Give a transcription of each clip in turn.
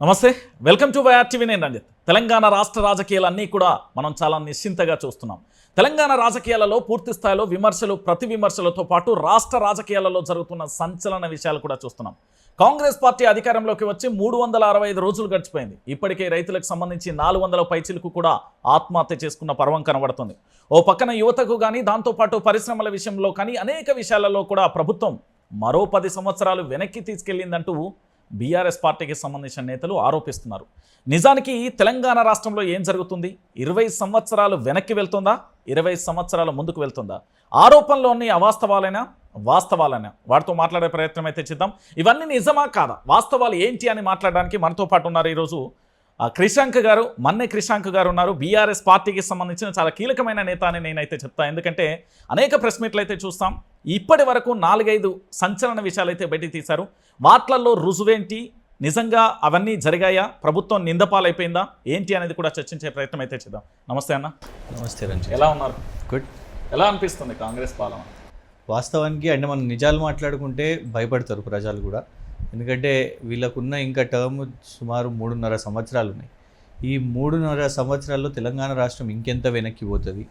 నమస్తే, welcome to YR TV. నేను రంజిత్. తెలంగాణ రాష్ట్ర రాజకీయాలన్నీ కూడా మనం చాలా నిశ్చింతగా చూస్తున్నాం. తెలంగాణ రాజకీయాలలో పూర్తి స్థాయిలో విమర్శలు, ప్రతి విమర్శలతో పాటు రాష్ట్ర రాజకీయాలలో జరుగుతున్న సంచలన విషయాలు కూడా చూస్తున్నాం. కాంగ్రెస్ పార్టీ అధికారంలోకి వచ్చి 365 రోజులు గడిచిపోయింది. ఇప్పటికే రైతులకు సంబంధించి 400 పైచిలకు కూడా ఆత్మహత్య చేసుకున్న పర్వం కనబడుతుంది. ఓ పక్కన యువతకు కానీ, దాంతోపాటు పరిశ్రమల విషయంలో కానీ అనేక విషయాలలో కూడా ప్రభుత్వం మరో 10 సంవత్సరాలు వెనక్కి తీసుకెళ్లిందంటూ బీఆర్ఎస్ పార్టీకి సంబంధించిన నేతలు ఆరోపిస్తున్నారు. నిజానికి తెలంగాణ రాష్ట్రంలో ఏం జరుగుతుంది? 20 సంవత్సరాలు వెనక్కి వెళ్తుందా, 20 సంవత్సరాలు ముందుకు వెళ్తుందా? ఆరోపణలోని అవాస్తవాలైనా, వాస్తవాలైనా? వాటితో మాట్లాడే ప్రయత్నం అయితే చేద్దాం. ఇవన్నీ నిజమా కాదా, వాస్తవాలు ఏంటి అని మాట్లాడడానికి మనతో పాటు ఉన్నారు ఈరోజు క్రిషాంక్ గారు, మన్నె క్రిషాంక్ గారు ఉన్నారు. బీఆర్ఎస్ పార్టీకి సంబంధించిన చాలా కీలకమైన నేత అని నేనైతే చెప్తాను. ఎందుకంటే అనేక ప్రెస్ మీట్లు అయితే చూస్తాం. ఇప్పటి వరకు 4-5 సంచలన విషయాలు అయితే బయటికి తీశారు. వాట్లల్లో రుజువేంటి, నిజంగా అవన్నీ జరిగాయా, ప్రభుత్వం నిందపాలైపోయిందా ఏంటి అనేది కూడా చర్చించే ప్రయత్నం అయితే చేద్దాం. నమస్తే అన్న. నమస్తే రంజిత్. ఎలా ఉన్నారు? గుడ్. ఎలా అనిపిస్తుంది కాంగ్రెస్ పాలన? వాస్తవానికి అంటే మనం నిజాలు మాట్లాడుకుంటే భయపడతారు ప్రజలు కూడా. ఎందుకంటే వీళ్ళకున్న ఇంకా టర్మ్ సుమారు 3.5 సంవత్సరాలు ఉన్నాయి. ఈ 3.5 సంవత్సరాల్లో తెలంగాణ రాష్ట్రం ఇంకెంత వెనక్కి పోతుంది,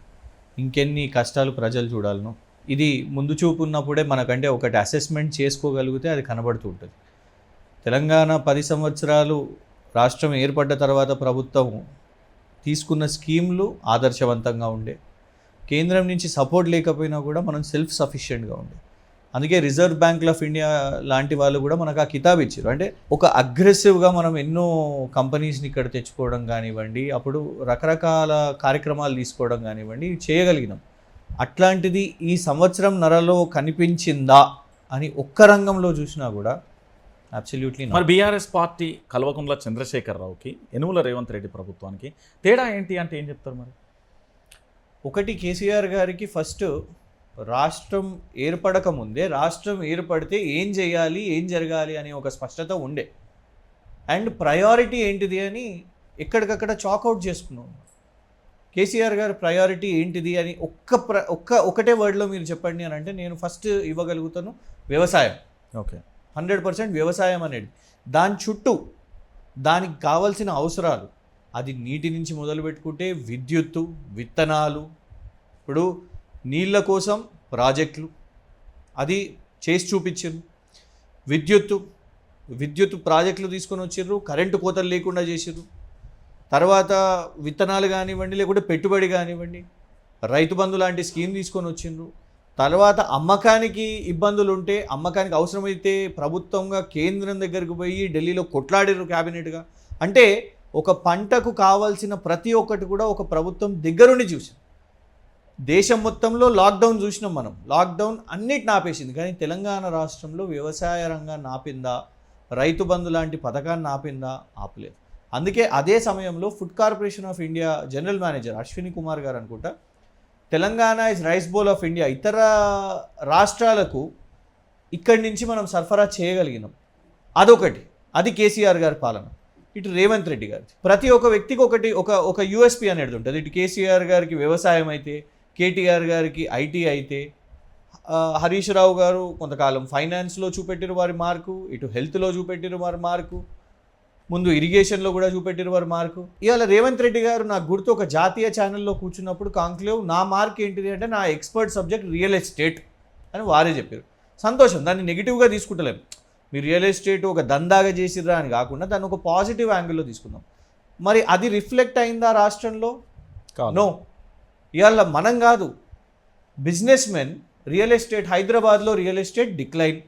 ఇంకెన్ని కష్టాలు ప్రజలు చూడాలను, ఇది ముందు చూపు ఉన్నప్పుడే మనకంటే ఒకటి అసెస్మెంట్ చేసుకోగలిగితే అది కనబడుతూ ఉంటుంది. తెలంగాణ 10 సంవత్సరాలు రాష్ట్రం ఏర్పడ్డ తర్వాత ప్రభుత్వం తీసుకున్న స్కీమ్లు ఆదర్శవంతంగా ఉండే, కేంద్రం నుంచి సపోర్ట్ లేకపోయినా కూడా మనం సెల్ఫ్ సఫిషియెంట్గా ఉండే. అందుకే రిజర్వ్ బ్యాంక్ ఆఫ్ ఇండియా లాంటి వాళ్ళు కూడా మనకు ఆ కితాబ్ ఇచ్చారు. అంటే ఒక అగ్రెసివ్గా మనం ఎన్నో కంపెనీస్ని ఇక్కడ తెచ్చుకోవడం కానివ్వండి, అప్పుడు రకరకాల కార్యక్రమాలు తీసుకోవడం కానివ్వండి చేయగలిగినాం. అట్లాంటిది ఈ సంవత్సరం నరలో కనిపించిందా అని ఒక్క రంగంలో చూసినా కూడా అబ్సల్యూట్లీ. మరి బీఆర్ఎస్ పార్టీ కల్వకుంట్ల చంద్రశేఖరరావుకి, యనుమల రేవంత్ రెడ్డి ప్రభుత్వానికి తేడా ఏంటి అంటే ఏం చెప్తారు? మరి ఒకటి, కేసీఆర్ గారికి ఫస్ట్ రాష్ట్రం ఏర్పడక ముందే రాష్ట్రం ఏర్పడితే ఏం చేయాలి, ఏం జరగాలి అనే ఒక స్పష్టత ఉండే. అండ్ ప్రయారిటీ ఏంటిది అని ఎక్కడికక్కడ చాక్అవుట్ చేసుకున్నాం. కేసీఆర్ గారి ప్రయారిటీ ఏంటిది అని ఒకటే వర్డ్లో మీరు చెప్పండి అని అంటే నేను ఫస్ట్ ఇవ్వగలుగుతాను, వ్యవసాయం. ఓకే, 100% వ్యవసాయం అనేది. దాని చుట్టూ దానికి కావాల్సిన అవసరాలు, అది నీటి నుంచి మొదలు పెట్టుకుంటే విద్యుత్తు, విత్తనాలు, ఇప్పుడు నీళ్ళ కోసం ప్రాజెక్టులు అది చేసి చూపించారు. విద్యుత్తు ప్రాజెక్టులు తీసుకొని వచ్చిర్రు, కరెంటు కోతలు లేకుండా చేసిర్రు. తర్వాత విత్తనాలు కానివ్వండి, లేకుంటే పెట్టుబడి కానివ్వండి, రైతు బంధు లాంటి స్కీమ్ తీసుకొని వచ్చిండ్రు. తర్వాత అమ్మకానికి ఇబ్బందులు ఉంటే, అమ్మకానికి అవసరమైతే ప్రభుత్వంగా కేంద్రం దగ్గరికి పోయి ఢిల్లీలో కొట్లాడిర్రు క్యాబినెట్గా. అంటే ఒక పంటకు కావాల్సిన ప్రతి ఒక్కటి కూడా ఒక ప్రభుత్వం దగ్గరుండి చూసాం. దేశం మొత్తంలో లాక్డౌన్ చూసినాం మనం. లాక్డౌన్ అన్నిటిని ఆపేసింది, కానీ తెలంగాణ రాష్ట్రంలో వ్యవసాయ రంగాన్ని ఆపిందా, రైతు బంధు లాంటి పథకాన్ని ఆపిందా? ఆపలేదు. అందుకే అదే సమయంలో food corporation of India general manager Ashwini Kumar గారు అనుకుంటా, Telangana is rice bowl of India, ఇతర రాష్ట్రాలకు ఇక్కడి నుంచి మనం సరఫరా చేయగలిగినాం. అదొకటి, అది కేసీఆర్ గారి పాలన. ఇటు రేవంత్ రెడ్డి గారి ప్రతి ఒక్క వ్యక్తికి ఒక యూఎస్పీ అనేది ఉంటుంది. ఇటు కేసీఆర్ గారికి వ్యవసాయం అయితే, కేటీఆర్ గారికి ఐటీ అయితే, హరీష్ రావు గారు కొంతకాలం ఫైనాన్స్లో చూపెట్టిరు వారి మార్కు, ఇటు హెల్త్లో చూపెట్టిరు వారి మార్కు, ముందు ఇరిగేషన్లో కూడా చూపెట్టిరు వారి మార్కు. ఇవాళ రేవంత్ రెడ్డి గారు నాకు గుర్తు ఒక జాతీయ ఛానల్లో కూర్చున్నప్పుడు కాంక్లేవ్, నా మార్క్ ఏంటిది అంటే నా ఎక్స్పర్ట్ సబ్జెక్ట్ రియల్ ఎస్టేట్ అని వారే చెప్పారు. సంతోషం, దాన్ని నెగిటివ్గా తీసుకుంటలేము. మీరు రియల్ ఎస్టేట్ ఒక దందాగా చేసిర్రా అని కాకుండా దాన్ని ఒక పాజిటివ్ యాంగిల్లో తీసుకుందాం. మరి అది రిఫ్లెక్ట్ అయిందా రాష్ట్రంలో? నో. ఇవాళ మనం కాదు, బిజినెస్ మెన్ రియల్ ఎస్టేట్, హైదరాబాద్లో రియల్ ఎస్టేట్ డిక్లైన్,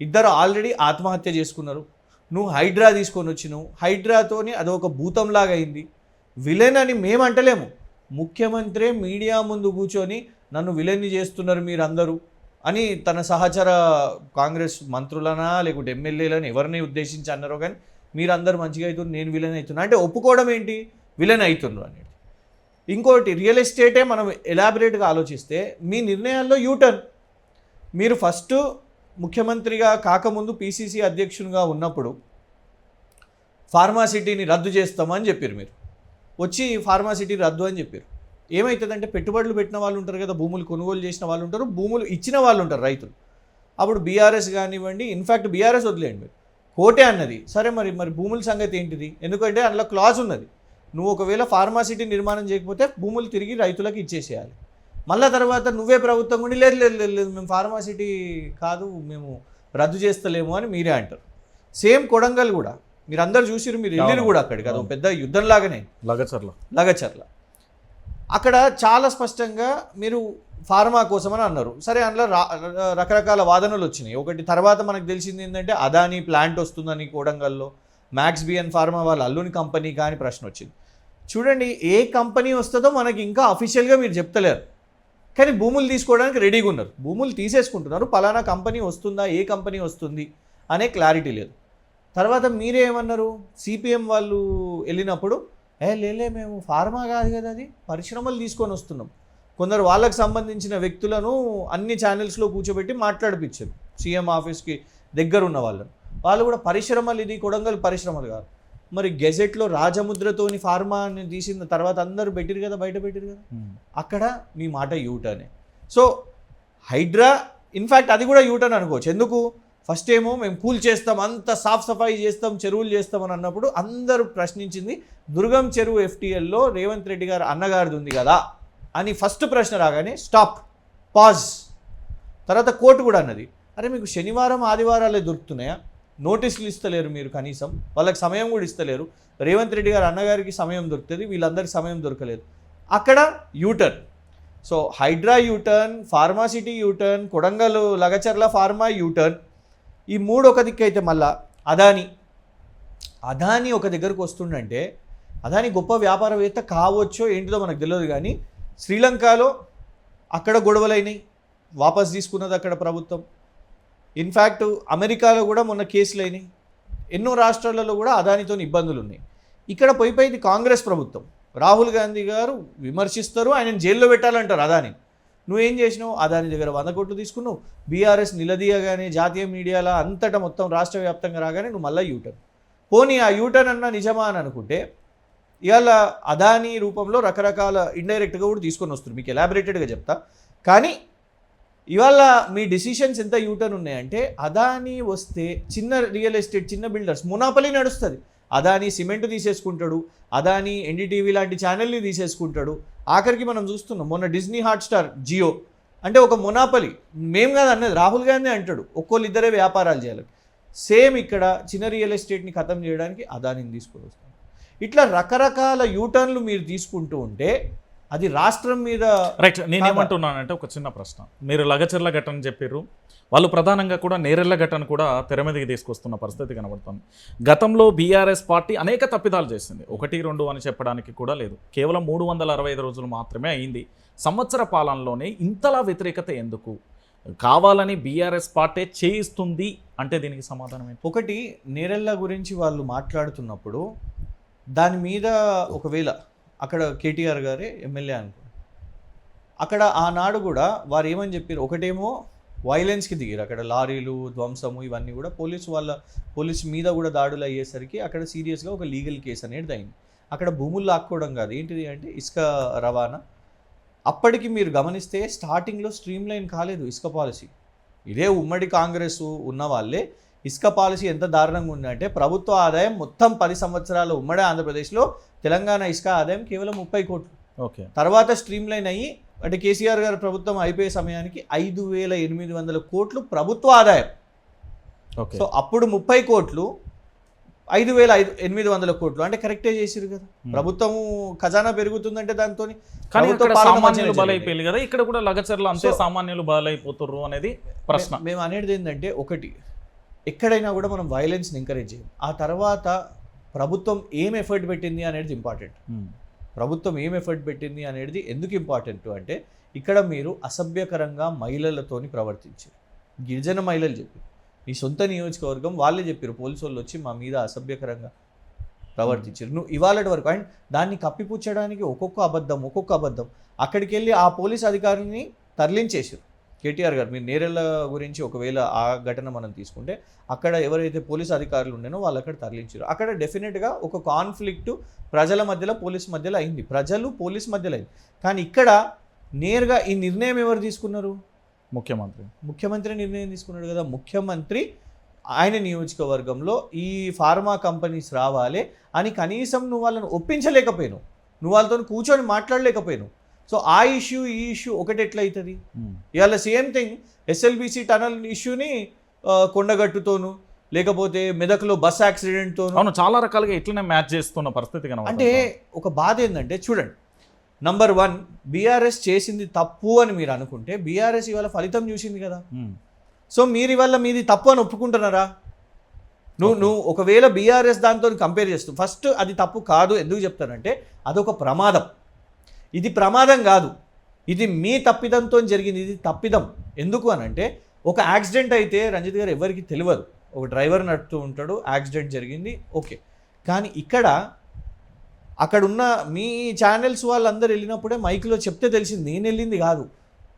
ఇద్దరు ఆల్రెడీ ఆత్మహత్య చేసుకున్నారు. నువ్వు హైడ్రా తీసుకొని వచ్చినావు, హైడ్రాతోని అదొక భూతంలాగా అయింది. విలన్ అని మేము అంటలేము, ముఖ్యమంత్రి మీడియా ముందు కూర్చొని నన్ను విలన్ని చేస్తున్నారు మీరందరూ అని తన సహచర కాంగ్రెస్ మంత్రులనా లేకుంటే ఎమ్మెల్యేలని ఎవరిని ఉద్దేశించి అన్నారో, కానీ మీరందరూ మంచిగా అవుతున్నారు, నేను విలన్ అవుతున్నా అంటే ఒప్పుకోవడం ఏంటి? విలన్ అవుతున్నారు అనేది. ఇంకోటి, రియల్ ఎస్టేటే మనం ఎలాబరేట్గా ఆలోచిస్తే మీ నిర్ణయాల్లో యూటర్న్. మీరు ఫస్ట్ ముఖ్యమంత్రిగా కాకముందు పీసీసీ అధ్యక్షునిగా ఉన్నప్పుడు ఫార్మాసిటీని రద్దు చేస్తామని చెప్పారు. మీరు వచ్చి ఫార్మాసిటీ రద్దు అని చెప్పారు. ఏమవుతుందంటే పెట్టుబడులు పెట్టిన వాళ్ళు ఉంటారు కదా, భూములు కొనుగోలు చేసిన వాళ్ళు ఉంటారు, భూములు ఇచ్చిన వాళ్ళు ఉంటారు రైతులు. అప్పుడు బీఆర్ఎస్ కానివ్వండి, ఇన్ఫ్యాక్ట్ బీఆర్ఎస్ వదిలేయండి, మీరు కోర్టే అన్నది సరే మరి మరి భూముల సంగతి ఏంటిది, ఎందుకంటే అందులో క్లాజ్ ఉన్నది, నువ్వు ఒకవేళ ఫార్మాసిటీ నిర్మాణం చేయకపోతే భూములు తిరిగి రైతులకు ఇచ్చేసేయాలి. మళ్ళీ తర్వాత నువ్వే ప్రభుత్వం ఉండి లేదు లేదు లేదు లేదు మేము ఫార్మాసిటీ కాదు మేము రద్దు చేస్తలేము అని మీరే అంటారు. సేమ్ కొడంగల్ కూడా మీరు అందరు చూసిరు, మీరు వెళ్ళిరు కూడా అక్కడికి, అది పెద్ద యుద్ధం లాగానే లగచర్ల. అక్కడ చాలా స్పష్టంగా మీరు ఫార్మా కోసం అని అన్నారు. సరే అందులో రకరకాల వాదనలు వచ్చినాయి. ఒకటి తర్వాత మనకు తెలిసింది ఏంటంటే అదానీ ప్లాంట్ వస్తుందని కోడంగల్లో, మ్యాక్స్ బిఎన్ ఫార్మా వాళ్ళ అల్లుని కంపెనీ కానీ ప్రశ్న వచ్చింది. చూడండి, ఏ కంపెనీ వస్తుందో మనకి ఇంకా అఫీషియల్గా మీరు చెప్తలేరు, కానీ భూములు తీసుకోవడానికి రెడీగా ఉన్నారు, భూములు తీసేసుకుంటున్నారు. పలానా కంపెనీ వస్తుందా, ఏ కంపెనీ వస్తుంది అనే క్లారిటీ లేదు. తర్వాత మీరే ఏమన్నారు, సిపిఎం వాళ్ళు వెళ్ళినప్పుడు లేలే మేము ఫార్మా కాదు కదా అది పరిశ్రమలు తీసుకొని వస్తున్నాం. కొందరు వాళ్ళకి సంబంధించిన వ్యక్తులను అన్ని ఛానల్స్లో కూర్చోబెట్టి మాట్లాడిపించారు, సీఎం ఆఫీస్కి దగ్గర ఉన్న వాళ్ళను. వాళ్ళు కూడా పరిశ్రమలు, ఇది కొడంగల్ పరిశ్రమలు కాదు. మరి గెజెట్లో రాజముద్రతోని ఫార్మా అని తీసిన తర్వాత అందరూ పెట్టిరు కదా, బయట పెట్టిరు కదా, అక్కడ మీ మాట యూటర్నే. సో హైడ్రా ఇన్ఫ్యాక్ట్ అది కూడా యూటర్న్ అనుకోవచ్చు. ఎందుకు, ఫస్ట్ ఏమో మేము కూల్ చేస్తాం, అంత సాఫ్ సఫాయి చేస్తాం, చెరువులు చేస్తామని అన్నప్పుడు అందరూ ప్రశ్నించింది దుర్గం చెరువు ఎఫ్టీఎల్లో రేవంత్ రెడ్డి గారు అన్నగారిది ఉంది కదా అని ఫస్ట్ ప్రశ్న రాగానే స్టాప్, పాజ్. తర్వాత కోర్టు కూడా అన్నది, అరే మీకు శనివారం ఆదివారాలే దొరుకుతున్నాయా, నోటీసులు ఇస్తలేరు మీరు, కనీసం వాళ్ళకి సమయం కూడా ఇస్తలేరు. రేవంత్ రెడ్డి గారు అన్నగారికి సమయం దొరుకుతుంది, వీళ్ళందరికీ సమయం దొరకలేదు. అక్కడ U turn. So Hydraa U turn, pharma city U turn, Kodangal Lagacharla pharma U turn, ఈ మూడు ఒక దిక్కు అయితే మళ్ళా అదానీ ఒక దగ్గరకు వస్తుండంటే అదానీ గొప్ప వ్యాపారవేత్త కావచ్చో ఏంటిదో మనకు తెలియదు, కానీ శ్రీలంకలో అక్కడ గొడవలైనాయి, వాపస్ తీసుకున్నది అక్కడ ప్రభుత్వం. ఇన్ఫ్యాక్ట్ అమెరికాలో కూడా మొన్న కేసులు అయినాయి, ఎన్నో రాష్ట్రాలలో కూడా అదానితో ఇబ్బందులు ఉన్నాయి. ఇక్కడ పోయిపోయింది కాంగ్రెస్ ప్రభుత్వం, రాహుల్ గాంధీ గారు విమర్శిస్తారు, ఆయనను జైల్లో పెట్టాలంటారు అదాని. నువ్వేం చేసినావు, అదాని దగ్గర 100 కోట్లు తీసుకున్నావు, బీఆర్ఎస్ నిలదీయగానే జాతీయ మీడియాలో అంతటా మొత్తం రాష్ట్ర వ్యాప్తంగా రాగానే నువ్వు మళ్ళీ యూటర్న్. పోనీ ఆ యూటర్న్ అన్న నిజమా అని అనుకుంటే ఇవాళ అదానీ రూపంలో రకరకాల ఇండైరెక్ట్గా కూడా తీసుకొని వస్తుంది, మీకు ఎలాబరేటెడ్గా చెప్తా. కానీ ఇవాళ మీ డిసిషన్స్ ఎంత యూటర్న్ ఉన్నాయంటే అదానీ వస్తే చిన్న రియల్ ఎస్టేట్, చిన్న బిల్డర్స్ మొనాపలీ నడుస్తుంది. అదానీ సిమెంట్ తీసేసుకుంటాడు, అదానీ ఎన్డీటీవీ లాంటి ఛానల్ని తీసేసుకుంటాడు. ఆఖరికి మనం చూస్తున్నాం మొన్న డిజ్నీ హాట్స్టార్, జియో అంటే ఒక మొనాపలి. మేము కాదు అన్నది, రాహుల్ గాంధీ అంటాడు ఒక్కోళ్ళు ఇద్దరే వ్యాపారాలు చేయాలి. సేమ్ ఇక్కడ చిన్న రియల్ ఎస్టేట్ని ఖతం చేయడానికి అదానీని తీసుకొని వస్తాం. ఇట్లా రకరకాల యూటర్న్లు మీరు తీసుకుంటూ ఉంటే అది రాష్ట్రం మీద రైట్. నేనేమంటున్నానంటే ఒక చిన్న ప్రశ్న, మీరు లగచర్ల ఘటన చెప్పారు, వాళ్ళు ప్రధానంగా కూడా నేరెళ్ల ఘటన కూడా తెర మీదకి తీసుకొస్తున్న పరిస్థితి కనబడుతుంది. గతంలో బీఆర్ఎస్ పార్టీ అనేక తప్పిదాలు చేసింది, 1, 2 అని చెప్పడానికి కూడా లేదు, కేవలం 365 రోజులు మాత్రమే అయింది. సంవత్సర పాలనలోనే ఇంతలా వ్యతిరేకత ఎందుకు, కావాలని బీఆర్ఎస్ పార్టీ చేయిస్తుంది అంటే దీనికి సమాధానం ఏంటి? ఒకటి, నేరెళ్ల గురించి వాళ్ళు మాట్లాడుతున్నప్పుడు దాని మీద ఒకవేళ అక్కడ కేటీఆర్ గారే ఎమ్మెల్యే అనుకో, అక్కడ ఆనాడు కూడా వారు ఏమని చెప్పారు, ఒకటేమో వైలెన్స్కి దిగారు, అక్కడ లారీలు ధ్వంసము ఇవన్నీ కూడా పోలీస్ మీద కూడా దాడులు అయ్యేసరికి అక్కడ సీరియస్గా ఒక లీగల్ కేసు అనేది అయింది. అక్కడ భూములు లాక్కోవడం కాదు, ఏంటిది అంటే ఇసుక రవాణా. అప్పటికి మీరు గమనిస్తే స్టార్టింగ్లో స్ట్రీమ్ లైన్ కాలేదు ఇసుక పాలసీ. ఇదే ఉమ్మడి కాంగ్రెస్ ఉన్న వాళ్ళే ఇసుక పాలసీ ఎంత దారుణంగా ఉందంటే ప్రభుత్వ ఆదాయం మొత్తం 10 సంవత్సరాలు ఉమ్మడి ఆంధ్రప్రదేశ్లో తెలంగాణ ఇసుక ఆదాయం కేవలం 30 కోట్లు. ఓకే, తర్వాత స్ట్రీమ్ లైన్ అయ్యి అంటే కేసీఆర్ గారి ప్రభుత్వం అయిపోయే సమయానికి 5,800 కోట్లు ప్రభుత్వ ఆదాయం. ఓకే, సో అప్పుడు 30 కోట్లు 5,800 కోట్లు అంటే కరెక్టే చేసిరు కదా. ప్రభుత్వము ఖజానా పెరుగుతుందంటే దాంతో సామాన్యులు బలైపోయారు కదా, ఇక్కడ కూడా లగచర్ల అంతే సామాన్యులు బలైపోతుర్రు అనేది ప్రశ్న. మేము అనేది ఏంటంటే ఒకటి, ఎక్కడైనా కూడా మనం వైలెన్స్ని ఎంకరేజ్ చేయం. ఆ తర్వాత ప్రభుత్వం ఏం ఎఫర్ట్ పెట్టింది అనేది ఇంపార్టెంట్. ప్రభుత్వం ఏం ఎఫర్ట్ పెట్టింది అనేది ఎందుకు ఇంపార్టెంట్ అంటే ఇక్కడ మీరు అసభ్యకరంగా మహిళలతోని ప్రవర్తించారు. గిరిజన మహిళలు చెప్పారు, మీ సొంత నియోజకవర్గం వాళ్ళే చెప్పారు, పోలీసు వాళ్ళు వచ్చి మా మీద అసభ్యకరంగా ప్రవర్తించారు. నువ్వు ఇవాళ వరకు అండ్ దాన్ని కప్పిపుచ్చడానికి ఒక్కొక్క అబద్ధం అక్కడికి వెళ్ళి ఆ పోలీస్ అధికారిని తరలించేసారు. కేటీఆర్ గారు మీరు నేరెళ్ల గురించి ఒకవేళ ఆ ఘటన మనం తీసుకుంటే అక్కడ ఎవరైతే పోలీస్ అధికారులు ఉండేనో వాళ్ళు అక్కడ తరలించారు. అక్కడ డెఫినెట్గా ఒక కాన్ఫ్లిక్ట్ ప్రజల మధ్యలో పోలీస్ మధ్యలో అయింది, ప్రజలు పోలీస్ మధ్యలో అయింది. కానీ ఇక్కడ నేరుగా ఈ నిర్ణయం ఎవరు తీసుకున్నారు? ముఖ్యమంత్రి నిర్ణయం తీసుకున్నాడు కదా. ముఖ్యమంత్రి ఆయన నియోజకవర్గంలో ఈ ఫార్మా కంపెనీస్ రావాలి అని కనీసం నువ్వు వాళ్ళని ఒప్పించలేకపోయాను, నువ్వు వాళ్ళతో కూర్చొని మాట్లాడలేకపోయాను. సో ఆ ఇష్యూ ఈ ఇష్యూ ఒకటి ఎట్లయితుంది? ఇవాళ సేమ్ థింగ్ ఎస్ఎల్బిసి టనల్ ఇష్యూని కొండగట్టుతోను లేకపోతే మెదక్లో బస్ యాక్సిడెంట్తోను అవును చాలా రకాలుగా ఇట్లనే మ్యాచ్ చేస్తున్న పరిస్థితి కనుక అంటే ఒక బాధ ఏంటంటే చూడండి, నంబర్ 1 బీఆర్ఎస్ చేసింది తప్పు అని మీరు అనుకుంటే బీఆర్ఎస్ ఇవాళ ఫలితం చూసింది కదా. సో మీరు ఇవాళ మీది తప్పు అని ఒప్పుకుంటున్నారా? నువ్వు ఒకవేళ బీఆర్ఎస్ దాంతో కంపేర్ చేస్తూ ఫస్ట్ అది తప్పు కాదు. ఎందుకు చెప్తానంటే అదొక ప్రమాదం. ఇది ప్రమాదం కాదు, ఇది మీ తప్పిదంతో జరిగింది. ఇది తప్పిదం. ఎందుకు అనంటే ఒక యాక్సిడెంట్ అయితే రంజిత్ గారు ఎవరికి తెలియదు, ఒక డ్రైవర్ నడుపుతూ ఉంటాడు, యాక్సిడెంట్ జరిగింది, ఓకే. కానీ అక్కడున్న మీ ఛానల్స్ వాళ్ళందరూ వెళ్ళినప్పుడే మైక్లో చెప్తే తెలిసింది, నేను వెళ్ళింది కాదు.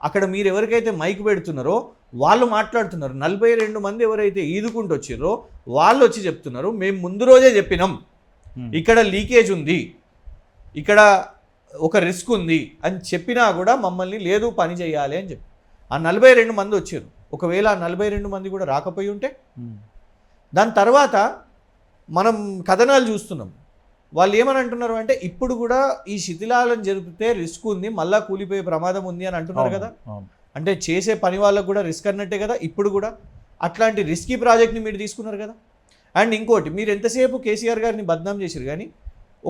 అక్కడ మీరు ఎవరికైతే మైక్ పెడుతున్నారో వాళ్ళు మాట్లాడుతున్నారు. 42 మంది ఎవరైతే ఈదుకుంటూ వచ్చిర్రో వాళ్ళు వచ్చి చెప్తున్నారు, మేము ముందు రోజే చెప్పినాం ఇక్కడ లీకేజ్ ఉంది, ఇక్కడ ఒక రిస్క్ ఉంది అని చెప్పినా కూడా మమ్మల్ని లేదు పని చేయాలి అని చెప్పి ఆ 42 మంది వచ్చారు. ఒకవేళ ఆ 42 మంది కూడా రాకపోయి ఉంటే దాని తర్వాత మనం కథనాలు చూస్తున్నాం. వాళ్ళు ఏమని అంటున్నారు అంటే ఇప్పుడు కూడా ఈ శిథిలాలను జరిపితే రిస్క్ ఉంది, మళ్ళా కూలిపోయే ప్రమాదం ఉంది అని అంటున్నారు కదా. అంటే చేసే పని వాళ్ళకు కూడా రిస్క్ అన్నట్టే కదా. ఇప్పుడు కూడా అట్లాంటి రిస్కీ ప్రాజెక్ట్ని మీరు తీసుకున్నారు కదా. అండ్ ఇంకోటి, మీరు ఎంతసేపు కేసీఆర్ గారిని బద్నాం చేశారు, కానీ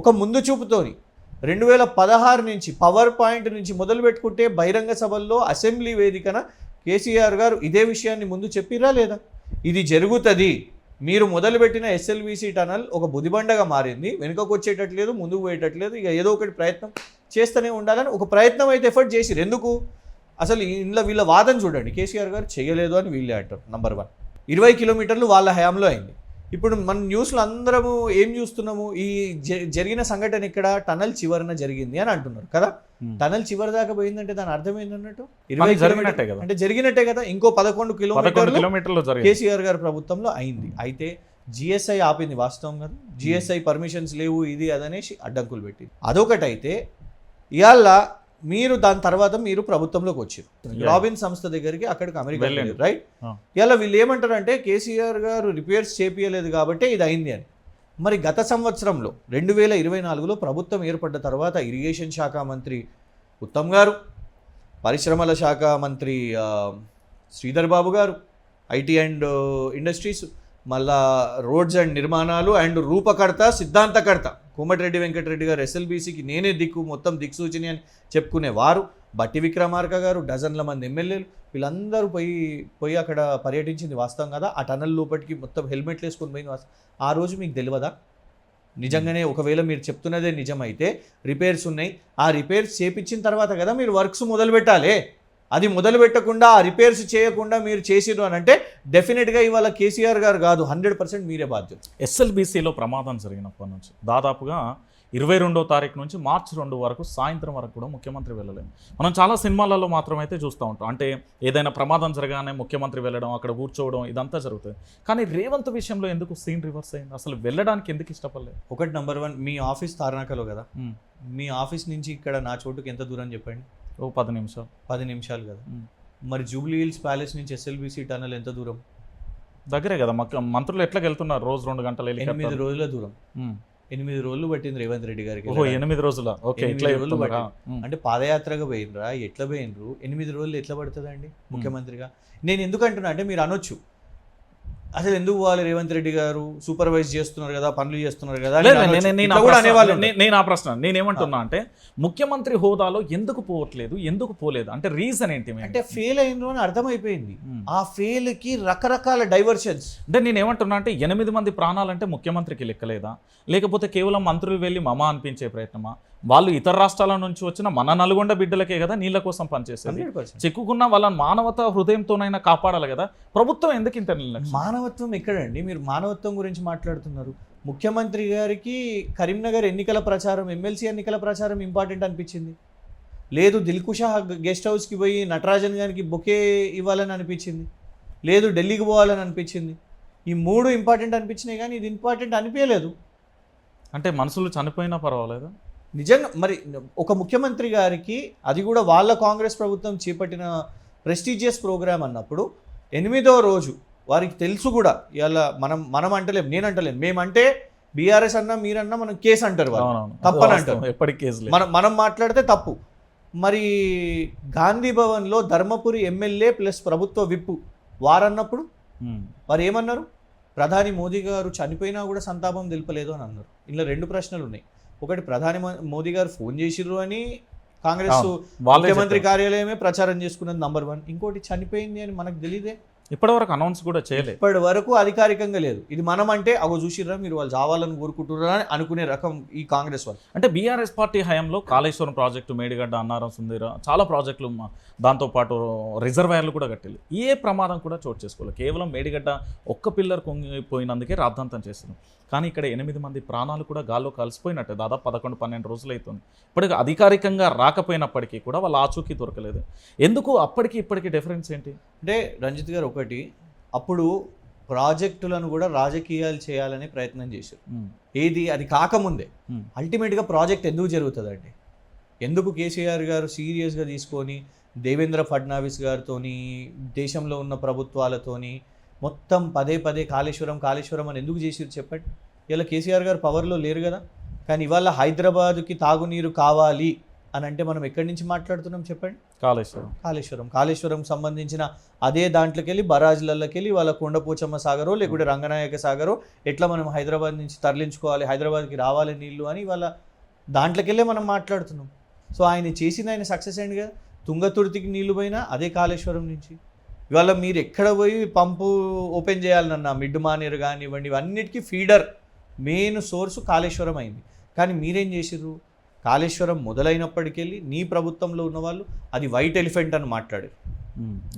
ఒక ముందు చూపుతోని 2016 నుంచి పవర్ పాయింట్ నుంచి మొదలు పెట్టుకుంటే బహిరంగ సభల్లో అసెంబ్లీ వేదికన కేసీఆర్ గారు ఇదే విషయాన్ని ముందు చెప్పిరా లేదా? ఇది జరుగుతుంది, మీరు మొదలుపెట్టిన ఎస్ఎల్బిసి టనల్ ఒక బుదిబండగా మారింది, వెనుకకు వచ్చేటట్లేదు, ముందుకు పోయేటట్లేదు, ఇక ఏదో ఒకటి ప్రయత్నం చేస్తూనే ఉండాలని ఒక ప్రయత్నం అయితే ఎఫర్ట్ చేసిరు. ఎందుకు? అసలు ఇంట్లో వీళ్ళ వాదన చూడండి, కేసీఆర్ గారు చేయలేదు అని వీళ్ళే అంటారు. నంబర్ 1 20 కిలోమీటర్లు వాళ్ళ హయాంలో అయింది. ఇప్పుడు మన న్యూస్లో అందరము ఏం చూస్తున్నాము, ఈ జరిగిన సంఘటన ఇక్కడ టనల్ చివరన జరిగింది అని అంటున్నారు కదా. టనల్ చివరి దాకా పోయిందంటే దాని అర్థం ఏంటన్నట్టు 20 కిలోమీటర్ అంటే జరిగినట్టే కదా. ఇంకో 11 కిలోమీటర్లు కేసీఆర్ గారి ప్రభుత్వంలో అయింది. అయితే జిఎస్ఐ ఆపింది వాస్తవం కదా. జిఎస్ఐ పర్మిషన్స్ లేవు ఇది అదనేసి అడ్డంకులు పెట్టింది. అదొకటైతే ఇవాళ మీరు దాని తర్వాత మీరు ప్రభుత్వంలోకి వచ్చారు, రాబిన్ సంస్థ దగ్గరికి అక్కడికి అమెరికా వెళ్ళారు, రైట్? ఇలా వీళ్ళు ఏమంటారంటే కేసీఆర్ గారు రిపేర్స్ చేపియలేదు కాబట్టి ఇది అయింది అని. మరి గత సంవత్సరంలో 2024లో ప్రభుత్వం ఏర్పడ్డ తర్వాత ఇరిగేషన్ శాఖ మంత్రి ఉత్తమ్ గారు, పరిశ్రమల శాఖ మంత్రి శ్రీధర్ బాబు గారు, ఐటీ అండ్ ఇండస్ట్రీస్, మళ్ళా రోడ్స్ అండ్ నిర్మాణాలు అండ్ రూపకర్త సిద్ధాంతకర్త కోమటిరెడ్డి వెంకటరెడ్డి గారు, ఎస్ఎల్బీసీకి నేనే దిక్కు మొత్తం దిక్సూచిని అని చెప్పుకునేవారు, బట్టి విక్రమార్క గారు, డజన్ల మంది ఎమ్మెల్యేలు, వీళ్ళందరూ పోయి అక్కడ పర్యటించింది వాస్తవం కదా. ఆ టనల్ లోపలికి మొత్తం హెల్మెట్లు వేసుకొని పోయింది వాస్తవం. ఆ రోజు మీకు తెలియదా? నిజంగానే ఒకవేళ మీరు చెప్తున్నదే నిజమైతే రిపేర్స్ ఉన్నాయి, ఆ రిపేర్స్ చేపించిన తర్వాత కదా మీరు వర్క్స్ మొదలు పెట్టాలి. అది మొదలు పెట్టకుండా ఆ రిపేర్స్ చేయకుండా మీరు చేసిరు అని అంటే డెఫినెట్గా ఇవాళ కేసీఆర్ గారు కాదు, 100% మీరే బాధ్యత. ఎస్ఎల్బీసీలో ప్రమాదం జరిగినప్పటి నుంచి దాదాపుగా 22వ తారీఖు నుంచి మార్చి 2 వరకు సాయంత్రం వరకు కూడా ముఖ్యమంత్రి వెళ్ళలేము. మనం చాలా సినిమాలలో మాత్రమైతే చూస్తూ ఉంటాం, అంటే ఏదైనా ప్రమాదం జరగానే ముఖ్యమంత్రి వెళ్ళడం, అక్కడ కూర్చోవడం, ఇదంతా జరుగుతుంది. కానీ రేవంత్ విషయంలో ఎందుకు సీన్ రివర్స్ అయింది? అసలు వెళ్ళడానికి ఎందుకు ఇష్టపడలేదు? ఒకటి, నంబర్ 1 మీ ఆఫీస్ తార్నాకలో కదా. మీ ఆఫీస్ నుంచి ఇక్కడ నా చోటుకి ఎంత దూరం చెప్పండి? 10 నిమిషాలు. 10 నిమిషాలు కదా. మరి జూబ్లీ హిల్స్ ప్యాలెస్ నుంచి ఎస్ఎల్బీసీ టనల్ ఎంత దూరం? దగ్గరే కదా. మంత్రులు ఎట్లా వెళ్తున్నారు? రోజు 2 గంటలు. 8 రోజుల దూరం. 8 రోజులు పట్టింది రేవంత్ రెడ్డి గారికి. 8 రోజుల. అంటే పాదయాత్రగా పోయినరా, ఎట్లా పోయినరు? 8 రోజులు ఎట్లా పడుతుందండి ముఖ్యమంత్రిగా? నేను ఎందుకు అంటున్నా అంటే మీరు అనొచ్చు, అసలు ఎందుకు పోవాలి రేవంత్ రెడ్డి గారు, సూపర్వైజ్ చేస్తున్నారు కదా, పనులు చేస్తున్నారు కదా. నేను ఆ ప్రశ్న నేనేమంటున్నా అంటే ముఖ్యమంత్రి హోదాలో ఎందుకు పోవట్లేదు, ఎందుకు పోలేదు అంటే రీజన్ ఏంటి? అంటే ఫెయిల్ అయినరు అని అర్థమైపోయింది. ఆ ఫెయిల్ కి రకరకాల డైవర్షన్స్. అంటే నేనేమంటున్నా అంటే 8 మంది ప్రాణాలంటే ముఖ్యమంత్రికి లెక్కలేదా, లేకపోతే కేవలం మంత్రులు వెళ్ళి మమ అనిపించే ప్రయత్నమా? వాళ్ళు ఇతర రాష్ట్రాల నుంచి వచ్చిన మన నల్గొండ బిడ్డలకే కదా నీళ్ళ కోసం పనిచేసేది. చిక్కుకున్న వాళ్ళని మానవతా హృదయంతోనైనా కాపాడాలి కదా. ప్రభుత్వం ఎందుకు ఇంత మానవత్వం ఎక్కడండి? మీరు మానవత్వం గురించి మాట్లాడుతున్నారు. ముఖ్యమంత్రి గారికి కరీంనగర్ ఎన్నికల ప్రచారం, ఎమ్మెల్సీ ఎన్నికల ప్రచారం ఇంపార్టెంట్ అనిపించింది. లేదు దిల్కుషా గెస్ట్ హౌస్కి పోయి నటరాజన్ గారికి బొకే ఇవ్వాలని అనిపించింది. లేదు ఢిల్లీకి పోవాలని అనిపించింది. ఈ 3 ఇంపార్టెంట్ అనిపించినాయి, కానీ ఇది ఇంపార్టెంట్ అనిపించలేదు. అంటే మనుషులు చనిపోయినా పర్వాలేదు నిజంగా. మరి ఒక ముఖ్యమంత్రి గారికి, అది కూడా వాళ్ళ కాంగ్రెస్ ప్రభుత్వం చేపట్టిన ప్రెస్టీజియస్ ప్రోగ్రామ్ అన్నప్పుడు 8వ రోజు వారికి తెలుసు కూడా ఇలా మనం అంటలేం, నేను అంటలేను, మేమంటే బీఆర్ఎస్ అన్నా మీరన్నా మనం కేసు అంటారు వాళ్ళు, తప్పని అంటారు. ఎప్పటికీ కేసు మనం మాట్లాడితే తప్పు. మరి గాంధీ భవన్లో ధర్మపురి ఎమ్మెల్యే ప్లస్ ప్రభుత్వ విప్పు వారన్నప్పుడు వారు ఏమన్నారు? ప్రధాని మోదీ గారు చనిపోయినా కూడా సంతాపం తెలుపలేదు అని అన్నారు. ఇందులో 2 ప్రశ్నలు ఉన్నాయి. ఒకటి, ప్రధాని మోదీ గారు ఫోన్ చేసిర్రు అని కాంగ్రెస్ ముఖ్యమంత్రి కార్యాలయమే ప్రచారం చేసుకున్నది నంబర్ 1. ఇంకోటి, చనిపోయింది అని మనకు తెలియదే, ఇప్పటివరకు అనౌన్స్ కూడా చేయలేదు, ఇప్పటి వరకు అధికారికంగా లేదు. ఇది మనం అంటే అగో చూసిర్రా మీరు వాళ్ళు చావాలని కోరుకుంటున్నారా అని అనుకునే రకం ఈ కాంగ్రెస్ వాళ్ళు. అంటే బీఆర్ఎస్ పార్టీ హయాంలో కాళేశ్వరం ప్రాజెక్టు, మేడిగడ్డ, అన్నారం సుందర, చాలా ప్రాజెక్టులు, దాంతోపాటు రిజర్వాయర్లు కూడా కట్టాలి. ఏ ప్రమాదం కూడా చోటు చేసుకోలేదు. కేవలం మేడిగడ్డ ఒక్క పిల్లర్ కుంగిపోయినందుకే రాద్ధాంతం చేస్తున్నాం. కానీ ఇక్కడ 8 మంది ప్రాణాలు కూడా గాల్లో కలిసిపోయినట్టే. దాదాపు 11-12 రోజులు అవుతుంది. ఇప్పటికి అధికారికంగా రాకపోయినప్పటికీ కూడా వాళ్ళ ఆచూకీ దొరకలేదు. ఎందుకు అప్పటికి ఇప్పటికీ డిఫరెన్స్ ఏంటి? అంటే రంజిత్ గారు, ఒకటి, అప్పుడు ప్రాజెక్టులను కూడా రాజకీయాలు చేయాలని ప్రయత్నం చేశారు. ఏది అది కాకముందే అల్టిమేట్గా ప్రాజెక్ట్ ఎందుకు జరుగుతుందండి? ఎందుకు కేసీఆర్ గారు సీరియస్గా తీసుకొని దేవేంద్ర ఫడ్నవీస్ గారితోని, దేశంలో ఉన్న ప్రభుత్వాలతోని మొత్తం పదే కాళేశ్వరం అని ఎందుకు చేసిరు చెప్పండి? ఇలా కేసీఆర్ గారు పవర్లో లేరు కదా. కానీ ఇవాళ హైదరాబాద్కి తాగునీరు కావాలి అని అంటే మనం ఎక్కడి నుంచి మాట్లాడుతున్నాం చెప్పండి? కాళేశ్వరం సంబంధించిన అదే దాంట్లోకి వెళ్ళి బరాజ్లకి వెళ్ళి వాళ్ళ కొండపోచమ్మ సాగరో లేకుంటే రంగనాయక సాగరో ఎట్లా మనం హైదరాబాద్ నుంచి తరలించుకోవాలి, హైదరాబాద్కి రావాలి నీళ్లు అని వాళ్ళ దాంట్లోకి వెళ్ళే మనం మాట్లాడుతున్నాం. సో ఆయన సక్సెస్ అయింది కదా. తుంగతుర్తికి నీళ్లు పోయినా అదే కాళేశ్వరం నుంచి. ఇవాళ మీరు ఎక్కడ పోయి పంపు ఓపెన్ చేయాలన్నా మిడ్ మానేరు కానివ్వండి, ఇవన్నిటికీ ఫీడర్ మెయిన్ సోర్సు కాళేశ్వరం అయింది. కానీ మీరేం చేసిర్రు? కాళేశ్వరం మొదలైనప్పటికెళ్ళి నీ ప్రభుత్వంలో ఉన్న వాళ్ళు అది వైట్ ఎలిఫెంట్ అని మాట్లాడారు.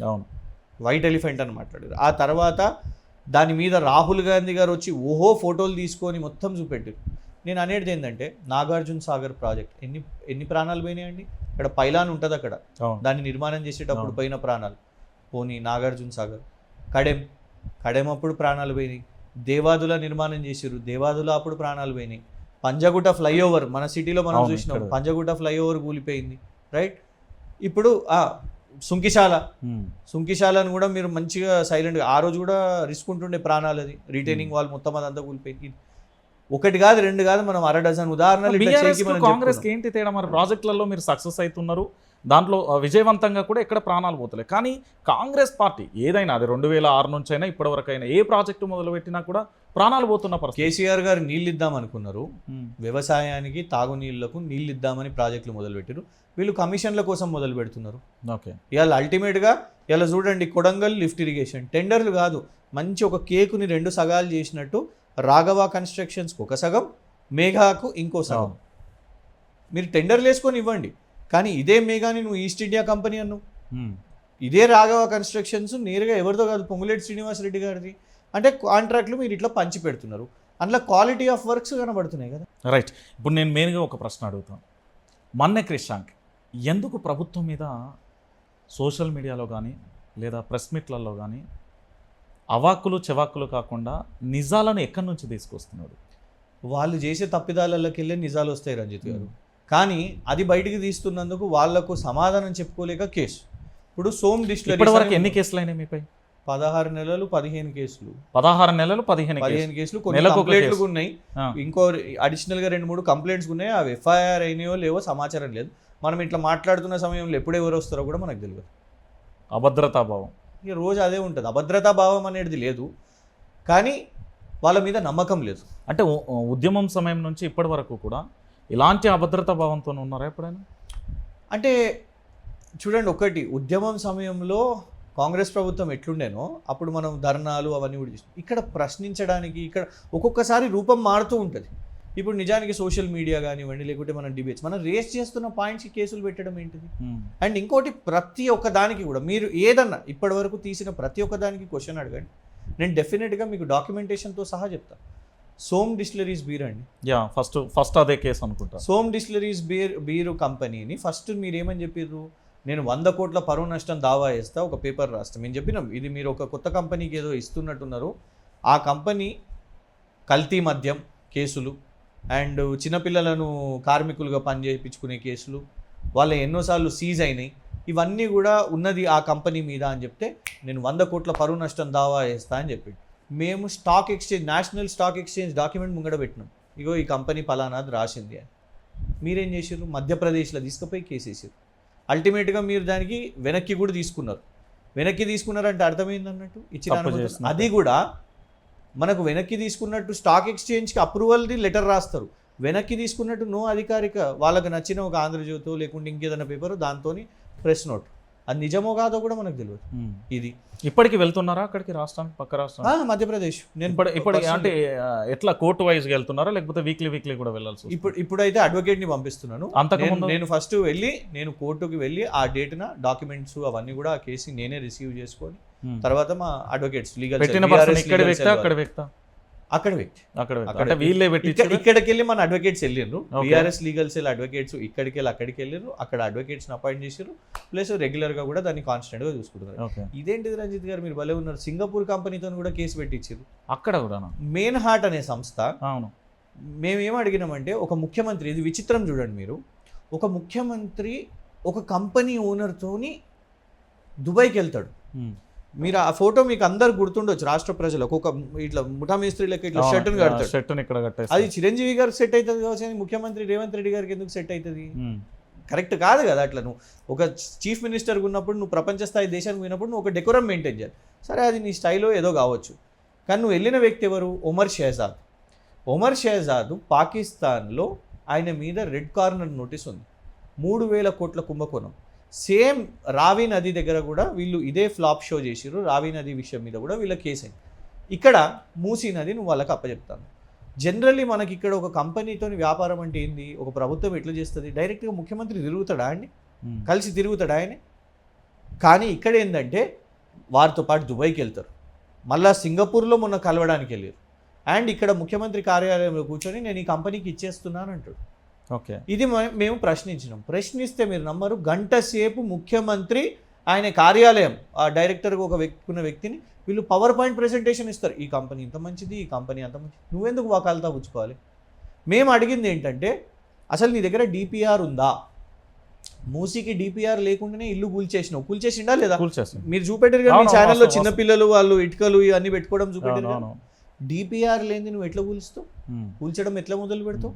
అవును, వైట్ ఎలిఫెంట్ అని మాట్లాడారు. ఆ తర్వాత దాని మీద రాహుల్ గాంధీ గారు వచ్చి ఫోటోలు తీసుకొని మొత్తం చూపెట్టారు. నేను అనేది ఏంటంటే, నాగార్జున సాగర్ ప్రాజెక్ట్ ఎన్ని ప్రాణాలు పోయినాయండి? ఇక్కడ పైలాన్ ఉంటుంది, అక్కడ దాన్ని నిర్మాణం చేసేటప్పుడు పోయిన ప్రాణాలు పోనీ. నాగార్జున సాగర్, కడెం అప్పుడు ప్రాణాలు పోయినాయి. దేవాదుల నిర్మాణం చేసిర్రు, దేవాదుల అప్పుడు ప్రాణాలు పోయినాయి. పంజగుట్ట ఫ్లైఓవర్ మన సిటీలో మనం చూసినాం, పంజగుట్ట ఫ్లైఓవర్ కూలిపోయింది, రైట్. ఇప్పుడు సుంకిశాలను కూడా మీరు మంచిగా సైలెంట్గా, ఆ రోజు కూడా రిస్క్ ఉంటుండే ప్రాణాలు, అది రిటైనింగ్ వాళ్ళు మొత్తం అదంతా కూలిపోయింది. 1 కాదు 2 కాదు, మనం 6 డజన్ ఉదాహరణలు. కాంగ్రెస్కి ఏంటి తేడా? మరి ప్రాజెక్టులలో మీరు సక్సెస్ అవుతున్నారు, దాంట్లో విజయవంతంగా కూడా ఎక్కడ ప్రాణాలు పోతలే. కానీ కాంగ్రెస్ పార్టీ ఏదైనా, అది 2006 నుంచి అయినా ఇప్పటివరకు అయినా ఏ ప్రాజెక్టు మొదలుపెట్టినా కూడా ప్రాణాలు పోతున్న పరిస్థితి. కేసీఆర్ గారు నీళ్ళు ఇద్దాం అనుకున్నారు, వ్యవసాయానికి తాగునీళ్లకు నీళ్ళు ఇద్దామని ప్రాజెక్టులు మొదలుపెట్టారు. వీళ్ళు కమిషన్ల కోసం మొదలు పెడుతున్నారు. ఓకే, ఇవాళ అల్టిమేట్గా ఇలా చూడండి, కొడంగల్ లిఫ్ట్ ఇరిగేషన్ టెండర్లు కాదు, మంచి ఒక కేకుని 2 సగాలు చేసినట్టు రాఘవ కన్స్ట్రక్షన్స్కి 1 సగం, మేఘాకు ఇంకో సగం. మీరు టెండర్లు వేసుకొని ఇవ్వండి. కానీ ఇదే మేఘాని నువ్వు ఈస్ట్ ఇండియా కంపెనీ అన్నావు, ఇదే రాఘవ కన్స్ట్రక్షన్స్ నేరుగా ఎవరితో కాదు, పొంగులేటి శ్రీనివాసరెడ్డి గారిది. అంటే కాంట్రాక్ట్లు మీరు ఇట్లా పంచి పెడుతున్నారు, అందులో క్వాలిటీ ఆఫ్ వర్క్స్ కనబడుతున్నాయి కదా. రైట్. ఇప్పుడు నేను మెయిన్గా ఒక ప్రశ్న అడుగుతాను. మన్నె క్రిషాంక్ ఎందుకు ప్రభుత్వం మీద సోషల్ మీడియాలో కానీ లేదా ప్రెస్ మీట్లలో కానీ అవాక్కులు చెవాక్కులు కాకుండా నిజాలను ఎక్కడి నుంచి తీసుకొస్తున్నాడు? వాళ్ళు చేసే తప్పిదాలకి వెళ్ళే నిజాలు వస్తాయి రంజిత్ గారు. కానీ అది బయటికి తీస్తున్నందుకు వాళ్లకు సమాధానం చెప్పుకోలేక కేసు. ఇప్పుడు సోమ్ డిస్టిలరీ ఇప్పటివరకు ఎన్ని కేసులు అయినాయి మీపై? 16 నెలలు 15 కేసులు. 16 నెలలు 15 కేసులు. కొన్ని కంప్లైంట్లు ఉన్నాయి, ఇంకో అడిషనల్గా 2-3 కంప్లైంట్స్ ఉన్నాయి. అవి ఎఫ్ఐఆర్ అయినాయో లేవో సమాచారం లేదు. మనం ఇట్లా మాట్లాడుతున్న సమయంలో ఎప్పుడు ఎవరు వస్తారో కూడా మనకు తెలియదు. అభద్రతాభావం ఇక రోజు అదే ఉంటుంది. అభద్రతాభావం అనేది లేదు, కానీ వాళ్ళ మీద నమ్మకం లేదు. అంటే ఉద్యమం సమయం నుంచి ఇప్పటి వరకు కూడా ఇలాంటి అభద్రతా భావంతో ఉన్నారా ఎప్పుడైనా? అంటే చూడండి, ఒకటి, ఉద్యమం సమయంలో కాంగ్రెస్ ప్రభుత్వం ఎట్లుండేనో అప్పుడు మనం ధర్నాలు అవన్నీ కూడా చేస్తాం. ఇక్కడ ప్రశ్నించడానికి ఇక్కడ ఒక్కొక్కసారి రూపం మారుతూ ఉంటుంది. ఇప్పుడు నిజానికి సోషల్ మీడియా కానివ్వండి, లేకుంటే మనం డిబేట్స్, మనం రేస్ చేస్తున్న పాయింట్స్కి కేసులు పెట్టడం ఏంటిది? అండ్ ఇంకోటి, ప్రతి ఒక్క దానికి కూడా మీరు ఏదన్నా ఇప్పటి వరకు తీసిన ప్రతి ఒక్క దానికి క్వశ్చన్ అడగండి, నేను డెఫినెట్గా మీకు డాక్యుమెంటేషన్తో సహా చెప్తాను. సోమ్ డిస్టిలరీస్ బీర్ అండి, ఫస్ట్ అదే కేసు అనుకుంటా. సోమ్ డిస్టిలరీస్ బీరు కంపెనీని ఫస్ట్ మీరు ఏమని చెప్పారు? నేను 100 కోట్ల పరువు నష్టం దావా వేస్తా, ఒక పేపర్ రాస్తా. మేము చెప్పినాం, ఇది మీరు ఒక కొత్త కంపెనీకి ఏదో ఇస్తున్నట్టున్నారు. ఆ కంపెనీ కల్తీ మద్యం కేసులు అండ్ చిన్నపిల్లలను కార్మికులుగా పనిచేయించుకునే కేసులు, వాళ్ళ ఎన్నోసార్లు సీజ్ అయినాయి. ఇవన్నీ కూడా ఉన్నది ఆ కంపెనీ మీద అని చెప్తే నేను 100 కోట్ల పరువు నష్టం దావా వేస్తా అని చెప్పి మేము stock exchange national stock exchange document ముంగడ పెట్టినాం, ఇగో ఈ కంపెనీ పలానాది రాసింది అని. మీరేం చేసారు, మధ్యప్రదేశ్లో తీసుకుపోయి కేసేసారు. అల్టిమేట్గా మీరు దానికి వెనక్కి కూడా తీసుకున్నారు. వెనక్కి తీసుకున్నారంటే అర్థమైంది అన్నట్టు ఇచ్చిన అనుమతి. అది కూడా మనకు వెనక్కి తీసుకున్నట్టు స్టాక్ ఎక్స్చేంజ్కి అప్రూవల్ది లెటర్ రాస్తారు, వెనక్కి తీసుకున్నట్టు నో అధికారిక వాళ్ళకి నచ్చిన ఒక ఆంధ్రజ్యోతో లేకుంటే ఇంకేదైనా పేపర్ దాంతో ప్రెస్ నోట్. అది నిజమో కాదో కూడా మనకు తెలియదు. ఇది ఇప్పటికి వెళ్తున్నారా అక్కడికి, రాష్ట్రానికి పక్క రాష్ట్రం మధ్యప్రదేశ్. నేను ఇప్పుడు అంటే ఎట్లా కోర్టు వైజ్గా వెళ్తున్నారా లేకపోతే వీక్లీ కూడా వెళ్ళాల్సి? ఇప్పుడైతే అడ్వకేట్ని పంపిస్తున్నాను. నేను ఫస్ట్ వెళ్ళి నేను కోర్టుకి వెళ్ళి ఆ డేట్న డాక్యుమెంట్స్ అవన్నీ కూడా ఆ కేసు నేనే రిసీవ్ చేసుకొని తర్వాత మా అడ్వకేట్స్ లీగల్ అక్కడ వ్యక్తి అంటే వీళ్ళే పెట్టి ఇక్కడికి వెళ్ళి మన అడ్వకేట్స్ వెళ్ళిండ్రు. బీఆర్ఎస్ లీగల్ సెల్ అడ్వకేట్స్ ఇక్కడికి వెళ్ళి అక్కడికి వెళ్ళిండ్రు. అక్కడ అడ్వకేట్స్ని అపాయింట్ చేశారు. ప్లస్ రెగ్యులర్గా కూడా దాన్ని కాన్స్టెంట్గా చూసుకుంటున్నారు. ఇదేంటిది రంజిత్ గారు మీరు భలే ఉన్నారు, సింగపూర్ కంపెనీతో కూడా కేసు పెట్టించారు. అక్కడ కూడా మెయిన్ హార్ట్ అనే సంస్థ. అవును, మేమేం అడిగినామంటే ఒక ముఖ్యమంత్రి, ఇది విచిత్రం చూడండి మీరు, ఒక ముఖ్యమంత్రి ఒక కంపెనీ ఓనర్తోని దుబాయ్కి వెళ్తాడు. మీరు ఆ ఫోటో మీకు అందరు గుర్తుండొచ్చు, రాష్ట్ర ప్రజలకు. ఒక ఇట్లా ముఠా మేస్త్రీలకి ఇట్లా షర్టును కడతాడు. అది చిరంజీవి గారికి సెట్ అవుతుంది కావచ్చు, ముఖ్యమంత్రి రేవంత్ రెడ్డి గారికి ఎందుకు సెట్ అవుతుంది? కరెక్ట్ కాదు కదా. అట్లా నువ్వు ఒక చీఫ్ మినిస్టర్గా ఉన్నప్పుడు, నువ్వు ప్రపంచ స్థాయి దేశానికి పోయినప్పుడు నువ్వు ఒక డెకోరం మెయింటైన్ చేయాలి. సరే, అది నీ స్టైల్లో ఏదో కావచ్చు, కానీ నువ్వు వెళ్ళిన వ్యక్తి ఎవరు? ఒమర్ షెహజాద్. ఒమర్ షెహజాద్ పాకిస్తాన్లో ఆయన మీద రెడ్ కార్నర్ నోటీస్ ఉంది, 3,000 కోట్ల కుంభకోణం. సేమ్ రావి నది దగ్గర కూడా వీళ్ళు ఇదే ఫ్లాప్ షో చేసిరు. రావి నది విషయం మీద కూడా వీళ్ళ కేసు అయింది. ఇక్కడ మూసీ నది నువ్వు వాళ్ళకి అప్పచెప్తాను. జనరల్లీ మనకి ఇక్కడ ఒక కంపెనీతో వ్యాపారం అంటే ఏంది, ఒక ప్రభుత్వం ఎట్లా చేస్తుంది, డైరెక్ట్గా ముఖ్యమంత్రి తిరుగుతాడా అండి, కలిసి తిరుగుతాడా ఆయన? కానీ ఇక్కడ ఏంటంటే వారితో పాటు దుబాయ్కి వెళ్తారు, మళ్ళీ సింగపూర్లో మొన్న కలవడానికి వెళ్ళారు, అండ్ ఇక్కడ ముఖ్యమంత్రి కార్యాలయంలో కూర్చొని నేను ఈ కంపెనీకి ఇచ్చేస్తున్నాను అంటాడు. ఓకే, ఇది మేము ప్రశ్నించినాం. ప్రశ్నిస్తే మీరు నమ్మరు, గంట సేపు ముఖ్యమంత్రి ఆయన కార్యాలయం ఆ డైరెక్టర్గా ఒక వ్యక్తిని వీళ్ళు పవర్ పాయింట్ ప్రెజెంటేషన్ ఇస్తారు. ఈ కంపెనీ ఇంత మంచిది, ఈ కంపెనీ అంత మంచిది, నువ్వెందుకు వాకాలతో పుచ్చుకోవాలి? మేము అడిగింది ఏంటంటే అసలు నీ దగ్గర డిపిఆర్ ఉందా? మూసీకి డిపిఆర్ లేకుండానే ఇల్లు కూల్చేసిండా లేదా? మీరు చూపెట్టారు కదా మీ ఛానల్లో, చిన్నపిల్లలు వాళ్ళు ఇటుకలు ఇవన్నీ పెట్టుకోవడం చూపెట్టారు. డిపిఆర్ లేని నువ్వు ఎట్లా కూల్చుతావు? కూల్చడం ఎట్లా మొదలు పెడతావు?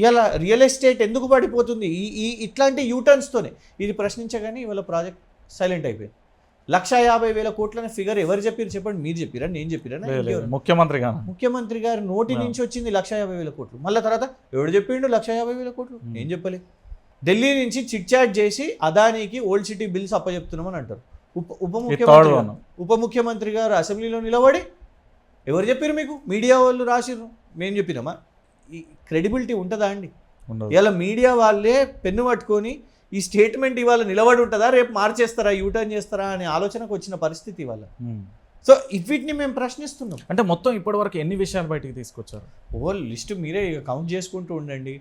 ఇవాళ రియల్ ఎస్టేట్ ఎందుకు పడిపోతుంది ఇట్లాంటి యూటర్న్స్తోనే? ఇది ప్రశ్నించగానే ఇవాళ ప్రాజెక్ట్ సైలెంట్ అయిపోయింది. 150,000 కోట్ల ఫిగర్ ఎవరు చెప్పారు చెప్పండి? మీరు చెప్పిరా, నేను చెప్పిరా? ముఖ్యమంత్రి గారు నోటి నుంచి వచ్చింది 150,000 కోట్లు. మళ్ళీ తర్వాత ఎవడు చెప్పిండు 150,000 కోట్లు? నేను చెప్పలే. ఢిల్లీ నుంచి చిట్ చాట్ చేసి అదానీకి ఓల్డ్ సిటీ బిల్స్ అప్పచెప్తున్నామని అంటారు. ఉప ముఖ్యమంత్రి గారు అసెంబ్లీలో నిలబడి ఎవరు చెప్పారు మీకు? మీడియా వాళ్ళు రాసిర్రు, మేము చెప్పినామా? ఈ క్రెడిబిలిటీ ఉంటుందా అండి? ఇవాళ మీడియా వాళ్ళే పెన్ను పట్టుకొని ఈ స్టేట్మెంట్ ఇవాళ నిలబడి ఉంటుందా, రేపు మార్చేస్తారా, యూటర్న్ చేస్తారా అనే ఆలోచనకు వచ్చిన పరిస్థితి ఇవాళ. సో వీటిని మేము ప్రశ్నిస్తున్నాం. అంటే మొత్తం ఇప్పటివరకు ఎన్ని విషయాలు బయటికి తీసుకొచ్చారు? లిస్ట్ మీరే కౌంట్ చేసుకుంటూ ఉండండి.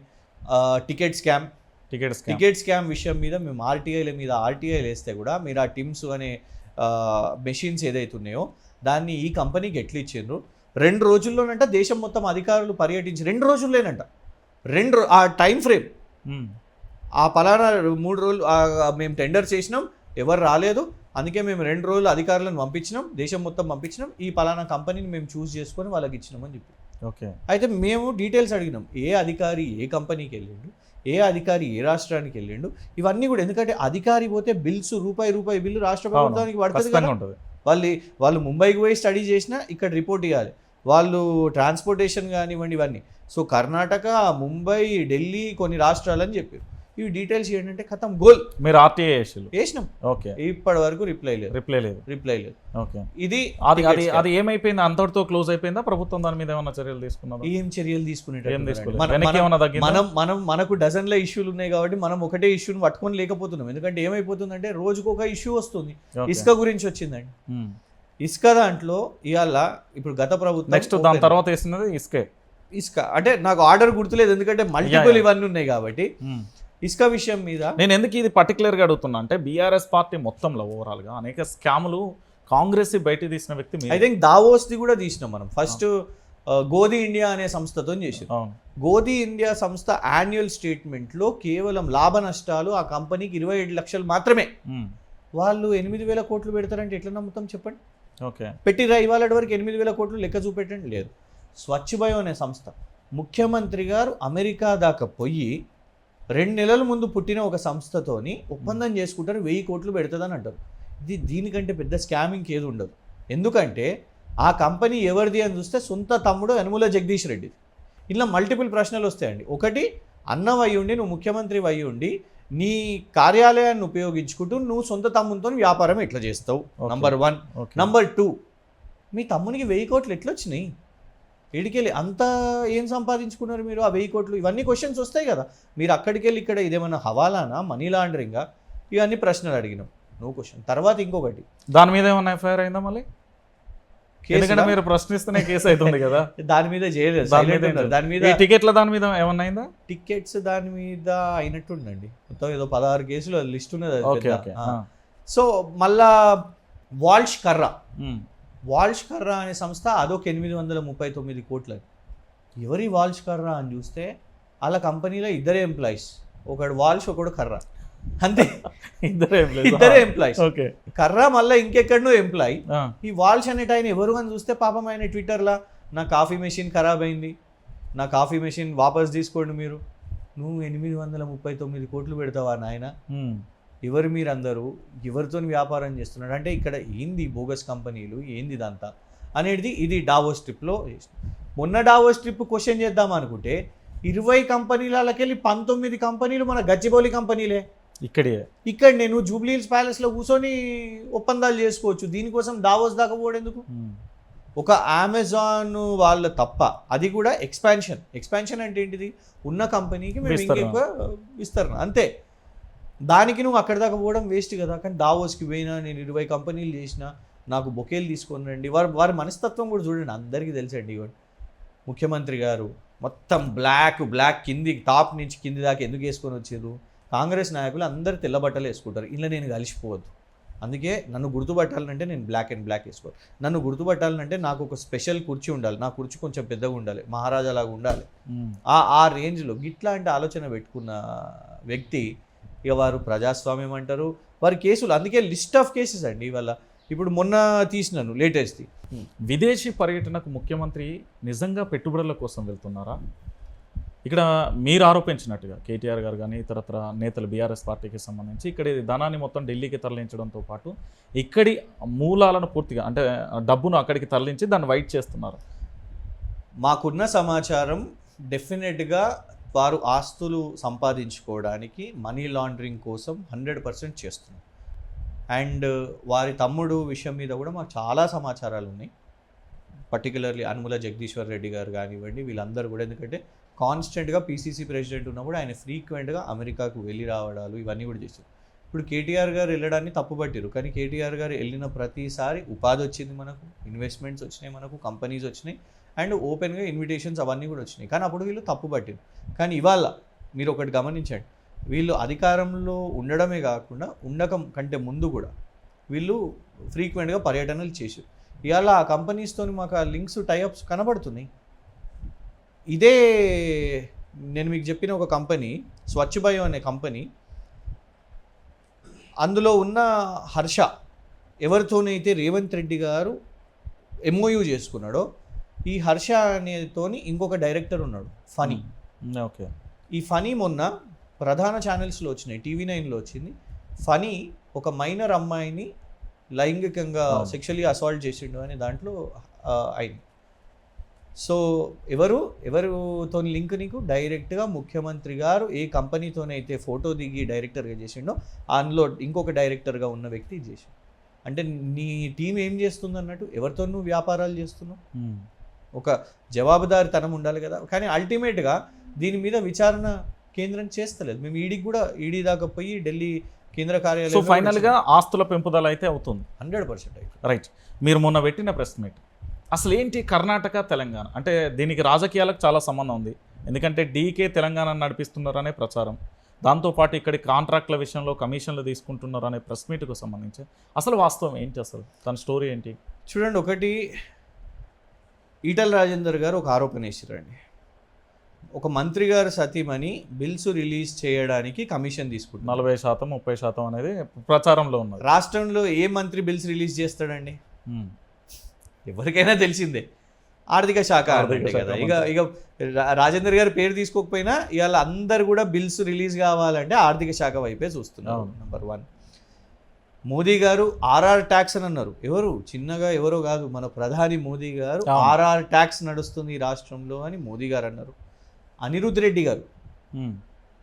టికెట్ స్కామ్ విషయం మీద మేము ఆర్టీఐలు వేస్తే కూడా మీరు ఆ టిమ్స్ అనే మెషిన్స్ ఏదైతే ఉన్నాయో దాన్ని ఈ కంపెనీకి ఎట్లా ఇచ్చిండ్రు? 2 రోజుల్లోనంట దేశం మొత్తం అధికారులు పర్యటించి 2 రోజుల్లోనంట ఆ టైం ఫ్రేమ్, ఆ పలానా 3 రోజులు మేము టెండర్ చేసినాం, ఎవరు రాలేదు, అందుకే మేము 2 రోజులు అధికారులను పంపించినాం, దేశం మొత్తం పంపించినాం, ఈ పలానా కంపెనీని మేము చూస్ చేసుకొని వాళ్ళకి ఇచ్చినామని చెప్పి. ఓకే, అయితే మేము డీటెయిల్స్ అడిగినాం, ఏ అధికారి ఏ కంపెనీకి వెళ్ళిండు, ఏ అధికారి ఏ రాష్ట్రానికి వెళ్ళిండు, ఇవన్నీ కూడా. ఎందుకంటే అధికారి పోతే బిల్స్ రూపాయి బిల్లు రాష్ట్ర ప్రభుత్వానికి పడుతుంది కదా. వాళ్ళు ముంబైకి పోయి స్టడీ చేసినా ఇక్కడ రిపోర్ట్ ఇవ్వాలి, వాళ్ళు ట్రాన్స్పోర్టేషన్ కానివ్వండి ఇవన్నీ. సో కర్ణాటక, ముంబై, ఢిల్లీ, కొన్ని రాష్ట్రాలని చెప్పారు. ఇవి డీటెయిల్స్ ఏంటంటే కథం గోల్. మీరు ఆర్టీఐ వేసినాం, ఓకే, ఇప్పటి వరకు రిప్లై లేదు. ఓకే, ఇది అది ఏమైపోయింది? అంతటితో క్లోజ్ అయిపోయిందా? ప్రభుత్వం దాని మీద ఏమైనా చర్యలు తీసుకున్నా? ఏం చర్యలు తీసుకునేటట్టు మనకు డజన్ల ఇష్యూలు ఉన్నాయి కాబట్టి మనం ఒకటే ఇష్యూని పట్టుకొని లేకపోతున్నాం. ఎందుకంటే ఏమైపోతుందంటే రోజుకు ఒక ఇష్యూ వస్తుంది. ఇసుక గురించి వచ్చిందండి, ఇసుక దాంట్లో ఇవాళ ఇప్పుడు గత ప్రభుత్వం నెక్స్ట్ దాని తర్వాత వేసినది ఇసుక అంటే నాకు ఆర్డర్ గుర్తులేదు, ఎందుకంటే మల్టిపుల్ ఇవన్నీ ఉన్నాయి కాబట్టి. ఇసుక విషయం మీద నేను ఎందుకు ఇది పర్టికులర్గా అడుగుతున్నా అంటే బీఆర్ఎస్ పార్టీ మొత్తంలో ఓవరాల్గా అనేక స్కాములు కాంగ్రెస్ బయట తీసిన వ్యక్తి. ఐ థింక్ దావోస్ది కూడా తీసినాం మనం. ఫస్ట్ గోధి ఇండియా అనే సంస్థతో చేశారు. అవును. గోధి ఇండియా సంస్థ యాన్యువల్ స్టేట్మెంట్లో కేవలం లాభ నష్టాలు ఆ కంపెనీకి 27 లక్షలు మాత్రమే. వాళ్ళు 8,000 కోట్లు పెడతారంటే ఎట్లా నమ్ముతాం చెప్పండి? ఓకే. పెట్టిరా ఇవాళ వరకు 8,000 కోట్లు లెక్క చూపెట్టండి. లేదు. స్వచ్ఛ బయో అనే సంస్థ ముఖ్యమంత్రి గారు అమెరికా దాకా పోయి 2 నెలల ముందు పుట్టిన ఒక సంస్థతోని ఒప్పందం చేసుకుంటారు, 1000 కోట్లు పెడుతుందని అంటారు. దీనికంటే పెద్ద స్కామింగ్ ఏది ఉండదు. ఎందుకంటే ఆ కంపెనీ ఎవరిది అని చూస్తే సొంత తమ్ముడు యనమల జగదీష్ రెడ్డి. ఇలా మల్టిపుల్ ప్రశ్నలు వస్తాయండి. ఒకటి, అన్నం అయ్యుండి నువ్వు ముఖ్యమంత్రి అయ్యుండి నీ కార్యాలయాన్ని ఉపయోగించుకుంటూ నువ్వు సొంత తమ్ముతో వ్యాపారం ఎట్లా చేస్తావు? నంబర్ 1. నంబర్ 2, మీ తమ్మునికి 1000 కోట్లు ఎట్లా వచ్చినాయి? ఎడికెళ్ళి అంతా ఏం సంపాదించుకున్నారు మీరు ఆ 1000 కోట్లు? ఇవన్నీ క్వశ్చన్స్ వస్తాయి కదా. మీరు అక్కడికి వెళ్ళి ఇక్కడ ఇదేమన్నా హవాలానా, మనీ లాండరింగా, ఇవన్నీ ప్రశ్నలు అడిగినాం. No question. తర్వాత ఇంకొకటి, దాని మీద ఏమన్నా ఎఫ్ఐఆర్ అయిందా మళ్ళీ? ఎందుకంటే మీరు ప్రశ్నిస్తూనే కేసు అవుతుంది కదా. దాని మీద చేయలేదు. దాని మీద టికెట్ల దాని మీద ఏమన్నా అయిందా? టికెట్స్ దాని మీద అయినట్టుండండి. మొత్తం ఏదో 16 కేసులు లిస్ట్ ఉన్నది. సో మళ్ళా వాల్ష్ కర్రా అనే సంస్థ అదొక 839 కోట్లు. ఎవరి వాల్ష్ కర్రా అని చూస్తే వాళ్ళ కంపెనీలో 2 ఎంప్లాయీస్, ఒకడు వాల్ష్ ఒకడు కర్రా, అంతే. ఇద్దరే ఎంప్లాయీస్. కర్రా మళ్ళీ ఇంకెక్కడనో ఎంప్లాయీ. ఈ వాల్ష్ అనేట ఆయన ఎవరు అని చూస్తే పాపం ఆయన ట్విట్టర్లో నా కాఫీ మెషిన్ ఖరాబ్ అయింది, నా కాఫీ మెషిన్ వాపస్ తీసుకోండి మీరు. నువ్వు 839 కోట్లు పెడతావా నాయన? ఎవరు మీరందరూ ఎవరితో వ్యాపారం చేస్తున్నాడు అంటే ఇక్కడ ఏంది బోగస్ కంపెనీలు ఏంది ఇదంతా అనేది. ఇది డావోస్ ట్రిప్లో. మొన్న డావోస్ ట్రిప్ క్వశ్చన్ చేద్దాం అనుకుంటే 20 కంపెనీలకెళ్ళి 19 కంపెనీలు మన గచ్చిబౌలి కంపెనీలే. ఇక్కడ నేను జూబ్లీ హిల్స్ ప్యాలెస్లో కూర్చొని ఒప్పందాలు చేసుకోవచ్చు. దీనికోసం డావోస్ దాకా పోవడెందుకు? ఒక అమెజాన్ వాళ్ళ తప్ప, అది కూడా ఎక్స్పాన్షన్ అంటే ఏంటిది? ఉన్న కంపెనీకి మేము ఇంకెక్కువ విస్తరణ, అంతే. దానికి నువ్వు అక్కడి దాకా పోవడం వేస్ట్ కదా. కానీ డావోస్కి పోయినా నేను 20 కంపెనీలు చేసిన, నాకు బొకేలు తీసుకొని రండి. వారి మనస్తత్వం కూడా చూడండి, అందరికీ తెలుసండి. ముఖ్యమంత్రి గారు మొత్తం బ్లాక్ కింది టాప్ నుంచి కింది దాకా ఎందుకు వేసుకొని వచ్చారు? కాంగ్రెస్ నాయకులు అందరు తెల్ల బట్టలు వేసుకుంటారు. ఇలా నేను కలిసిపోవద్దు. అందుకే నన్ను గుర్తుపట్టాలంటే నేను బ్లాక్ వేసుకోవాలి. నన్ను గుర్తుపట్టాలంటే నాకు ఒక స్పెషల్ కుర్చీ ఉండాలి, నా కుర్చీ కొంచెం పెద్దగా ఉండాలి, మహారాజాలాగా ఉండాలి. ఆ రేంజ్లో గిట్లాంటి ఆలోచన పెట్టుకున్న వ్యక్తి ఇక వారు ప్రజాస్వామ్యం అంటారు. వారి కేసులు అందుకే లిస్ట్ ఆఫ్ కేసెస్ అండి. ఇవాళ ఇప్పుడు మొన్న తీసినాను లేటెస్ట్. విదేశీ పర్యటనకు ముఖ్యమంత్రి నిజంగా పెట్టుబడుల కోసం వెళ్తున్నారా? ఇక్కడ మీరు ఆరోపించినట్టుగా కేటీఆర్ గారు కానీ ఇతరత్ర నేతలు బీఆర్ఎస్ పార్టీకి సంబంధించి ఇక్కడి ధనాన్ని మొత్తం ఢిల్లీకి తరలించడంతో పాటు ఇక్కడి మూలాలను పూర్తిగా అంటే డబ్బును అక్కడికి తరలించి దాన్ని వైట్ చేస్తున్నారు. మాకున్న సమాచారం డెఫినెట్గా వారు ఆస్తులు సంపాదించుకోవడానికి మనీ లాండరింగ్ కోసం 100% చేస్తున్నారు. అండ్ వారి తమ్ముడు విషయం మీద కూడా మాకు చాలా సమాచారాలు ఉన్నాయి. పర్టికులర్లీ యనమల జగదీశ్వర్ రెడ్డి గారు కానివ్వండి, వీళ్ళందరూ కూడా. ఎందుకంటే కాన్స్టెంట్గా పీసీసీ ప్రెసిడెంట్ ఉన్నప్పుడు ఆయన ఫ్రీక్వెంట్గా అమెరికాకు వెళ్ళి రావడాలు ఇవన్నీ కూడా చేశారు. ఇప్పుడు కేటీఆర్ గారు వెళ్ళడాన్ని తప్పుపట్టారు. కానీ కేటీఆర్ గారు వెళ్ళిన ప్రతిసారి ఉపాధి వచ్చింది, మనకు ఇన్వెస్ట్మెంట్స్ వచ్చినాయి, మనకు కంపెనీస్ వచ్చినాయి, అండ్ ఓపెన్గా ఇన్విటేషన్స్ అవన్నీ కూడా వచ్చినాయి. కానీ అప్పుడు వీళ్ళు తప్పుపట్టారు. కానీ ఇవాళ మీరు ఒకటి గమనించండి, వీళ్ళు అధికారంలో ఉండడమే కాకుండా ఉండకం కంటే ముందు కూడా వీళ్ళు ఫ్రీక్వెంట్గా పర్యటనలు చేశారు. ఇవాళ ఆ కంపెనీస్తో మాకు ఆ లింక్స్ టైఅప్స్ కనబడుతున్నాయి. ఇదే నేను మీకు చెప్పిన ఒక కంపెనీ స్వచ్ఛ బయో అనే కంపెనీ, అందులో ఉన్న హర్ష ఎవరితోనైతే రేవంత్ రెడ్డి గారు MOU చేసుకున్నాడో, ఈ హర్ష అనేతోని ఇంకొక డైరెక్టర్ ఉన్నాడు ఫనీ. ఓకే. ఈ ఫనీ మొన్న ప్రధాన ఛానల్స్లో వచ్చినాయి, TV9లో వచ్చింది. ఫనీ ఒక మైనర్ అమ్మాయిని లైంగికంగా సెక్షువల్లీ అసాల్ట్ చేసిండు అనే దాంట్లో అయింది. సో ఎవరితో లింక్ నీకు? డైరెక్ట్గా ముఖ్యమంత్రి గారు ఏ కంపెనీతోనైతే ఫోటో దిగి డైరెక్టర్గా చేసిండో అందులో ఇంకొక డైరెక్టర్గా ఉన్న వ్యక్తి చేసిండు. అంటే నీ టీం ఏం చేస్తుంది అన్నట్టు, ఎవరితో నువ్వు వ్యాపారాలు చేస్తున్నావు? ఒక జవాబుదారితనం ఉండాలి కదా. కానీ అల్టిమేట్గా దీని మీద విచారణ కేంద్రం చేస్తలేదు. మేము ఈడీ దాకా పోయి ఢిల్లీ కేంద్ర కార్యాలయం. సో ఫైనల్గా ఆస్తుల పెంపుదల అయితే అవుతుంది 100% అయితే. రైట్. మీరు మొన్న పెట్టిన ప్రెస్ మీట్ అసలు ఏంటి? కర్ణాటక తెలంగాణ అంటే దీనికి రాజకీయాలకు చాలా సంబంధం ఉంది. ఎందుకంటే డీకే తెలంగాణ నడిపిస్తున్నారనే ప్రచారం, దాంతోపాటు ఇక్కడి కాంట్రాక్ట్ల విషయంలో కమిషన్లు తీసుకుంటున్నారు అనే ప్రెస్ మీట్కు సంబంధించి అసలు వాస్తవం ఏంటి? అసలు తన స్టోరీ ఏంటి? చూడండి, ఒకటి ఈటల రాజేందర్ గారు ఒక ఆరోపణ వేసిరండి. ఒక మంత్రి గారు సతీమణి బిల్స్ రిలీజ్ చేయడానికి కమిషన్ తీసుకుంటారు. 40% 30% అనేది ప్రచారంలో ఉన్నది. రాష్ట్రంలో ఏ మంత్రి బిల్స్ రిలీజ్ చేస్తాడండి? ఎవరికైనా తెలిసిందే, ఆర్థిక శాఖ కదా. ఇక రాజేందర్ గారి పేరు తీసుకోకపోయినా ఇవాళ అందరు కూడా బిల్స్ రిలీజ్ కావాలంటే ఆర్థిక శాఖ వైపే చూస్తున్నారు. నెంబర్ 1. మోదీ గారు ఆర్ఆర్ ట్యాక్స్ అని అన్నారు. ఎవరు? చిన్నగా ఎవరో కాదు, మన ప్రధాని మోదీ గారు ఆర్ఆర్ ట్యాక్స్ నడుస్తుంది ఈ రాష్ట్రంలో అని మోదీ గారు అన్నారు. అనిరుద్ రెడ్డి గారు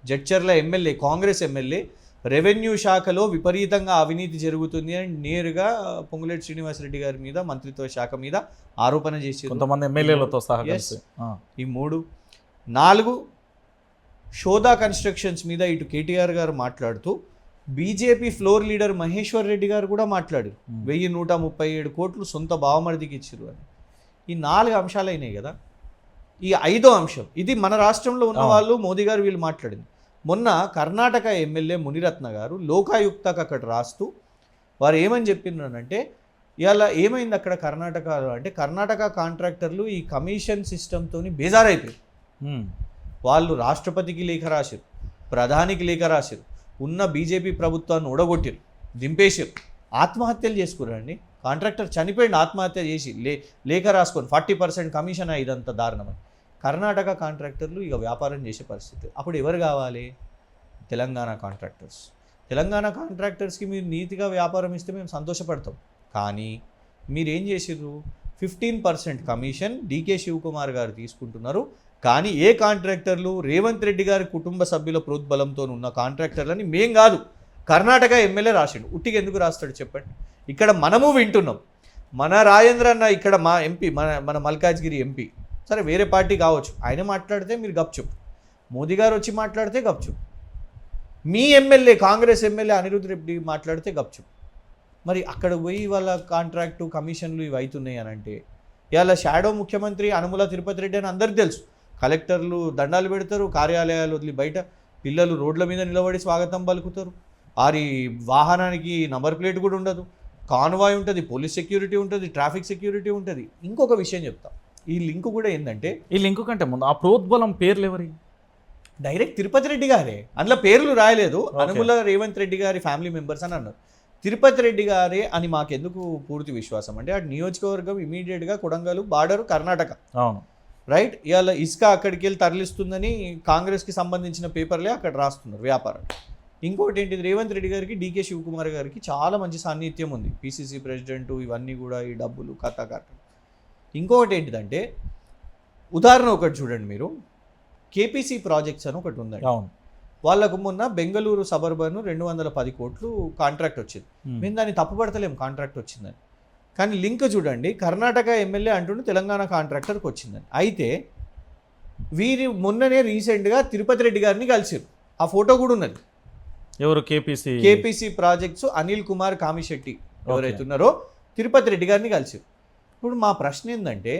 Jadcherla MLA, Congress MLA, revenue శాఖలో విపరీతంగా అవినీతి జరుగుతుంది అని నేరుగా పొంగులేటి శ్రీనివాసరెడ్డి గారి మీద, మంత్రిత్వ శాఖ మీద ఆరోపణ చేసి కొంతమంది ఎమ్మెల్యేలతో సహా. ఈ 3. 4. షోదా కన్స్ట్రక్షన్స్ మీద ఇటు కేటీఆర్ గారు మాట్లాడుతూ BJP floor leader Maheshwar Reddy గారు కూడా మాట్లాడారు. 1137 కోట్లు సొంత బావమరిదికి ఇచ్చారు అని. ఈ 4 అంశాలు అయినాయి కదా. ఈ 5వ అంశం, ఇది మన రాష్ట్రంలో ఉన్న వాళ్ళు మోదీ గారు వీళ్ళు మాట్లాడింది. మొన్న కర్ణాటక ఎమ్మెల్యే మునిరత్న గారు లోకాయుక్తకు అక్కడ రాస్తూ వారు ఏమని చెప్పినారంటే, ఇవాళ ఏమైంది అక్కడ కర్ణాటకలో అంటే, కర్ణాటక కాంట్రాక్టర్లు ఈ కమిషన్ సిస్టంతో బేజారైపోయారు. వాళ్ళు రాష్ట్రపతికి లేఖ రాశారు, ప్రధానికి లేఖ రాశారు, ఉన్న బీజేపీ ప్రభుత్వాన్ని ఓడగొట్టారు, దింపేశారు, ఆత్మహత్యలు చేసుకున్నారండి. కాంట్రాక్టర్ చనిపోయింది ఆత్మహత్య చేసి, లేఖ రాసుకొని 40% కమిషన్ ఇదంతా దారుణమని. కర్ణాటక కాంట్రాక్టర్లు ఇక వ్యాపారం చేసే పరిస్థితి. అప్పుడు ఎవరు కావాలి? తెలంగాణ కాంట్రాక్టర్స్. తెలంగాణ కాంట్రాక్టర్స్కి మీరు నీతిగా వ్యాపారం ఇస్తే మేము సంతోషపడతాం. కానీ మీరేం చేసిర్రు? 15% కమిషన్ డీకే శివకుమార్ గారు తీసుకుంటున్నారు. కానీ ఏ కాంట్రాక్టర్లు? రేవంత్ రెడ్డి గారి కుటుంబ సభ్యుల ప్రోద్బలంతో ఉన్న కాంట్రాక్టర్లని మేం కాదు, కర్ణాటక ఎమ్మెల్యే రాసిండు. ఉట్టిగా ఎందుకు రాస్తాడు చెప్పండి? ఇక్కడ మనము వింటున్నాం. మన రాజేంద్ర అన్న ఇక్కడ మా ఎంపీ, మన మల్కాజ్గిరి ఎంపీ, సరే వేరే పార్టీ కావచ్చు, ఆయన మాట్లాడితే మీరు గప్చుప్, మోదీ గారు వచ్చి మాట్లాడితే గప్చుప్, మీ ఎమ్మెల్యే కాంగ్రెస్ ఎమ్మెల్యే అనిరుద్ రెడ్డి మాట్లాడితే గప్చుప్. మరి అక్కడ పోయి వాళ్ళ కాంట్రాక్టు కమిషన్లు ఇవి అవుతున్నాయి అని అంటే, ఇవాళ షాడో ముఖ్యమంత్రి అనుముల తిరుపతి రెడ్డి అని అందరికీ తెలుసు. కలెక్టర్లు దండాలు పెడతారు, కార్యాలయాలు వదిలి బయట పిల్లలు రోడ్ల మీద నిలబడి స్వాగతం పలుకుతారు. వారి వాహనానికి నంబర్ ప్లేట్ కూడా ఉండదు, కాన్వాయ్ ఉంటుంది, పోలీస్ సెక్యూరిటీ ఉంటుంది, ట్రాఫిక్ సెక్యూరిటీ ఉంటుంది. ఇంకొక విషయం చెప్తా, ఈ లింక్ కూడా ఏంటంటే, ఈ లింక్ కంటే ముందు ఆ ప్రోద్బలం పేర్లు ఎవరి? డైరెక్ట్ తిరుపతి రెడ్డి గారే, అందులో పేర్లు రాయలేదు. అనుముల రేవంత్ రెడ్డి గారి ఫ్యామిలీ మెంబర్స్ అని అన్నారు. తిరుపతి రెడ్డి గారే అని మాకెందుకు పూర్తి విశ్వాసం అంటే, ఆ నియోజకవర్గం ఇమీడియట్గా కొడంగల్ బార్డర్ కర్ణాటక. అవును, రైట్. ఇవాళ ఇసుక అక్కడికి వెళ్ళి తరలిస్తుందని కాంగ్రెస్కి సంబంధించిన పేపర్లే అక్కడ రాస్తున్నారు వ్యాపారం. ఇంకోటి ఏంటిది, రేవంత్ రెడ్డి గారికి డీకే శివకుమార్ గారికి చాలా మంచి సాన్నిధ్యం ఉంది, పీసీసీ ప్రెసిడెంట్, ఇవన్నీ కూడా ఈ డబ్బులు కథ. ఇంకొకటి ఏంటిదంటే, ఉదాహరణ ఒకటి చూడండి మీరు, కేపీసీ ప్రాజెక్ట్స్ అని ఒకటి ఉందండి. అవును, వాళ్ళకు మొన్న బెంగళూరు సబర్బన్ 210 కోట్లు కాంట్రాక్ట్ వచ్చింది. మేము దాన్ని తప్పుపడతలేము కాంట్రాక్ట్ వచ్చిందని, కానీ లింక్ చూడండి, కర్ణాటక ఎమ్మెల్యే అంటుండే తెలంగాణ కాంట్రాక్టర్కి వచ్చిందని. అయితే వీరి మొన్ననే రీసెంట్గా తిరుపతి రెడ్డి గారిని కలిసారు, ఆ ఫోటో కూడా ఉన్నది. ఎవరు? కేపీసీ ప్రాజెక్ట్స్ అనిల్ కుమార్ కామిశెట్టి ఎవరైతే ఉన్నారో తిరుపతి రెడ్డి గారిని కలిసారు. ఇప్పుడు మా ప్రశ్న ఏంటంటే,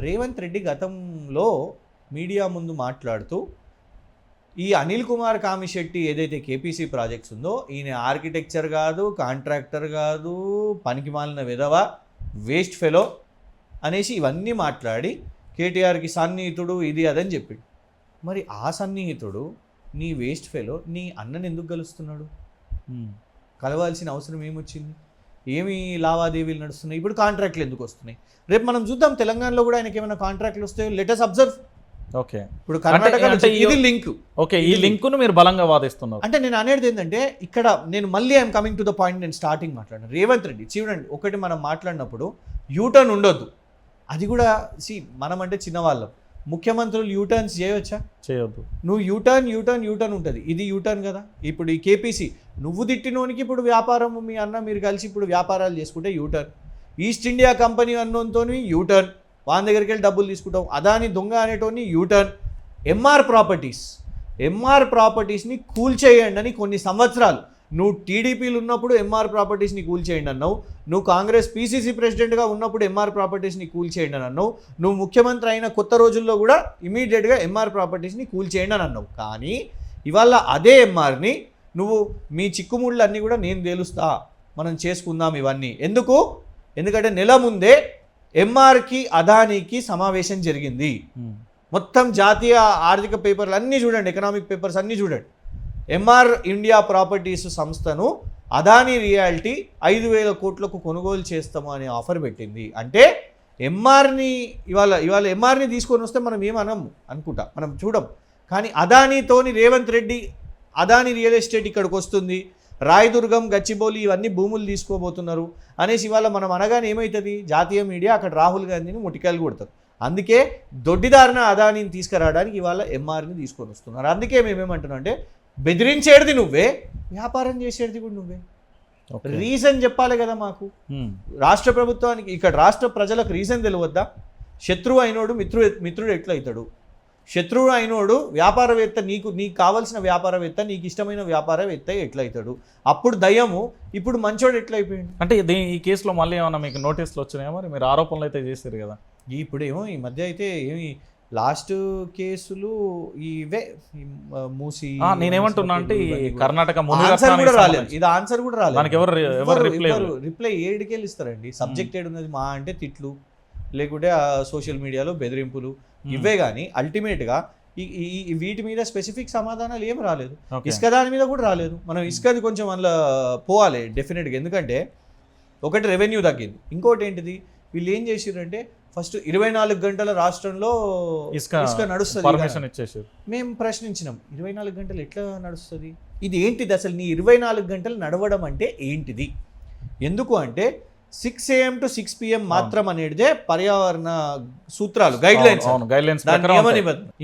రేవంత్ రెడ్డి గతంలో మీడియా ముందు మాట్లాడుతూ ఈ అనిల్ కుమార్ కామిశెట్టి ఏదైతే కేపీసీ ప్రాజెక్ట్స్ ఉందో, ఈయన ఆర్కిటెక్చర్ కాదు, కాంట్రాక్టర్ కాదు, పనికిమాలిన విధవ, వేస్ట్ ఫెలో అనేసి ఇవన్నీ మాట్లాడి కేటీఆర్కి సన్నిహితుడు ఇది అదని చెప్పిండు. మరి ఆ సన్నిహితుడు, నీ వేస్ట్ ఫెలో నీ అన్నని ఎందుకు కలుస్తున్నాడు? కలవాల్సిన అవసరం ఏమొచ్చింది? ఏమి లావాదేవీలు నడుస్తున్నాయి? ఇప్పుడు కాంట్రాక్ట్లు ఎందుకు వస్తున్నాయి? రేపు మనం చూద్దాం తెలంగాణలో కూడా ఆయనకి ఏమైనా కాంట్రాక్ట్లు వస్తాయో, లెట్ us అబ్జర్వ్. ఓకే, ఇప్పుడు కర్ణాటక ఇది లింక్. ఓకే, ఈ లింకును మీరు బలంగా వాదిస్తున్నారు. అంటే నేను అనేది ఏంటంటే, ఇక్కడ నేను మళ్ళీ I'm coming to the point, నేను స్టార్టింగ్ మాట్లాడాను. రేవంత్ రెడ్డి చూడండి, ఒకటి మనం మాట్లాడినప్పుడు యూటర్న్ ఉండొద్దు. అది కూడా మనం అంటే చిన్నవాళ్ళం, ముఖ్యమంత్రులు యూటర్న్స్ చేయవచ్చా? చేయొద్దు. నువ్వు యూటర్న్ ఉంటుంది, ఇది యూటర్న్ కదా. ఇప్పుడు ఈ కేపీసీ నువ్వు తిట్టినోనికి ఇప్పుడు వ్యాపారం, మీ అన్న మీరు కలిసి ఇప్పుడు వ్యాపారాలు చేసుకుంటే యూటర్న్. ఈస్ట్ ఇండియా కంపెనీ అన్నోతో యూటర్న్, వాళ్ళ దగ్గరికి వెళ్ళి డబ్బులు తీసుకుంటాం. అదాని దొంగ అనేటోని యూటర్న్. ఎంఆర్ ప్రాపర్టీస్ని కూల్చేయండి అని కొన్ని సంవత్సరాలు నువ్వు టీడీపీలు ఉన్నప్పుడు ఎంఆర్ ప్రాపర్టీస్ని కూల్చేయండి అన్నావు, నువ్వు కాంగ్రెస్ పీసీసీ ప్రెసిడెంట్గా ఉన్నప్పుడు ఎంఆర్ ప్రాపర్టీస్ని కూల్చేయండి అని అన్నావు, నువ్వు ముఖ్యమంత్రి అయిన కొత్త రోజుల్లో కూడా ఇమీడియట్గా ఎంఆర్ ప్రాపర్టీస్ని కూల్చేయండి అని అన్నావు. కానీ ఇవాళ అదే ఎంఆర్ని నువ్వు మీ చిక్కుముళ్ళు అన్నీ కూడా నేను తేలుస్తా, మనం చేసుకుందాం ఇవన్నీ ఎందుకు? ఎందుకంటే నెల ముందే ఎంఆర్కి అదానీకి సమావేశం జరిగింది. మొత్తం జాతీయ ఆర్థిక పేపర్లు అన్నీ చూడండి, ఎకనామిక్ పేపర్స్ అన్నీ చూడండి. ఎంఆర్ ఇండియా ప్రాపర్టీస్ సంస్థను అదానీ రియాలిటీ 5,000 కోట్లకు కొనుగోలు చేస్తాము అనే ఆఫర్ పెట్టింది. అంటే ఎంఆర్ని ఇవాళ ఎంఆర్ని తీసుకొని వస్తే మనం ఏమనము అనుకుంటా, మనం చూడం. కానీ అదానీతోని రేవంత్ రెడ్డి అదానీ రియల్ ఎస్టేట్ ఇక్కడికి వస్తుంది, రాయదుర్గం, గచ్చిబౌలి ఇవన్నీ భూములు తీసుకోబోతున్నారు అనేసి ఇవాళ మనం అనగానే ఏమవుతుంది, జాతీయ మీడియా అక్కడ రాహుల్ గాంధీని ముటికాయలు కొడతారు. అందుకే దొడ్డిదారిన అదానీని తీసుకురావడానికి ఇవాళ ఎంఆర్ని తీసుకొని వస్తున్నారు. అందుకే మేమేమంటున్నాం అంటే బెదిరించేది నువ్వే, వ్యాపారం చేసేది కూడా నువ్వే. రీజన్ చెప్పాలి కదా మాకు. రాష్ట్ర ప్రభుత్వానికి ఇక్కడ రాష్ట్ర ప్రజలకు రీజన్ తెలియద్దా? శత్రువు అయినోడు మిత్రుడు ఎట్లయితాడు? శత్రువు అయినోడు వ్యాపారవేత్త, నీకు కావాల్సిన వ్యాపారవేత్త, నీకు ఇష్టమైన వ్యాపారవేత్త ఎట్లయితాడు? అప్పుడు దయ్యము, ఇప్పుడు మంచోడు ఎట్లయిపోయాడు? అంటే ఈ కేసులో మళ్ళీ ఏమన్నా మీకు నోటీసులు వచ్చినాయా? మరి మీరు ఆరోపణలు అయితే చేశారు కదా. ఇప్పుడేమో ఈ మధ్య అయితే ఏమి లాస్ట్ కేసులు ఇవే మూసి. నేనేమంటున్నా అంటే ఈ కర్ణాటక ఆన్సర్ కూడా రాలేదు, ఇది ఆన్సర్ కూడా రాలేదు. దానికి ఎవరు రిప్లై ఏడుకెళ్ళి ఇస్తారండి? సబ్జెక్ట్ ఏడున్నది మా అంటే తిట్లు, లేకుంటే సోషల్ మీడియాలో బెదిరింపులు, ఇవే కానీ అల్టిమేట్గా వీటి మీద స్పెసిఫిక్ సమాధానాలు ఏం రాలేదు. ఇసుక దాని మీద కూడా రాలేదు. మనం ఇసుకది కొంచెం అందులో పోవాలి డెఫినెట్గా. ఎందుకంటే ఒకటి రెవెన్యూ తగ్గింది, ఇంకోటి ఏంటిది వీళ్ళు ఏం చేసిరంటే ఫస్ట్ 24 గంటల రాష్ట్రంలో ఇసుక నడుస్తుంది పర్మిషన్ ఇచ్చేసారు. మేము ప్రశ్నించినాం, 24 గంటలు ఎట్లా నడుస్తుంది? ఇది ఏంటిది అసలు? నీ 24 గంటలు నడవడం అంటే ఏంటిది? ఎందుకు అంటే 6 AM to 6 PM మాత్రం అనేదే పర్యావరణ సూత్రాలు, గైడ్ లైన్స్.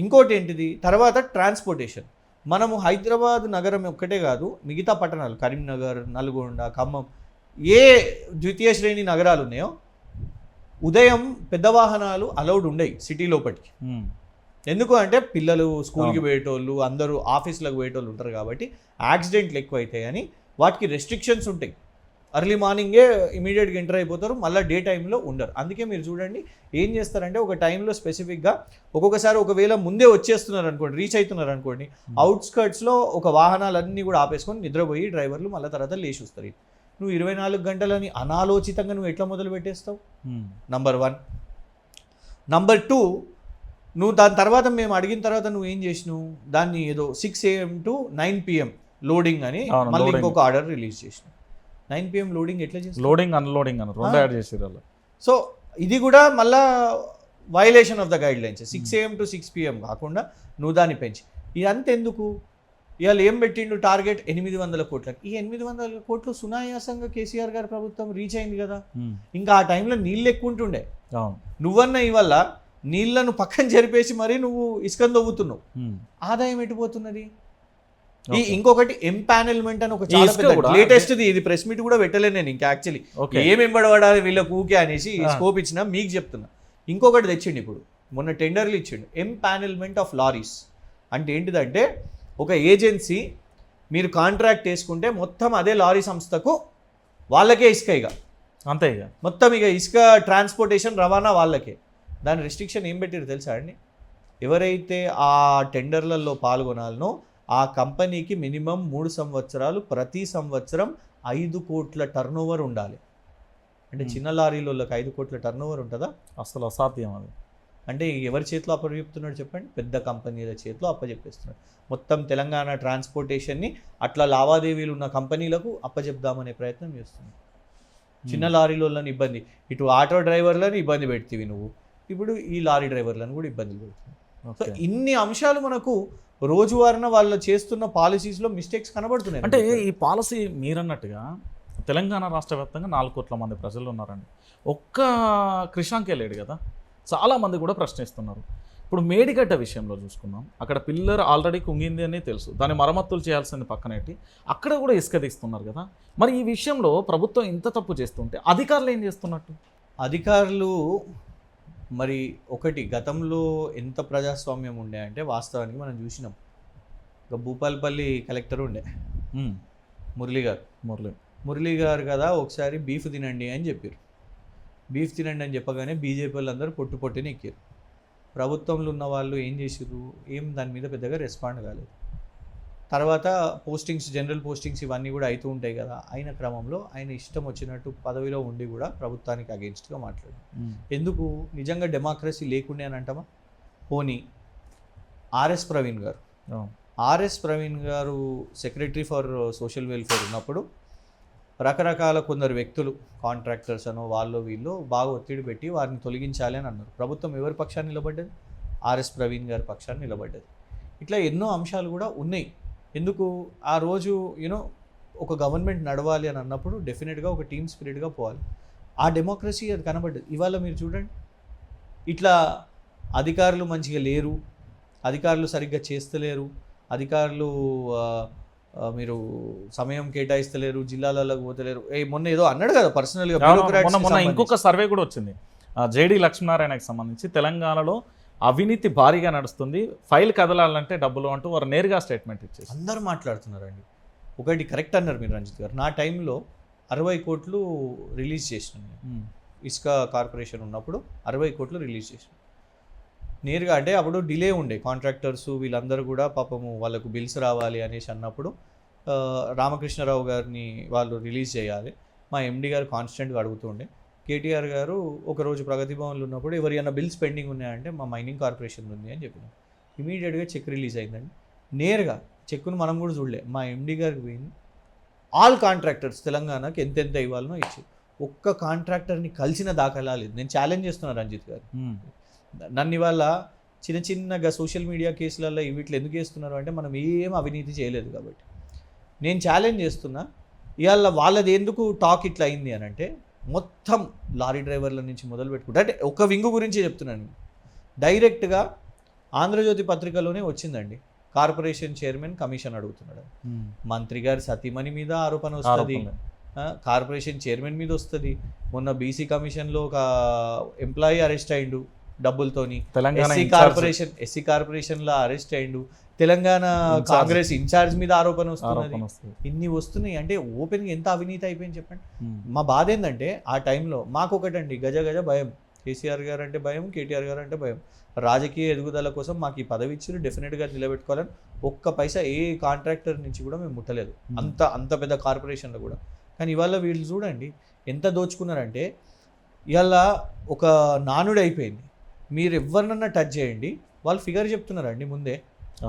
ఇంకోటి ఏంటిది, తర్వాత ట్రాన్స్పోర్టేషన్. మనము హైదరాబాద్ నగరం ఒక్కటే కాదు, మిగతా పట్టణాలు కరీంనగర్, నల్గొండ, ఖమ్మం, ఏ ద్వితీయ శ్రేణి నగరాలు ఉన్నాయో ఉదయం పెద్ద వాహనాలు అలౌడ్ ఉండేవి సిటీ లోపలికి. ఎందుకు అంటే పిల్లలు స్కూల్కి పోయేటోళ్ళు, అందరూ ఆఫీసులకు పోయేటోళ్ళు ఉంటారు కాబట్టి యాక్సిడెంట్లు ఎక్కువ అవుతాయి అని వాటికి రెస్ట్రిక్షన్స్ ఉంటాయి. అర్లీ మార్నింగే ఇమీడియట్గా ఎంటర్ అయిపోతారు, మళ్ళీ డే టైంలో ఉండరు. అందుకే మీరు చూడండి ఏం చేస్తారంటే ఒక టైంలో స్పెసిఫిక్గా ఒక్కొక్కసారి ఒకవేళ ముందే వచ్చేస్తున్నారు అనుకోండి, రీచ్ అవుతున్నారు అనుకోండి, అవుట్స్కర్ట్స్లో ఒక వాహనాలన్నీ కూడా ఆపేసుకొని నిద్రపోయి డ్రైవర్లు మళ్ళీ తర్వాత లేచి వస్తారు. నువ్వు 24 గంటలని అనాలోచితంగా నువ్వు ఎట్లా మొదలు పెట్టేస్తావు? నంబర్ 1. నంబర్ 2, నువ్వు దాని తర్వాత మేము అడిగిన తర్వాత నువ్వు ఏం చేసినావు, దాన్ని ఏదో 6 AM to 9 PM లోడింగ్ అని మళ్ళీ ఇంకొక ఆర్డర్ రిలీజ్ చేసినావు. 9 PM లోడింగ్ ఎట్లా చేస్తావు? లోడింగ్ అన్లోడింగ్ అని 2 యాడ్ చేసారు. సో ఇది కూడా మళ్ళా violation of the guide lines. 6 AM to 6 PM కాకుండా నువ్వు దాన్ని పెంచి ఇదంతా ఎందుకు? ఇవాళ ఏం పెట్టిండు టార్గెట్? 800 కోట్లకి. ఈ 800 కోట్లు సునాయాసంగా కేసీఆర్ గారి ప్రభుత్వం రీచ్ అయింది కదా. ఇంకా ఆ టైంలో నీళ్ళు ఎక్కువ ఉంటుండే. నువ్వన్నా ఇవల్ల నీళ్లను పక్కన జరిపేసి మరీ నువ్వు ఇసుకను తవ్వుతున్నావు. ఆదాయం ఎటుపోతున్నది? ఇంకొకటి ఎంపానెల్మెంట్ అని ఒక చాలా పెద్ద లేటెస్ట్ది, ఇది ప్రెస్ మీట్ కూడా పెట్టలేను నేను. ఇంకా యాక్చువల్లీ ఏం ఎంబడబడాలి వీళ్ళకి ఊకే అనేసి స్కోప్ ఇచ్చినా మీకు చెప్తున్నా. ఇంకొకటి తెచ్చిండు ఇప్పుడు, మొన్న టెండర్లు ఇచ్చిండు, ఎంపానెల్మెంట్ ఆఫ్ లారీస్. అంటే ఏంటిదంటే ఒక ఏజెన్సీ మీరు కాంట్రాక్ట్ వేసుకుంటే మొత్తం అదే లారీ సంస్థకు వాళ్ళకే ఇసుక, ఇక అంతే, ఇక మొత్తం ఇక ఇసుక ట్రాన్స్పోర్టేషన్ రవాణా వాళ్ళకే. దాని రెస్ట్రిక్షన్ ఏం పెట్టారు తెలుసా అండి? ఎవరైతే ఆ టెండర్లలో పాల్గొనాలనో ఆ కంపెనీకి మినిమం 3 సంవత్సరాలు ప్రతి సంవత్సరం 5 కోట్ల టర్నోవర్ ఉండాలి. అంటే చిన్న లారీలకి 5 కోట్ల టర్నోవర్ ఉంటుందా? అసలు అసాధ్యం అది. అంటే ఎవరి చేతిలో అప్పచెప్తున్నాడు చెప్పండి? పెద్ద కంపెనీల చేతిలో అప్పచెప్పేస్తున్నాడు. మొత్తం తెలంగాణ ట్రాన్స్పోర్టేషన్ని అట్లా లావాదేవీలు ఉన్న కంపెనీలకు అప్పచెప్దామనే ప్రయత్నం చేస్తున్నాడు. చిన్న లారీలను ఇబ్బంది, ఇటు ఆటో డ్రైవర్లను ఇబ్బంది పెడుతుంది నువ్వు, ఇప్పుడు ఈ లారీ డ్రైవర్లను కూడా ఇబ్బందులు పెడుతుంది. సో ఇన్ని అంశాలు మనకు రోజువారీన వాళ్ళు చేస్తున్న పాలసీస్లో మిస్టేక్స్ కనబడుతున్నాయి. అంటే ఈ పాలసీ మీరన్నట్టుగా తెలంగాణ రాష్ట్ర వ్యాప్తంగా 4 కోట్ల మంది ప్రజలు ఉన్నారండి. ఒక్క క్రిషాంకే లేడు కదా, చాలామంది కూడా ప్రశ్నిస్తున్నారు. ఇప్పుడు మేడిగడ్డ విషయంలో చూసుకుందాం, అక్కడ పిల్లర్ ఆల్రెడీ కుంగింది అని తెలుసు, దాన్ని మరమ్మతులు చేయాల్సింది పక్కనేటి, అక్కడ కూడా ఇసుక తీస్తున్నారు కదా. మరి ఈ విషయంలో ప్రభుత్వం ఇంత తప్పు చేస్తుంటే అధికారులు ఏం చేస్తున్నట్టు? అధికారులు మరి ఒకటి గతంలో ఎంత ప్రజాస్వామ్యం ఉండే అంటే వాస్తవానికి మనం చూసినాం. ఇక భూపాలపల్లి కలెక్టర్ ఉండే మురళీ గారు కదా, ఒకసారి బీఫ్ తినండి అని చెప్పారు. బీఫ్ తినండి అని చెప్పగానే బీజేపీ వాళ్ళందరూ పొట్టుని ఎక్కారు. ప్రభుత్వంలో ఉన్న వాళ్ళు ఏం చేసారు? ఏం దాని మీద పెద్దగా రెస్పాండ్ కాలేదు. తర్వాత పోస్టింగ్స్, జనరల్ పోస్టింగ్స్ ఇవన్నీ కూడా అవుతూ ఉంటాయి కదా. అయిన క్రమంలో ఆయన ఇష్టం వచ్చినట్టు పదవిలో ఉండి కూడా ప్రభుత్వానికి అగెన్స్ట్గా మాట్లాడు. ఎందుకు? నిజంగా డెమోక్రసీ లేకుండే అని అంటామా? పోనీ ఆర్ఎస్ ప్రవీణ్ గారు సెక్రటరీ ఫర్ సోషల్ వెల్ఫేర్ ఉన్నప్పుడు రకరకాల కొందరు వ్యక్తులు, కాంట్రాక్టర్స్ అనో వాళ్ళు వీళ్ళు బాగా ఒత్తిడి పెట్టి వారిని తొలగించాలి అని అన్నారు. ప్రభుత్వం ఎవరి పక్షాన్ని నిలబడ్డది? ఆర్ఎస్ ప్రవీణ్ గారి పక్షాన్ని నిలబడ్డది. ఇట్లా ఎన్నో అంశాలు కూడా ఉన్నాయి. ఎందుకు? ఆ రోజు ఒక గవర్నమెంట్ నడవాలి అని అన్నప్పుడు డెఫినెట్గా ఒక టీమ్ స్పిరిట్గా పోవాలి. ఆ డెమోక్రసీ అది కనబడ్డది. ఇవాళ మీరు చూడండి, ఇట్లా అధికారులు మంచిగా లేరు, అధికారులు సరిగ్గా చేస్తలేరు, అధికారులు మీరు సమయం కేటాయిస్తలేరు, జిల్లాలకు పోతలేరు. మొన్న ఏదో అన్నాడు కదా పర్సనల్గా. మొన్న ఇంకొక సర్వే కూడా వచ్చింది జేడి లక్ష్మీనారాయణకి సంబంధించి, తెలంగాణలో అవినీతి భారీగా నడుస్తుంది, ఫైల్ కదలాలంటే డబ్బులు అంటూ వారు నేరుగా స్టేట్మెంట్ ఇచ్చేసి అందరూ మాట్లాడుతున్నారండి. ఒకటి కరెక్ట్ అన్నారు మీరు రంజిత్ గారు. నా టైంలో 60 కోట్లు రిలీజ్ చేసినాను. ఇసుక కార్పొరేషన్ ఉన్నప్పుడు 60 కోట్లు రిలీజ్ చేసినాను నేరుగా. అంటే అప్పుడు డిలే ఉండే, కాంట్రాక్టర్స్ వీళ్ళందరూ కూడా పాపము వాళ్ళకు బిల్స్ రావాలి అనేసి అన్నప్పుడు రామకృష్ణారావు గారిని వాళ్ళు రిలీజ్ చేయాలి. మా ఎండి గారు కాన్స్టెంట్గా అడుగుతుండే. కేటీఆర్ గారు ఒకరోజు ప్రగతి భవన్లో ఉన్నప్పుడు ఎవరైనా బిల్స్ పెండింగ్ ఉన్నాయంటే మా మైనింగ్ కార్పొరేషన్ ఉంది అని చెప్పిన. ఇమీడియట్గా చెక్ రిలీజ్ అయిందండి. నేరుగా చెక్కును మనం కూడా చూడలే, మా ఎండి గారికి పోయింది. ఆల్ కాంట్రాక్టర్స్ తెలంగాణకి ఎంతెంత ఇవ్వాలనో ఇచ్చి ఒక్క కాంట్రాక్టర్ని కలిసిన దాఖలా లేదు. నేను ఛాలెంజ్ చేస్తున్నాను రంజిత్ గారు. నన్ను ఇవాళ చిన్నగా సోషల్ మీడియా కేసులలో వీటిలో ఎందుకు వేస్తున్నారు అంటే మనం ఏం అవినీతి చేయలేదు కాబట్టి. నేను ఛాలెంజ్ చేస్తున్నా, ఇవాళ వాళ్ళది ఎందుకు టాక్ ఇట్లా అయింది అని అంటే మొత్తం లారీ డ్రైవర్ల నుంచి మొదలు పెట్టుకుంటే, అంటే ఒక వింగు గురించి చెప్తున్నాను. డైరెక్ట్గా ఆంధ్రజ్యోతి పత్రికలోనే వచ్చిందండి, కార్పొరేషన్ చైర్మన్ కమిషన్ అడుగుతున్నాడు. మంత్రి గారి సతీమణి మీద ఆరోపణ వస్తుంది, కార్పొరేషన్ చైర్మన్ మీద వస్తుంది. మొన్న బీసీ కమిషన్లో ఒక ఎంప్లాయీ అరెస్ట్ అయిండు డబ్బులతోని, ఎస్సీ కార్పొరేషన్లో అరెస్ట్ అయిండు, తెలంగాణ కాంగ్రెస్ ఇన్ఛార్జ్ మీద ఆరోపణ వస్తున్నది. ఇన్ని వస్తున్నాయి అంటే ఓపెన్గా ఎంత అవినీతి అయిపోయింది చెప్పండి. మా బాధ ఏంటంటే ఆ టైంలో మాకు ఒకటండి గజ భయం. కేసీఆర్ గారు అంటే భయం, కేటీఆర్ గారు అంటే భయం. రాజకీయ ఎదుగుదల కోసం మాకు ఈ పదవి ఇచ్చి డెఫినెట్గా నిలబెట్టుకోవాలని ఒక్క పైసా ఏ కాంట్రాక్టర్ నుంచి కూడా మేము ముట్టలేదు, అంత పెద్ద కార్పొరేషన్లో కూడా. కానీ ఇవాళ వీళ్ళు చూడండి ఎంత దోచుకున్నారంటే, ఇవాళ ఒక నానుడు అయిపోయింది. మీరు ఎవరినన్నా టచ్ చేయండి, వాళ్ళు ఫిగర్ చెప్తున్నారండి ముందే,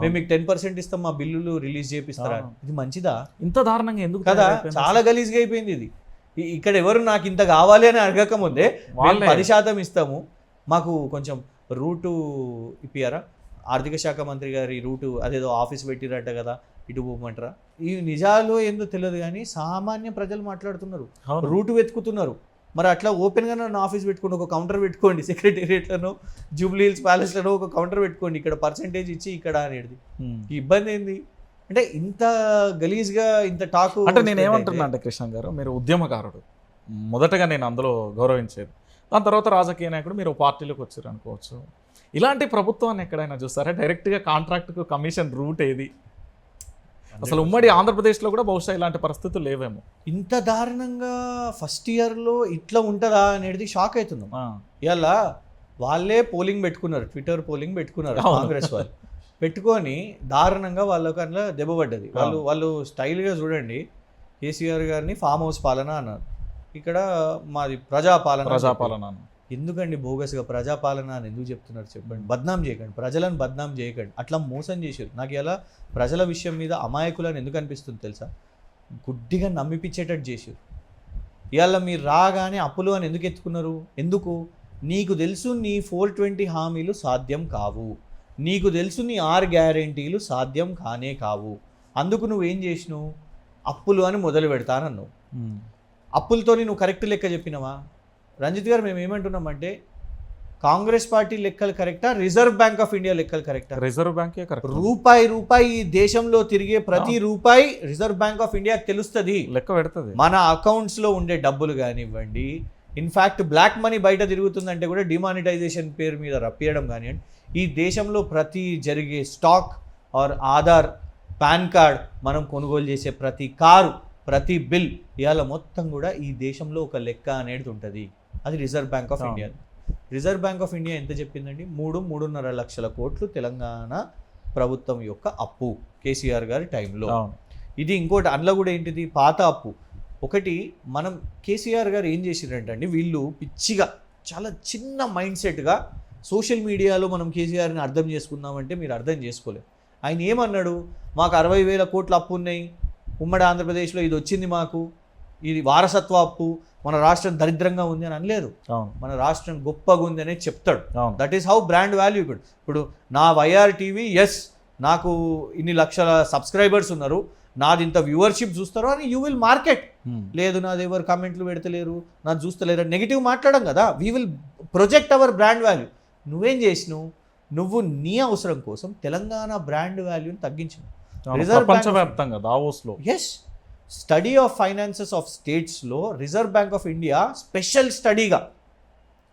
మేము మీకు 10% ఇస్తాం, మా బిల్లులు రిలీజ్ చేపిస్తారా. ఇది మంచిదా? ఇంత దారుణంగా ఎందుకు కదా, చాలా గలీజ్గా అయిపోయింది ఇది. ఇక్కడ ఎవరు నాకు ఇంత కావాలి అని అడగక ముందే 10% ఇస్తాము, మాకు కొంచెం రూటు ఇప్పియారా, ఆర్థిక శాఖ మంత్రి గారి రూటు అదేదో ఆఫీస్ పెట్టిరట కదా, ఇటు పోమంటారా. ఈ నిజాలు ఏందో తెలియదు కానీ సామాన్య ప్రజలు మాట్లాడుతున్నారు, రూటు వెతుకుతున్నారు. మరి అట్లా ఓపెన్గా నన్ను ఆఫీస్ పెట్టుకోండి, ఒక కౌంటర్ పెట్టుకోండి, సెక్రటేరియట్లను జూబ్లీ హిల్స్ ప్యాలెస్లను ఒక కౌంటర్ పెట్టుకోండి, ఇక్కడ పర్సెంటేజ్ ఇచ్చి ఇక్కడ అనేది. ఈ ఇబ్బంది ఏంది అంటే ఇంత గలీజ్గా ఇంత టాక్. అంటే నేను ఏమంటున్నా అంటే కృష్ణ గారు, మీరు ఉద్యమకారుడు, మొదటగా నేను అందులో గౌరవించేది. దాని తర్వాత రాజకీయ నాయకుడు, మీరు పార్టీలోకి వచ్చారు అనుకోవచ్చు. ఇలాంటి ప్రభుత్వాన్ని ఎక్కడైనా చూస్తారా? డైరెక్ట్గా కాంట్రాక్ట్కు కమిషన్ రూట్ ఏది? అసలు ఉమ్మడి ఆంధ్రప్రదేశ్లో కూడా బహుశా ఇలాంటి పరిస్థితులు లేవేమో. ఇంత దారుణంగా ఫస్ట్ ఇయర్లో ఇట్లా ఉంటుందా అనేది షాక్ అవుతున్నాం. ఇవాళ వాళ్ళే పోలింగ్ పెట్టుకున్నారు, ట్విట్టర్ పోలింగ్ పెట్టుకున్నారు కాంగ్రెస్ వాళ్ళు, పెట్టుకొని దారుణంగా వాళ్ళకి అట్లా దెబ్బపడ్డది. వాళ్ళు స్టైల్గా చూడండి, కేసీఆర్ గారిని ఫామ్ హౌస్ పాలన అన్నారు, ఇక్కడ మాది ప్రజాపాలన. ఎందుకండి బోగస్గా ప్రజాపాలన అని ఎందుకు చెప్తున్నారు చెప్పండి? బద్నాం చేయకండి, ప్రజలను బద్నాం చేయకండి, అట్లా మోసం చేశారు. నాకు ఇలా ప్రజల విషయం మీద అమాయకులని ఎందుకు అనిపిస్తుంది తెలుసా? గుడ్డిగా నమ్మిపించేటట్టు చేశారు. ఇవాళ మీరు రాగానే అప్పులు అని ఎందుకు ఎత్తుకున్నారు? ఎందుకు? నీకు తెలుసు నీ 420 హామీలు సాధ్యం కావు, నీకు తెలుసు నీ 6 గ్యారెంటీలు సాధ్యం కానే కావు, అందుకు నువ్వేం చేసినావు? అప్పులు అని మొదలు పెడతానన్నావు. అప్పులతో నువ్వు కరెక్ట్ లెక్క చెప్పినవా? రంజిత్ గారు మేము ఏమంటున్నామంటే, కాంగ్రెస్ పార్టీ లెక్కలు కరెక్టా, రిజర్వ్ బ్యాంక్ ఆఫ్ ఇండియా లెక్కలు కరెక్టా? రిజర్వ్ బ్యాంకే కరెక్ట్. రూపాయి ఈ దేశంలో తిరిగే ప్రతి రూపాయి రిజర్వ్ బ్యాంక్ ఆఫ్ ఇండియాకి తెలుస్తుంది, లెక్క పెడుతుంది. మన అకౌంట్స్లో ఉండే డబ్బులు కానివ్వండి, ఇన్ఫ్యాక్ట్ బ్లాక్ మనీ బయట తిరుగుతుందంటే కూడా డిమానిటైజేషన్ పేరు మీద రప్పియడం కానివ్వండి, ఈ దేశంలో ప్రతి జరిగే stock or Aadhaar, pan card, మనం కొనుగోలు చేసే ప్రతి కారు, ప్రతి బిల్, ఇవాళ మొత్తం కూడా ఈ దేశంలో ఒక లెక్క అనేది ఉంటుంది. అది reserve Bank of India. Reserve Bank of India ఎంత చెప్పిందండి? 3.5 లక్షల కోట్లు తెలంగాణ ప్రభుత్వం యొక్క అప్పు కేసీఆర్ గారి టైంలో. అవును. ఇది ఇంకోటి అందులో కూడా ఏంటిది పాత అప్పు. ఒకటి మనం కేసీఆర్ గారు ఏం చేసిరంటే వీళ్ళు పిచ్చిగా చాలా చిన్న మైండ్ సెట్గా సోషల్ మీడియాలో మనం కేసీఆర్ని అర్థం చేసుకుందామంటే మీరు అర్థం చేసుకోలేరు. ఆయన ఏమన్నాడు, మాకు 60,000 కోట్ల అప్పు ఉన్నాయి, ఉమ్మడి ఆంధ్రప్రదేశ్లో ఇది వచ్చింది, మాకు ఇది వారసత్వ అప్పు, మన రాష్ట్రం దరిద్రంగా ఉంది అని అనలేదు. మన రాష్ట్రం గొప్పగా ఉంది అనేది చెప్తాడు. That is how brand value. ఇప్పుడు నా వైఆర్ టీవీ, ఎస్ నాకు ఇన్ని లక్షల సబ్స్క్రైబర్స్ ఉన్నారు, నాది ఇంత వ్యూవర్షిప్ చూస్తారు అని యూ విల్ మార్కెట్. లేదు నాది ఎవరు కామెంట్లు పెడతలేరు, నాది చూస్తలేరు, నెగిటివ్ మాట్లాడడం కదా. We will project hour brand value. నువ్వేం చేసినావు, నువ్వు నీ అవసరం కోసం తెలంగాణ బ్రాండ్ వాల్యూని తగ్గించినావు. ప్రపంచవ్యాప్తంగా దావోస్లో ఎస్ స్టడీ ఆఫ్ ఫైనాన్సెస్ ఆఫ్ స్టేట్స్లో Reserve Bank of India special స్టడీగా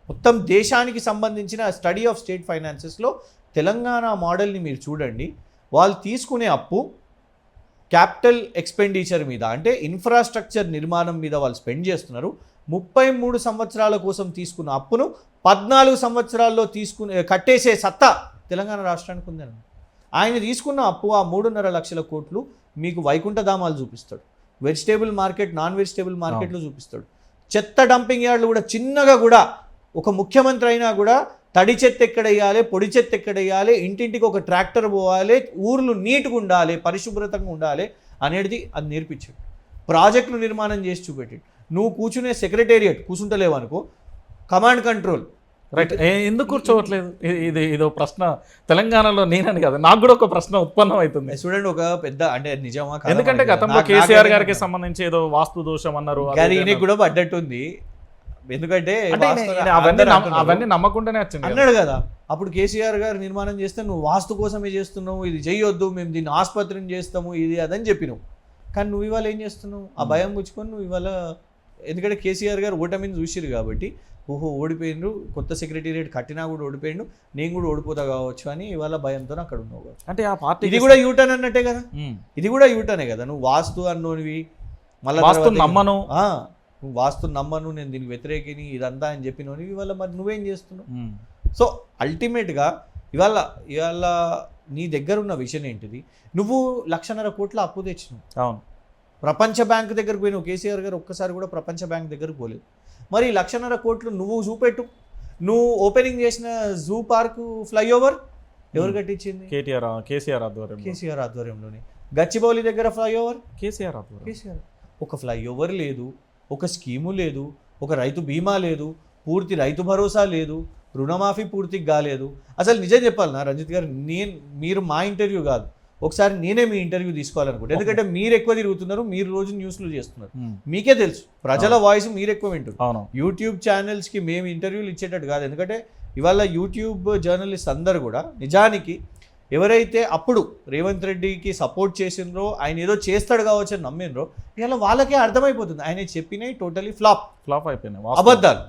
మొత్తం దేశానికి సంబంధించిన స్టడీ ఆఫ్ స్టేట్ ఫైనాన్సెస్లో తెలంగాణ మోడల్ని మీరు చూడండి. వాళ్ళు తీసుకునే అప్పు క్యాపిటల్ ఎక్స్పెండిచర్ మీద, అంటే ఇన్ఫ్రాస్ట్రక్చర్ నిర్మాణం మీద వాళ్ళు స్పెండ్ చేస్తున్నారు. 33 సంవత్సరాల కోసం తీసుకున్న అప్పును 14 సంవత్సరాల్లో కట్టేసే సత్తా తెలంగాణ రాష్ట్రానికి ఉందని. ఆయన తీసుకున్న అప్పు ఆ 3.5 లక్షల కోట్లు మీకు వైకుంఠధామాలు చూపిస్తాడు, వెజిటేబుల్ మార్కెట్, నాన్ వెజిటేబుల్ మార్కెట్లు చూపిస్తాడు, చెత్త డంపింగ్ యార్డ్లు కూడా చిన్నగా కూడా ఒక ముఖ్యమంత్రి అయినా కూడా తడి చెత్త ఎక్కడ వేయాలి, పొడి చెత్త ఎక్కడ వేయాలి, ఇంటింటికి ఒక ట్రాక్టర్ పోవాలి, ఊర్లు నీట్గా ఉండాలి, పరిశుభ్రతంగా ఉండాలి అనేది అది నేర్పించాడు. ప్రాజెక్టులు నిర్మాణం చేసి చూపెట్టాడు. నువ్వు కూర్చునే సెక్రటేరియట్ కూర్చుంటలేవు అనుకో, కమాండ్ కంట్రోల్ రైట్. ఎందుకు కూర్చోవట్లేదు? ఇదో ప్రశ్న తెలంగాణలో నేనని కాదు, నాకు కూడా ఒక ప్రశ్న ఉత్పన్నం అవుతుంది. చూడండి, ఒక పెద్ద అంటే నిజమా, ఎందుకంటే గతంలో కేసీఆర్ గారికి సంబంధించి ఏదో వాస్తు దోషం అన్నారు, ఈయనకి కూడా పడ్డట్టుంది. ఎందుకంటే అవన్నీ నమ్మకుండానే వచ్చింది అన్నాడు కదా. అప్పుడు కేసీఆర్ గారు నిర్మాణం చేస్తే నువ్వు వాస్తు కోసమే చేస్తున్నావు, ఇది చేయొద్దు, మేము దీన్ని ఆసుపత్రిని చేస్తాము, ఇది అదని చెప్పినావు. కానీ నువ్వు ఇవాళ ఏం చేస్తున్నావు, ఆ భయం గుచ్చుకొని నువ్వు ఇవాళ, ఎందుకంటే కేసీఆర్ గారు ఓటమిని చూసిరు కాబట్టి, ఓహో ఓడిపోయిండ్రు, కొత్త సెక్రటేరియట్ కట్టినా కూడా ఓడిపోయిండు, నేను కూడా ఓడిపోతా కావచ్చు అని ఇవాళ భయంతో అక్కడ ఉన్నావు. అంటే ఆ పార్టీ ఇది కూడా యూటర్న్ అన్నట్టే కదా, ఇది కూడా యూటర్నే కదా. నువ్వు వాస్తు అన్నోనివి, మళ్ళీ నమ్మను, నువ్వు వాస్తు నమ్మను, నేను దీనికి వ్యతిరేకిని ఇదంతా అని చెప్పినోని ఇవాళ మరి నువ్వేం చేస్తున్నావు? సో అల్టిమేట్గా ఇవాళ నీ దగ్గర ఉన్న విషయం ఏంటిది, నువ్వు 1.5 కోట్ల అప్పు తెచ్చినావు. అవును, ప్రపంచ బ్యాంక్ దగ్గరకు పోయినావు. కేసీఆర్ గారు ఒక్కసారి కూడా ప్రపంచ బ్యాంక్ దగ్గరకు పోలేదు. మరి 1.5 కోట్లు నువ్వు చూపెట్టు. నువ్వు ఓపెనింగ్ చేసిన జూ పార్క్ ఫ్లైఓవర్ ఎవరు కట్టించింది? కేసీఆర్ ఆధ్వర్యంలోనే. గచ్చిబౌలి దగ్గర ఫ్లైఓవర్ కేసీఆర్. ఒక ఫ్లైఓవర్ లేదు, ఒక స్కీము లేదు, ఒక రైతు బీమా లేదు, పూర్తి రైతు భరోసా లేదు, రుణమాఫీ పూర్తిగా కాలేదు. అసలు నిజం చెప్పాలన్నా రంజిత్ గారు, మీరు మా ఇంటర్వ్యూ కాదు, ఒకసారి నేనే మీ ఇంటర్వ్యూ తీసుకోవాలనుకుంటే, ఎందుకంటే మీరు ఎక్కువ తిరుగుతున్నారు, మీరు రోజు న్యూస్లు చేస్తున్నారు, మీకే తెలుసు ప్రజల వాయిస్ మీరు ఎక్కువ వింటున్నారు. యూట్యూబ్ ఛానల్స్కి మేము ఇంటర్వ్యూలు ఇచ్చేటట్టు కాదు. ఎందుకంటే ఇవాళ యూట్యూబ్ జర్నలిస్ట్ అందరు కూడా నిజానికి ఎవరైతే అప్పుడు రేవంత్ రెడ్డికి సపోర్ట్ చేసినరో, ఆయన ఏదో చేస్తాడు కావచ్చు అని నమ్మినరో, ఇలా వాళ్ళకే అర్థమైపోతుంది ఆయన చెప్పినవి టోటలీ ఫ్లాప్ అయిపోయినాయి, అబద్ధాలు.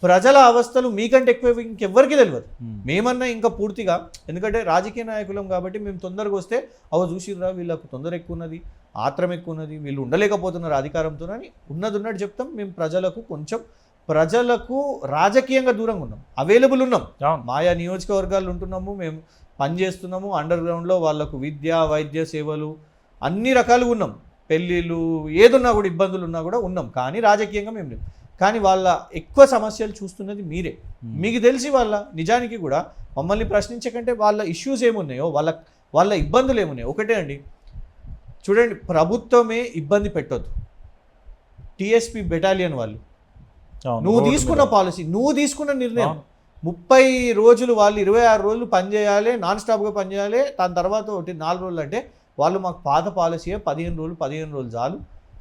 ప్రజల అవస్థలు మీకంటే ఎక్కువ ఇంకెవ్వరికి తెలియదు. మేమన్నా ఇంకా పూర్తిగా, ఎందుకంటే రాజకీయ నాయకులం కాబట్టి మేము తొందరగా వస్తే చూసిర్రా వీళ్ళకు తొందర ఎక్కువ ఉన్నది, ఆత్రం ఎక్కువ ఉన్నది, వీళ్ళు ఉండలేకపోతున్నారు అధికారంతో అని ఉన్నట్టు చెప్తాం. మేము ప్రజలకు రాజకీయంగా దూరంగా ఉన్నాం, అవైలబుల్ ఉన్నాం, మాయా నియోజకవర్గాలు ఉంటున్నాము, మేము పనిచేస్తున్నాము, అండర్ గ్రౌండ్లో వాళ్ళకు విద్య వైద్య సేవలు అన్ని రకాలుగా ఉన్నాం, పెళ్ళిళ్ళు ఏదున్నా కూడా ఇబ్బందులు ఉన్నా కూడా ఉన్నాం. కానీ రాజకీయంగా మేము లేవు. కానీ వాళ్ళ ఎక్కువ సమస్యలు చూస్తున్నది మీరే. మీకు తెలిసి వాళ్ళ నిజానికి కూడా మమ్మల్ని ప్రశ్నించకంటే వాళ్ళ ఇష్యూస్ ఏమున్నాయో, వాళ్ళ ఇబ్బందులు ఏమున్నాయో ఒకటే అండి. చూడండి, ప్రభుత్వమే ఇబ్బంది పెట్టొద్దు. టీఎస్పీ బెటాలియన్ వాళ్ళు, నువ్వు తీసుకున్న పాలసీ, నువ్వు తీసుకున్న నిర్ణయం, 30 రోజులు వాళ్ళు 26 రోజులు పనిచేయాలి, నాన్ స్టాప్గా పనిచేయాలి, దాని తర్వాత 4 రోజులు అంటే వాళ్ళు మాకు పాత పాలసీయే 15 రోజులు చాలు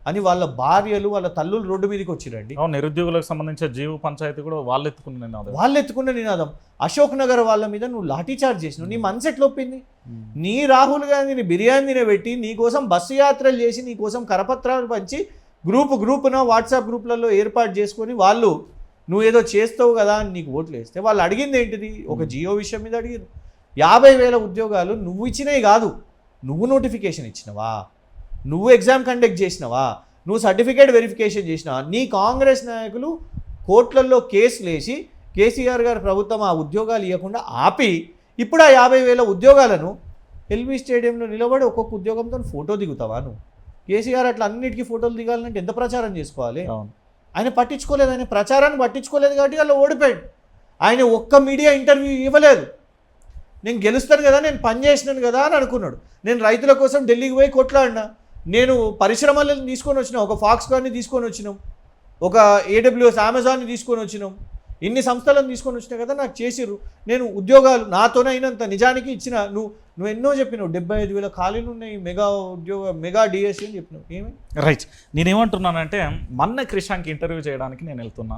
అని వాళ్ళ భార్యలు వాళ్ళ తల్లులు రోడ్డు మీదకి వచ్చిరండి. నిరుద్యోగులకు సంబంధించిన జీవ పంచాయతీ కూడా వాళ్ళు ఎత్తుకున్న నినాదం. అశోక్ నగర్ వాళ్ళ మీద నువ్వు లాఠీ చార్జ్ చేసినావు. నీ మనసు ఎట్లా ఒప్పింది? నీ రాహుల్ గాంధీని బిర్యానీ తినబెట్టి, నీకోసం బస్సు యాత్రలు చేసి, నీకోసం కరపత్రాలు పంచి, గ్రూపున వాట్సాప్ గ్రూపులలో ఏర్పాటు చేసుకొని వాళ్ళు నువ్వు ఏదో చేస్తావు కదా అని నీకు ఓట్లు వేస్తే వాళ్ళు అడిగింది ఏంటిది? ఒక జియో విషయం మీద అడిగారు. 50,000 ఉద్యోగాలు నువ్వు ఇచ్చినవి కాదు, నువ్వు నోటిఫికేషన్ ఇచ్చినవా, నువ్వు ఎగ్జామ్ కండక్ట్ చేసినవా, నువ్వు సర్టిఫికేట్ వెరిఫికేషన్ చేసినావా? నీ కాంగ్రెస్ నాయకులు కోట్లల్లో కేసులు వేసి కేసీఆర్ గారి ప్రభుత్వం ఆ ఉద్యోగాలు ఇవ్వకుండా ఆపి, ఇప్పుడు ఆ 50,000 ఉద్యోగాలను ఎల్బీ స్టేడియంలో నిలబడి ఒక్కొక్క ఉద్యోగంతో ఫోటో దిగుతావా నువ్వు? కేసీఆర్ అట్లా అన్నిటికీ ఫోటోలు దిగాలంటే ఎంత ప్రచారం చేసుకోవాలి? అవును. ఆయన పట్టించుకోలేదు, ఆయన ప్రచారాన్ని పట్టించుకోలేదు కాబట్టి అలా ఓడిపోయాడు. ఆయన ఒక్క మీడియా ఇంటర్వ్యూ ఇవ్వలేదు. నేను గెలుస్తాను కదా, నేను పని చేసినాను కదా అని అనుకున్నాడు. నేను రైతుల కోసం ఢిల్లీకి పోయి కొట్లాడినా, నేను పరిశ్రమలను తీసుకొని వచ్చినా, ఒక ఫాక్స్కాన్ని తీసుకొని వచ్చినాం, ఒక AWS అమెజాన్ని తీసుకొని వచ్చినాం, ఇన్ని సంస్థలను తీసుకొని వచ్చినా కదా, నాకు చేసిర్రు. నేను ఉద్యోగాలు నాతోనే అయినంత నిజానికి ఇచ్చిన. నువ్వు ఎన్నో చెప్పినావు, 75,000 ఖాళీలు ఉన్నాయి, మెగా డిఎస్సి అని చెప్పినావు. ఏమి రైట్. నేనేమంటున్నానంటే మొన్న క్రిషాంక్ ఇంటర్వ్యూ చేయడానికి నేను వెళ్తున్నా,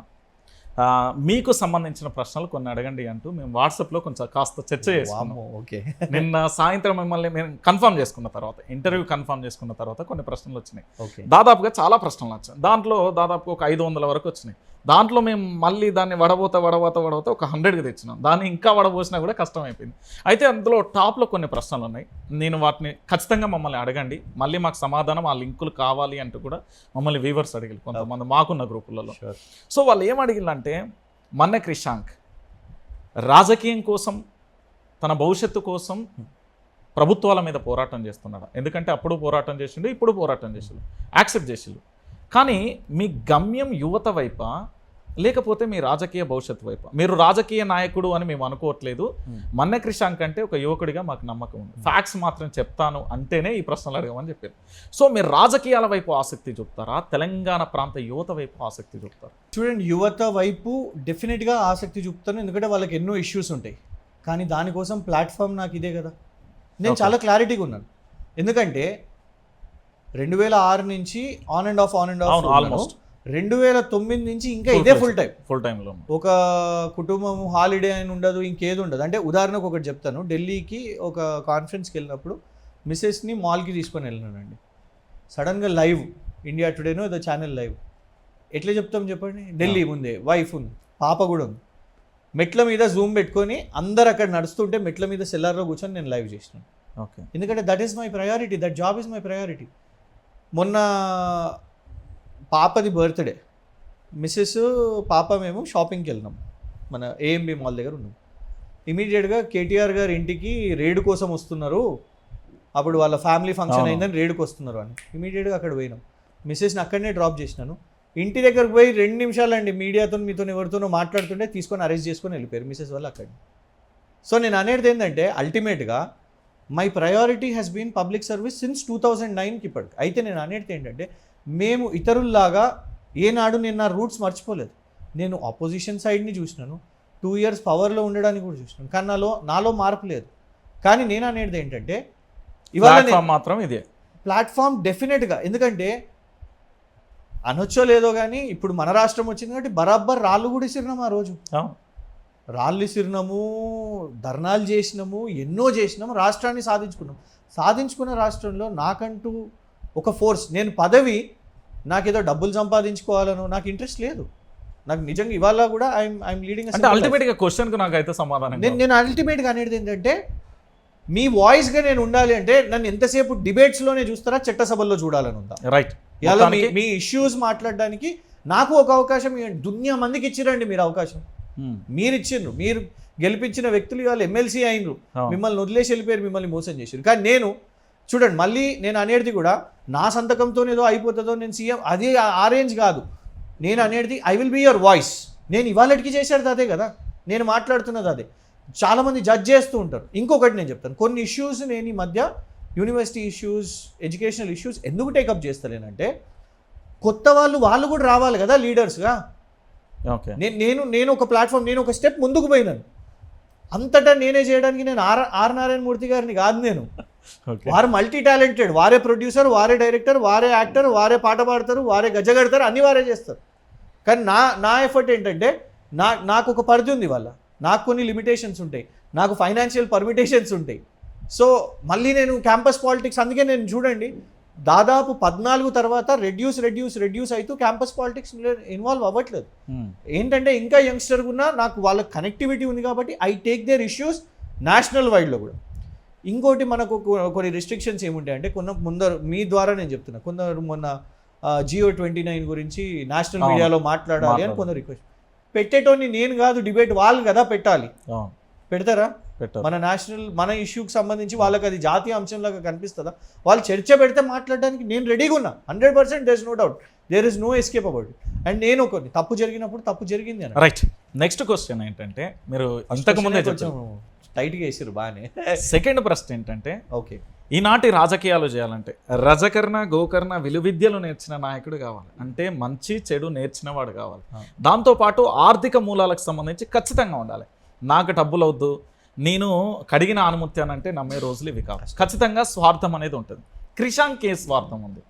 మీకు సంబంధించిన ప్రశ్నలు కొన్ని అడగండి అంటూ మేము వాట్సాప్లో కొంచెం కాస్త చర్చ చేసుకున్నాము. ఓకే. నిన్న సాయంత్రం మిమ్మల్ని మేము కన్ఫర్మ్ చేసుకున్న తర్వాత, ఇంటర్వ్యూ కన్ఫర్మ్ చేసుకున్న తర్వాత కొన్ని ప్రశ్నలు వచ్చినాయి. ఓకే. దాదాపుగా చాలా ప్రశ్నలు వచ్చాయి. దాంట్లో దాదాపుగా ఒక 500 వరకు వచ్చినాయి. దాంట్లో మేము మళ్ళీ దాన్ని వడబోత ఒక 100కి తెచ్చినాం. దాన్ని ఇంకా వడబోసినా కూడా కష్టం అయిపోయింది. అయితే అందులో టాప్లో కొన్ని ప్రశ్నలు ఉన్నాయి. నేను వాటిని ఖచ్చితంగా మమ్మల్ని అడగండి, మళ్ళీ మాకు సమాధానం ఆ లింకులు కావాలి అంటూ కూడా మమ్మల్ని వీవర్స్ అడిగారు కొంతమంది మాకున్న గ్రూపులలో. సో వాళ్ళు ఏం అడిగిల్లంటే, మొన్న క్రిషాంక్ రాజకీయం కోసం, తన భవిష్యత్తు కోసం ప్రభుత్వాల మీద పోరాటం చేస్తున్నాడు. ఎందుకంటే అప్పుడు పోరాటం చేసిండు, ఇప్పుడు పోరాటం చేసిండు, యాక్సెప్ట్ చేసిండు. కానీ మీ గమ్యం యువత వైపా లేకపోతే మీ రాజకీయ భవిష్యత్తు వైపు? మీరు రాజకీయ నాయకుడు అని మేము అనుకోవట్లేదు. మన్న క్రిషాంక్ అంటే ఒక యువకుడిగా మాకు నమ్మకం ఉంది. ఫ్యాక్ట్స్ మాత్రం చెప్తాను అంటేనే ఈ ప్రశ్నలు అడగమని చెప్పారు. సో మీరు రాజకీయాల వైపు ఆసక్తి చూపుతారా, తెలంగాణ ప్రాంత యువత వైపు ఆసక్తి చూపుతారా? చూడండి, యువత వైపు డెఫినెట్గా ఆసక్తి చూపుతాను. ఎందుకంటే వాళ్ళకి ఎన్నో ఇష్యూస్ ఉంటాయి. కానీ దానికోసం ప్లాట్ఫామ్ నాకు ఇదే కదా. నేను చాలా క్లారిటీగా ఉన్నాను. ఎందుకంటే 2006 నుంచి ఆన్ అండ్ ఆఫ్ ఆల్మోస్ట్ 2009 నుంచి ఇంకా ఇదే ఫుల్ టైంలో ఒక కుటుంబం హాలిడే అని ఉండదు, ఇంకేది ఉండదు. అంటే ఉదాహరణకు ఒకటి చెప్తాను. ఢిల్లీకి ఒక కాన్ఫరెన్స్కి వెళ్ళినప్పుడు మిస్సెస్ని మాల్కి తీసుకొని వెళ్ళినానండి. సడన్గా లైవ్ ఇండియా టుడేనో ఏదో ఛానల్ లైవ్. ఎట్లా చెప్తాం చెప్పండి? ఢిల్లీ ముందే వైఫ్ ఉంది, పాప కూడా ఉంది. మెట్ల మీద జూమ్ పెట్టుకొని అందరు అక్కడ నడుస్తుంటే మెట్ల మీద సెల్లార్లో కూర్చొని నేను లైవ్ చేసినాను. ఓకే. ఎందుకంటే that is my priority, that job is my priority. మొన్న పాపది బర్త్డే, మిస్సెస్ పాప మేము షాపింగ్కి వెళ్ళినాం, మన AMB మాల్ దగ్గర ఉన్నాం. ఇమీడియట్గా KTR గారి ఇంటికి రేడు కోసం వస్తున్నారు, అప్పుడు వాళ్ళ ఫ్యామిలీ ఫంక్షన్ అయిందని రేడుకి వస్తున్నారు అని ఇమీడియట్గా అక్కడ పోయినాం. మిస్సెస్ని అక్కడనే డ్రాప్ చేసినాను. ఇంటి దగ్గరకు పోయి 2 నిమిషాలండి మీడియాతో మీతో ఎవరితోనో మాట్లాడుతుంటే తీసుకొని అరెస్ట్ చేసుకొని వెళ్ళిపోయారు మిస్సెస్ వాళ్ళు అక్కడిని. సో నేను అనేది ఏంటంటే అల్టిమేట్గా my priority has been public service since 2009కి ఇప్పటికి. అయితే నేను అనేది ఏంటంటే, మేము ఇతరుల్లాగా ఏనాడు నేను నా రూట్స్ మర్చిపోలేదు. నేను ఆపోజిషన్ సైడ్ని చూసినాను, 2 years పవర్లో ఉండడానికి కూడా చూసినాను. కానీ నాలో మార్పు లేదు. కానీ నేను అనేది ఏంటంటే, ఇవాళ మాత్రం ఇదే ప్లాట్ఫామ్ డెఫినెట్గా. ఎందుకంటే అనొచ్చో లేదో కానీ ఇప్పుడు మన రాష్ట్రం వచ్చింది కాబట్టి బరాబర్ రాళ్ళు కూడా ఇసిరినాము. ఆ రోజు రాళ్ళు ఇసిరినాము, ధర్నాలు చేసినాము, ఎన్నో చేసినాము, రాష్ట్రాన్ని సాధించుకున్న రాష్ట్రంలో నాకంటూ ఒక ఫోర్స్, నేను పదవి నాకేదో డబ్బులు సంపాదించుకోవాలనో నాకు ఇంట్రెస్ట్ లేదు. నాకు నిజంగా ఇవాళ కూడా ఐఎమ్ లీడింగ్. అంటే అల్టిమేట్గా క్వశ్చన్కి నాకైతే సమాధానం నేను అల్టిమేట్గా అనేది ఏంటంటే, మీ వాయిస్గా నేను ఉండాలి అంటే నన్ను ఎంతసేపు డిబేట్స్లోనే చూస్తారా, చట్టసభల్లో చూడాలని ఉందా? రైట్. ఇలా మీ ఇష్యూస్ మాట్లాడడానికి నాకు ఒక అవకాశం దునియా మందికి ఇచ్చిరండి మీరు అవకాశం. మీరు ఇచ్చిండ్రు, మీరు గెలిపించిన వ్యక్తులు ఇవాళ ఎమ్మెల్సీ అయినరు, మిమ్మల్ని వదిలేసి వెళ్ళిపోయారు, మిమ్మల్ని మోసం చేసారు. కానీ నేను చూడండి, మళ్ళీ నేను అనేది కూడా నా సంతకంతో ఏదో అయిపోతుందో నేను సీఎం అది ఆ రేంజ్ కాదు. నేను అనేది I will be your voice. నేను ఇవాళకి చేసేది అదే కదా, నేను మాట్లాడుతున్నది అదే. చాలామంది జడ్జ్ చేస్తూ ఉంటారు. ఇంకొకటి నేను చెప్తాను, కొన్ని ఇష్యూస్ నేను ఈ మధ్య యూనివర్సిటీ ఇష్యూస్, ఎడ్యుకేషనల్ ఇష్యూస్ ఎందుకు టేకప్ చేస్తలేనంటే, కొత్త వాళ్ళు కూడా రావాలి కదా లీడర్స్గా. ఓకే. నేను ఒక ప్లాట్ఫామ్, నేను ఒక స్టెప్ ముందుకు పోయినాను. అంతటా నేనే చేయడానికి నేను ఆర్ నారాయణ మూర్తి గారిని కాదు. నేను వారు మల్టీ టాలెంటెడ్, వారే ప్రొడ్యూసర్, వారే డైరెక్టర్, వారే యాక్టర్, వారే పాట పాడతారు, వారే గజ్జగడతారు, అన్ని వారే చేస్తారు. కానీ నా ఎఫర్ట్ ఏంటంటే, నాకు ఒక పరిధి ఉంది. వాళ్ళ నాకు కొన్ని లిమిటేషన్స్ ఉంటాయి, నాకు ఫైనాన్షియల్ పర్మిటేషన్స్ ఉంటాయి. సో మళ్ళీ నేను క్యాంపస్ పాలిటిక్స్, అందుకే నేను చూడండి దాదాపు 14 తర్వాత రెడ్యూస్ అవుతూ క్యాంపస్ పాలిటిక్స్ ఇన్వాల్వ్ అవ్వట్లేదు. ఏంటంటే ఇంకా యంగ్స్టర్గా ఉన్నా నాకు వాళ్ళ కనెక్టివిటీ ఉంది కాబట్టి I take their issues national వైడ్లో కూడా. ఇంకోటి మనకు కొన్ని రిస్ట్రిక్షన్స్ ఏముంటాయంటే, ముందర మీ ద్వారా నేను చెప్తున్నా, కొందరు మొన్న GO29 గురించి నేషనల్ మీడియాలో మాట్లాడాలి అని కొందరు రిక్వెస్ట్ పెట్టేటోని నేను కాదు, డిబేట్ వాళ్ళు కదా పెట్టాలి. పెడతారా? పెట్టారు. మన నేషనల్ మన ఇష్యూకి సంబంధించి వాళ్ళకి అది జాతీయ అంశంలాగా కనిపిస్తుందా? వాళ్ళు చర్చ పెడితే మాట్లాడడానికి నేను రెడీగా ఉన్నా. 100% there is no doubt, there is no escape about it. And నేను కొన్ని తప్పు జరిగినప్పుడు తప్పు జరిగింది అని. రైట్. నెక్స్ట్ క్వశ్చన్ ఏంటంటే, మీరు ఇంతకు ముందే కొంచెం టైట్గా వేసారు బాగానే. సెకండ్ ప్రశ్న ఏంటంటే, ఓకే, ఈనాటి రాజకీయాలు చేయాలంటే రజకర్ణ గోకర్ణ విలువిద్యలు నేర్చిన నాయకుడు కావాలి, అంటే మంచి చెడు నేర్చిన వాడు కావాలి. దాంతోపాటు ఆర్థిక మూలాలకు సంబంధించి ఖచ్చితంగా ఉండాలి. నాకు డబ్బులు వద్దు, నేను కడిగిన ఆనుమత్యాన్ని అంటే నమ్మే రోజులు ఇవి కావాలి. ఖచ్చితంగా స్వార్థం అనేది ఉంటుంది. క్రిషాంక్కి స్వార్థం ఉంది,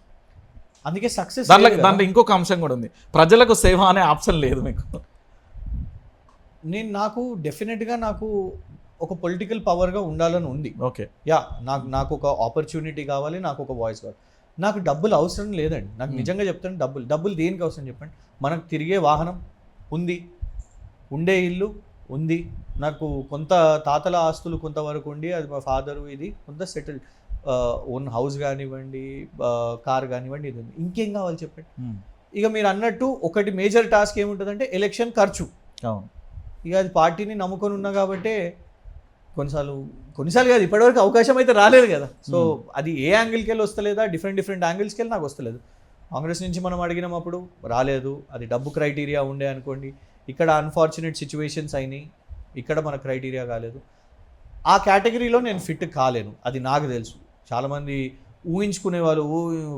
అందుకే సక్సెస్. దాంట్లో ఇంకొక అంశం కూడా ఉంది, ప్రజలకు సేవ అనే ఆప్షన్ లేదు మీకు. నాకు డెఫినెట్గా నాకు ఒక పొలిటికల్ పవర్గా ఉండాలని ఉంది. ఓకే, యా, నాకు ఒక ఆపర్చునిటీ కావాలి, నాకు ఒక వాయిస్ కావాలి. నాకు డబ్బులు అవసరం లేదండి. నాకు నిజంగా చెప్తాను, డబ్బులు దేనికి అవసరం చెప్పండి? మనకు తిరిగే వాహనం ఉంది, ఉండే ఇల్లు ఉంది, నాకు కొంత తాతల ఆస్తులు కొంతవరకు ఉండి, అది మా ఫాదరు, ఇది కొంత సెటిల్డ్ ఓన్ హౌస్ కానివ్వండి, కార్ కానివ్వండి, ఇది ఉంది. ఇంకేం కావాలి చెప్పండి? ఇక మీరు అన్నట్టు ఒకటి మేజర్ టాస్క్ ఏముంటుందంటే ఎలక్షన్ ఖర్చు. ఇక అది పార్టీని నమ్ముకొని ఉన్నా కాబట్టి కొన్నిసార్లు కాదు, ఇప్పటివరకు అవకాశం అయితే రాలేదు కదా. సో అది ఏ యాంగిల్కి వెళ్ళి వస్తలేదా, డిఫరెంట్ యాంగిల్స్కి వెళ్ళి నాకు వస్తలేదు. కాంగ్రెస్ నుంచి మనం అడిగినప్పుడు రాలేదు, అది డబ్బు క్రైటీరియా ఉండే అనుకోండి. ఇక్కడ అన్ఫార్చునేట్ సిచ్యువేషన్స్ అయినాయి, ఇక్కడ మన క్రైటీరియా కాలేదు. ఆ కేటగిరీలో నేను ఫిట్ కాలేను, అది నాకు తెలుసు. చాలామంది ఊహించుకునే వాళ్ళు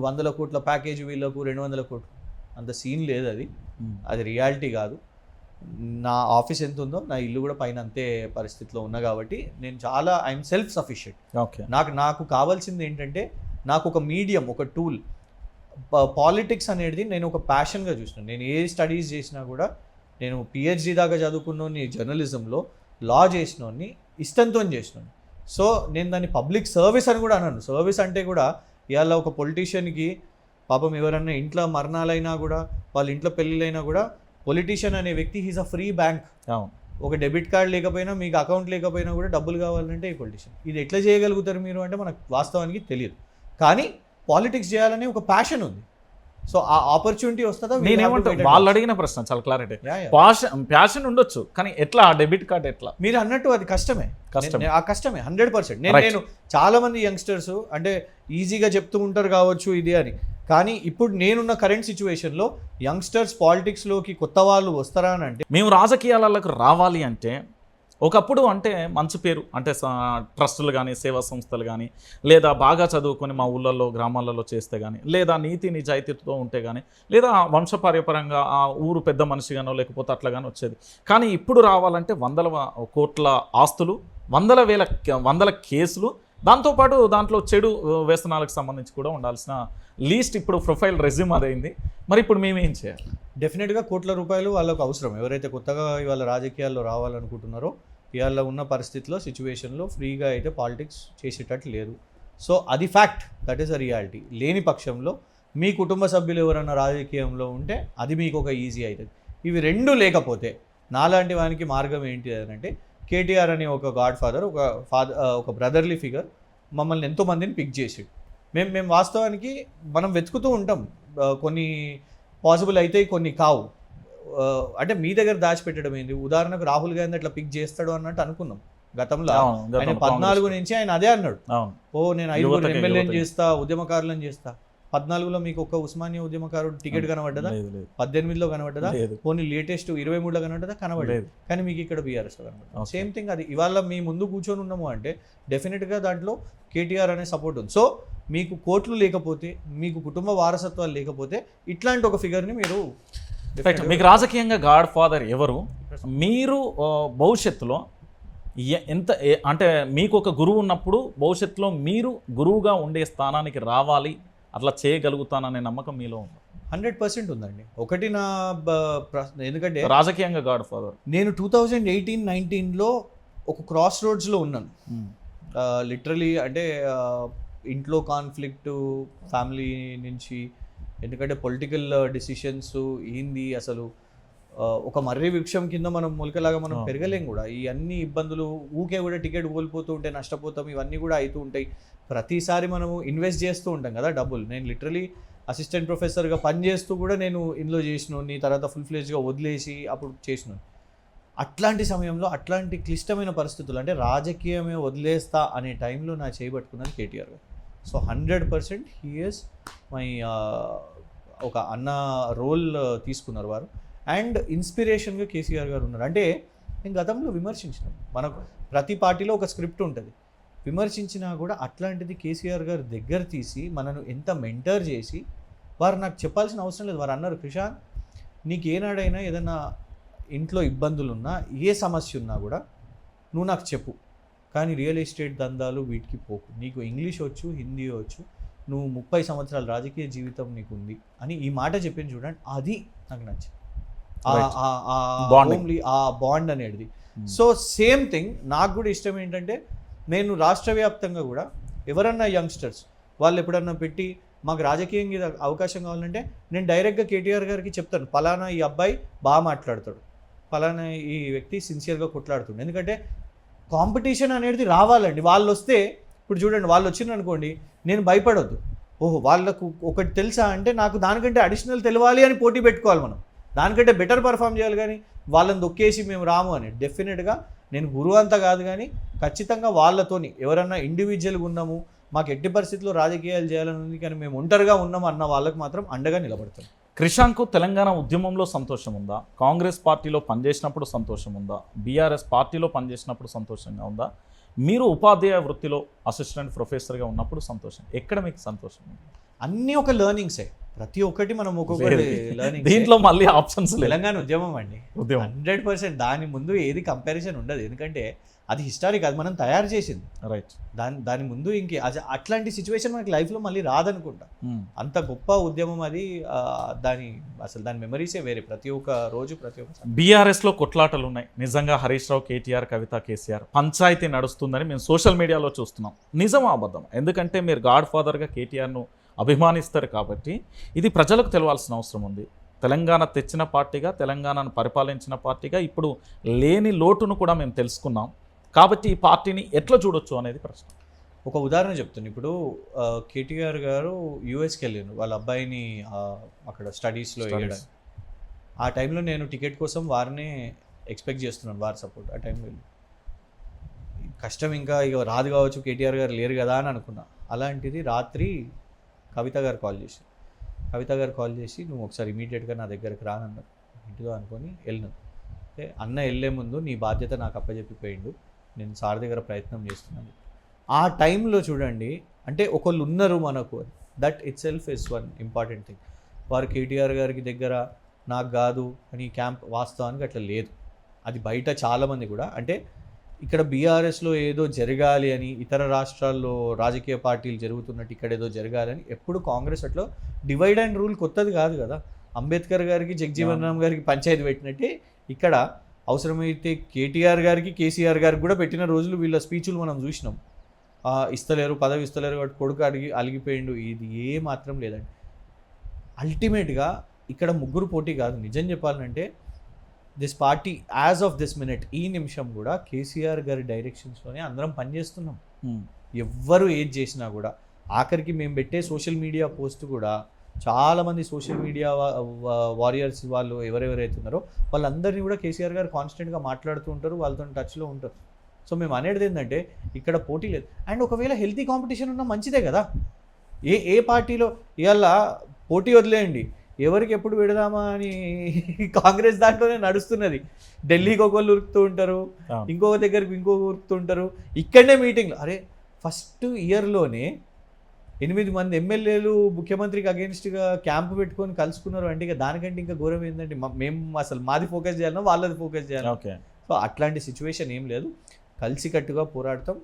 100 కోట్ల ప్యాకేజ్ వీళ్ళకు 200 కోట్లు, అంత సీన్ లేదు. అది రియాలిటీ కాదు. నా ఆఫీస్ ఎంత ఉందో నా ఇల్లు కూడా పైన అంతే పరిస్థితిలో ఉన్నా కాబట్టి నేను చాలా ఐఎమ్ సెల్ఫ్ సఫిషియెంట్. ఓకే, నాకు కావాల్సింది ఏంటంటే, నాకు ఒక మీడియం, ఒక టూల్. పాలిటిక్స్ అనేది నేను ఒక ప్యాషన్గా చూసినాను. నేను ఏ స్టడీస్ చేసినా కూడా, నేను పిహెచ్డి దాకా చదువుకున్నోని జర్నలిజంలో, లా చేసినోని ఇష్టంతో చేసినాను. సో నేను దాన్ని పబ్లిక్ సర్వీస్ అని కూడా అన్నాను. సర్వీస్ అంటే కూడా ఇవాళ ఒక పొలిటీషియన్కి పాపం ఎవరన్నా ఇంట్లో మరణాలైనా కూడా, వాళ్ళ ఇంట్లో పెళ్ళిళ్ళైనా కూడా, పొలిటీషియన్ అనే వ్యక్తి హీస్ అ ఫ్రీ బ్యాంక్. ఒక డెబిట్ కార్డ్ లేకపోయినా, మీకు అకౌంట్ లేకపోయినా కూడా డబ్బులు కావాలంటే ఈ పొలిటీషియన్. ఇది ఎట్లా చేయగలుగుతారు మీరు అంటే మనకు వాస్తవానికి తెలియదు. కానీ పాలిటిక్స్ చేయాలని ఒక ప్యాషన్ ఉంది. సో ఆ ఆపర్చునిటీ వస్తుందా? నేనేమంటా, వాళ్ళు అడిగిన ప్రశ్న చాలా క్లారిటీ. ప్యాషన్ ఉండొచ్చు, కానీ ఎట్లా డెబిట్ కార్డ్ ఎట్లా? మీరు అన్నట్టు అది కష్టమే. ఆ కష్టమే 100%. నేను చాలా మంది యంగ్స్టర్స్ అంటే ఈజీగా చెప్తూ ఉంటారు కావచ్చు ఇది అని, కానీ ఇప్పుడు నేనున్న కరెంట్ సిచ్యువేషన్లో యంగ్స్టర్స్ పాలిటిక్స్లోకి కొత్త వాళ్ళు వస్తారా అని అంటే, మేము రాజకీయాలకు రావాలి అంటే ఒకప్పుడు అంటే మంచి పేరు, అంటే ట్రస్టులు కానీ, సేవా సంస్థలు కానీ, లేదా బాగా చదువుకొని మా ఊళ్ళల్లో గ్రామాలలో చేస్తే కానీ, లేదా నీతి నిజాయితీతో ఉంటే కానీ, లేదా వంశపార్యపరంగా ఆ ఊరు పెద్ద మనిషిగానో లేకపోతే అట్లాగానో వచ్చేది. కానీ ఇప్పుడు రావాలంటే 100 కోట్ల ఆస్తులు, 100 కేసులు, దాంతోపాటు దాంట్లో చెడు వ్యసనాలకు సంబంధించి కూడా ఉండాల్సిన లీస్ట్ ఇప్పుడు ప్రొఫైల్ రెజ్యూమ్ అదైంది. మరి ఇప్పుడు మేమేం చేయాలి? డెఫినెట్గా కోట్ల రూపాయలు వాళ్ళకు అవసరం. ఎవరైతే కొత్తగా ఇవాళ రాజకీయాల్లో రావాలనుకుంటున్నారో, ఇవాళ ఉన్న పరిస్థితిలో, సిచ్యువేషన్లో ఫ్రీగా అయితే పాలిటిక్స్ చేసేటట్టు లేదు. సో అది fact, that is a reality. లేని పక్షంలో మీ కుటుంబ సభ్యులు ఎవరైనా రాజకీయంలో ఉంటే అది మీకు ఒక ఈజీ అవుతుంది. ఇవి రెండు లేకపోతే నాలాంటి వానికి మార్గం ఏంటి అని అంటే, కేటీఆర్ అనే ఒక గాడ్ ఫాదర్, ఒక బ్రదర్లీ ఫిగర్ మమ్మల్ని ఎంతోమందిని పిక్ చేసి, మేము వాస్తవానికి మనం వెతుకుతూ ఉంటాం. కొన్ని పాసిబుల్ అవుతాయి, కొన్ని కావు. అంటే మీ దగ్గర దాచిపెట్టడం ఏంది? ఉదాహరణకు రాహుల్ గాంధీ అట్లా పిక్ చేస్తాడు అన్నట్టు అనుకున్నాం గతంలో. ఆయన 14 నుంచి ఆయన అదే అన్నాడు, నేను 5 ఎమ్మెల్యేని చేస్తా, ఉద్యమకారులను చేస్తా. 14లో మీకు ఒక ఉస్మానియా ఉద్యమకారుడు టికెట్ కనబడ్డదా? 18లో కనబడ్డదా? పోనీ లేటెస్ట్ 23లో కనబడ్డదా? కనబడలేదు. కానీ మీకు ఇక్కడ బీఆర్ఎస్లో కనబడ్డదా? Same thing. అది ఇవాళ మీ ముందు కూర్చొని ఉన్నాము అంటే డెఫినెట్గా దాంట్లో కేటీఆర్ అనే సపోర్ట్ ఉంది. సో మీకు కోట్లు లేకపోతే, మీకు కుటుంబ వారసత్వాలు లేకపోతే, ఇట్లాంటి ఒక ఫిగర్ని మీరు, మీకు రాజకీయంగా గాడ్ ఫాదర్ ఎవరు? మీరు భవిష్యత్తులో అంటే మీకు ఒక గురువు ఉన్నప్పుడు భవిష్యత్తులో మీరు గురువుగా ఉండే స్థానానికి రావాలి, అట్లా చేయగలుగుతాననే నమ్మకం మీలో ఉంది? 100% ఉందండి. ఒకటి నా ఎందుకంటే రాజకీయంగా గాడ్ ఫాదర్, నేను 2018-19లో ఒక క్రాస్ రోడ్స్లో ఉన్నాను. లిటరలీ అంటే ఇంట్లో కాన్ఫ్లిక్ట్, ఫ్యామిలీ నుంచి, ఎందుకంటే పొలిటికల్ డిసిషన్స్ ఏంది అసలు, ఒక మర్రి వృక్షం కింద మనం మొలకలాగా మనం పెరగలేం కూడా. ఈ అన్ని ఇబ్బందులు, ఊకే కూడా టికెట్ కోల్పోతూ ఉంటే నష్టపోతాం, ఇవన్నీ కూడా అవుతూ ఉంటాయి. ప్రతిసారి మనము ఇన్వెస్ట్ చేస్తూ ఉంటాం కదా డబ్బులు. నేను లిటరలీ అసిస్టెంట్ ప్రొఫెసర్గా పనిచేస్తూ కూడా నేను ఇందులో చేసినాను, తర్వాత ఫుల్ ఫ్లెజ్గా వదిలేసి అప్పుడు చేసినాను. అట్లాంటి సమయంలో అట్లాంటి క్లిష్టమైన పరిస్థితులు అంటే రాజకీయమే వదిలేస్తా అనే టైంలో నా చేయబట్టుకున్నది కేటీఆర్ గారు. సో 100% హీఎస్ మై ఒక అన్న రోల్ తీసుకున్నారు వారు. అండ్ ఇన్స్పిరేషన్గా కేసీఆర్ గారు ఉన్నారు. అంటే నేను గతంలో విమర్శించినాను, మనకు ప్రతి పార్టీలో ఒక స్క్రిప్ట్ ఉంటుంది, విమర్శించినా కూడా అట్లాంటిది కేసీఆర్ గారు దగ్గర తీసి మనను ఎంత మెంటర్ చేసి వారు నాకు చెప్పాల్సిన అవసరం లేదు. వారు అన్నారు, క్రిషాంత్ నీకు ఏనాడైనా ఏదైనా ఇంట్లో ఇబ్బందులు ఉన్నా ఏ సమస్య ఉన్నా కూడా నువ్వు నాకు చెప్పు, కానీ రియల్ ఎస్టేట్ దందాలు వీటికి పోకు, నీకు ఇంగ్లీష్ వచ్చు, హిందీ వచ్చు, నువ్వు 30 సంవత్సరాల రాజకీయ జీవితం నీకు ఉంది అని ఈ మాట చెప్పింది చూడండి. అది నాకు నచ్చింది, ఆ బాండ్ అనేది. సో సేమ్ థింగ్ నాకు కూడా ఇష్టం ఏంటంటే, నేను రాష్ట్ర వ్యాప్తంగా కూడా ఎవరన్నా యంగ్స్టర్స్ వాళ్ళు ఎప్పుడన్నా పెట్టి మాకు రాజకీయంగా అవకాశం కావాలంటే నేను డైరెక్ట్గా కేటీఆర్ గారికి చెప్తాను, పలానా ఈ అబ్బాయి బాగా మాట్లాడతాడు, పలానా ఈ వ్యక్తి సిన్సియర్గా కొట్లాడుతాడు. ఎందుకంటే కాంపిటీషన్ అనేది రావాలండి. వాళ్ళు వస్తే ఇప్పుడు చూడండి, వాళ్ళు వచ్చిండ్రు అనుకోండి, నేను భయపడొద్దు, ఓహో వాళ్ళకు ఒకటి తెలుసా అంటే నాకు దానికంటే అడిషనల్ తెలియాలి అని పోటీ పెట్టుకోవాలి, మనం దానికంటే బెటర్ పర్ఫామ్ చేయాలి. కానీ వాళ్ళని దొక్కేసి మేము రాము అని డెఫినెట్గా నేను గురువు అంతా కాదు, కానీ ఖచ్చితంగా వాళ్ళతోని ఎవరన్నా ఇండివిజువల్గా ఉన్నాము, మాకు ఎట్టి పరిస్థితుల్లో రాజకీయాలు చేయాలని ఉంది కానీ మేము ఒంటరిగా ఉన్నాము అన్న వాళ్ళకి మాత్రం అండగా నిలబడతాం. క్రిషాంక్కు తెలంగాణ ఉద్యమంలో సంతోషం ఉందా? కాంగ్రెస్ పార్టీలో పనిచేసినప్పుడు సంతోషం ఉందా? బీఆర్ఎస్ పార్టీలో పనిచేసినప్పుడు సంతోషంగా ఉందా? మీరు ఉపాధ్యాయ వృత్తిలో అసిస్టెంట్ ప్రొఫెసర్గా ఉన్నప్పుడు సంతోషం, ఎక్కడ మీకు సంతోషం ఉంది? అన్నీ ఒక లెర్నింగ్సే, ప్రతి ఒక్కటి మనం ఒక్కొక్కటి లెర్నింగ్. దీంట్లో మళ్ళీ ఆప్షన్స్ తెలంగాణ ఉద్యమం అండి, 100%. దాని ముందు ఏది కంపారిజన్ ఉండదు, ఎందుకంటే అది హిస్టారిక్, అది మనం తయారు చేసింది. రైట్. దాని ముందు ఇంకే అట్లాంటి సిచ్యువేషన్ మనకి లైఫ్లో మళ్ళీ రాదనుకుంటా. అంత గొప్ప ఉద్యమం అది. దాని మెమరీసే వేరే. ప్రతి ఒక్క రోజు ప్రతి ఒక్క బీఆర్ఎస్లో కొట్లాటలు ఉన్నాయి నిజంగా. హరీష్ రావు, కేటీఆర్, కవిత, కేసీఆర్ పంచాయతీ నడుస్తుందని మేము సోషల్ మీడియాలో చూస్తున్నాం. నిజం అబద్ధం? ఎందుకంటే మీరు గాడ్ ఫాదర్గా కేటీఆర్ను అభిమానిస్తారు కాబట్టి ఇది ప్రజలకు తెలవాల్సిన అవసరం ఉంది. తెలంగాణ తెచ్చిన పార్టీగా, తెలంగాణను పరిపాలించిన పార్టీగా ఇప్పుడు లేని లోటును కూడా మేము తెలుసుకున్నాం. కాబట్టి ఈ పార్టీని ఎట్లా చూడొచ్చు అనేది ప్రశ్న. ఒక ఉదాహరణ చెప్తాను. ఇప్పుడు కేటీఆర్ గారు యూఎస్కి వెళ్ళారు వాళ్ళ అబ్బాయిని అక్కడ స్టడీస్లో వేయడానికి. ఆ టైంలో నేను టికెట్ కోసం వారినే ఎక్స్పెక్ట్ చేస్తున్నాను, వారి సపోర్ట్. ఆ టైంలో వెళ్ళి కష్టం ఇంకా ఇక రాదు కావచ్చు, కేటీఆర్ గారు లేరు కదా అని అనుకున్నా. అలాంటిది రాత్రి కవిత గారు కాల్ చేసి నువ్వు ఒకసారి ఇమీడియట్గా నా దగ్గరికి రానన్నారు. ఇంటిలో అనుకొని వెళ్ళినాను. అంటే అన్న వెళ్ళే ముందు నీ బాధ్యత నాకు అప్పచెప్పిపోయిండు, నేను సార్ దగ్గర ప్రయత్నం చేస్తున్నాను. ఆ టైంలో చూడండి, అంటే ఒకళ్ళు ఉన్నారు మనకు, that it self is one important thing. వారు కేటీఆర్ గారికి దగ్గర నాకు కాదు అని క్యాంప్ వాస్తవానికి అట్లా లేదు. అది బయట చాలామంది కూడా, అంటే ఇక్కడ బీఆర్ఎస్లో ఏదో జరగాలి అని, ఇతర రాష్ట్రాల్లో రాజకీయ పార్టీలు జరుగుతున్నట్టు ఇక్కడ ఏదో జరగాలని ఎప్పుడు కాంగ్రెస్ అట్లా డివైడ్ అండ్ రూల్ కొత్తది కాదు కదా. అంబేద్కర్ గారికి, జగజీవన్ రామ్ గారికి పంచాయతీ పెట్టినట్టే ఇక్కడ అవసరమైతే కేటీఆర్ గారికి, కేసీఆర్ గారికి కూడా పెట్టిన రోజులు వీళ్ళ స్పీచ్లు మనం చూసినాం. ఇస్తలేరు, పదవి ఇస్తలేరు, వాటి కొడుకు అలిగిపోయిండు. ఇది ఏ మాత్రం లేదండి. అల్టిమేట్గా ఇక్కడ ముగ్గురు పోటీ కాదు. నిజం చెప్పాలంటే this party as of this minute, ఈ నిమిషం కూడా కేసీఆర్ గారి డైరెక్షన్స్లోనే అందరం పనిచేస్తున్నాం. ఎవ్వరు ఏది చేసినా కూడా, ఆఖరికి మేము పెట్టే సోషల్ మీడియా పోస్ట్ కూడా చాలామంది సోషల్ మీడియా వారియర్స్ వాళ్ళు ఎవరెవరైతే ఉన్నారో వాళ్ళందరినీ కూడా కేసీఆర్ గారు కాన్స్టెంట్గా మాట్లాడుతూ ఉంటారు, వాళ్ళతో టచ్లో ఉంటారు. సో మేము అనేది ఏంటంటే ఇక్కడ పోటీ లేదు. అండ్ ఒకవేళ హెల్తీ కాంపిటీషన్ ఉన్నా మంచిదే కదా. ఏ పార్టీలో ఇవాళ పోటీ వదిలేయండి, ఎవరికి ఎప్పుడు పెడదామా అని కాంగ్రెస్ దాంట్లోనే నడుస్తున్నది. ఢిల్లీకి ఒకళ్ళు ఉరుకుతూ ఉంటారు, ఇంకొక దగ్గరికి ఇంకొక ఉరుకుతూ ఉంటారు. ఇక్కడనే మీటింగ్లు, అరే ఫస్ట్ ఇయర్లోనే 8 మంది ఎమ్మెల్యేలు ముఖ్యమంత్రికి అగేన్స్ట్గా క్యాంపు పెట్టుకొని కలుసుకున్నారు అంటే ఇక దానికంటే ఇంకా ఘోరం ఏంటంటే మేము అసలు మాది ఫోకస్ చేయాలన్నా వాళ్ళది ఫోకస్ చేయాలి. ఓకే. సో అట్లాంటి సిచ్యువేషన్ ఏం లేదు, కలిసికట్టుగా పోరాడతాం.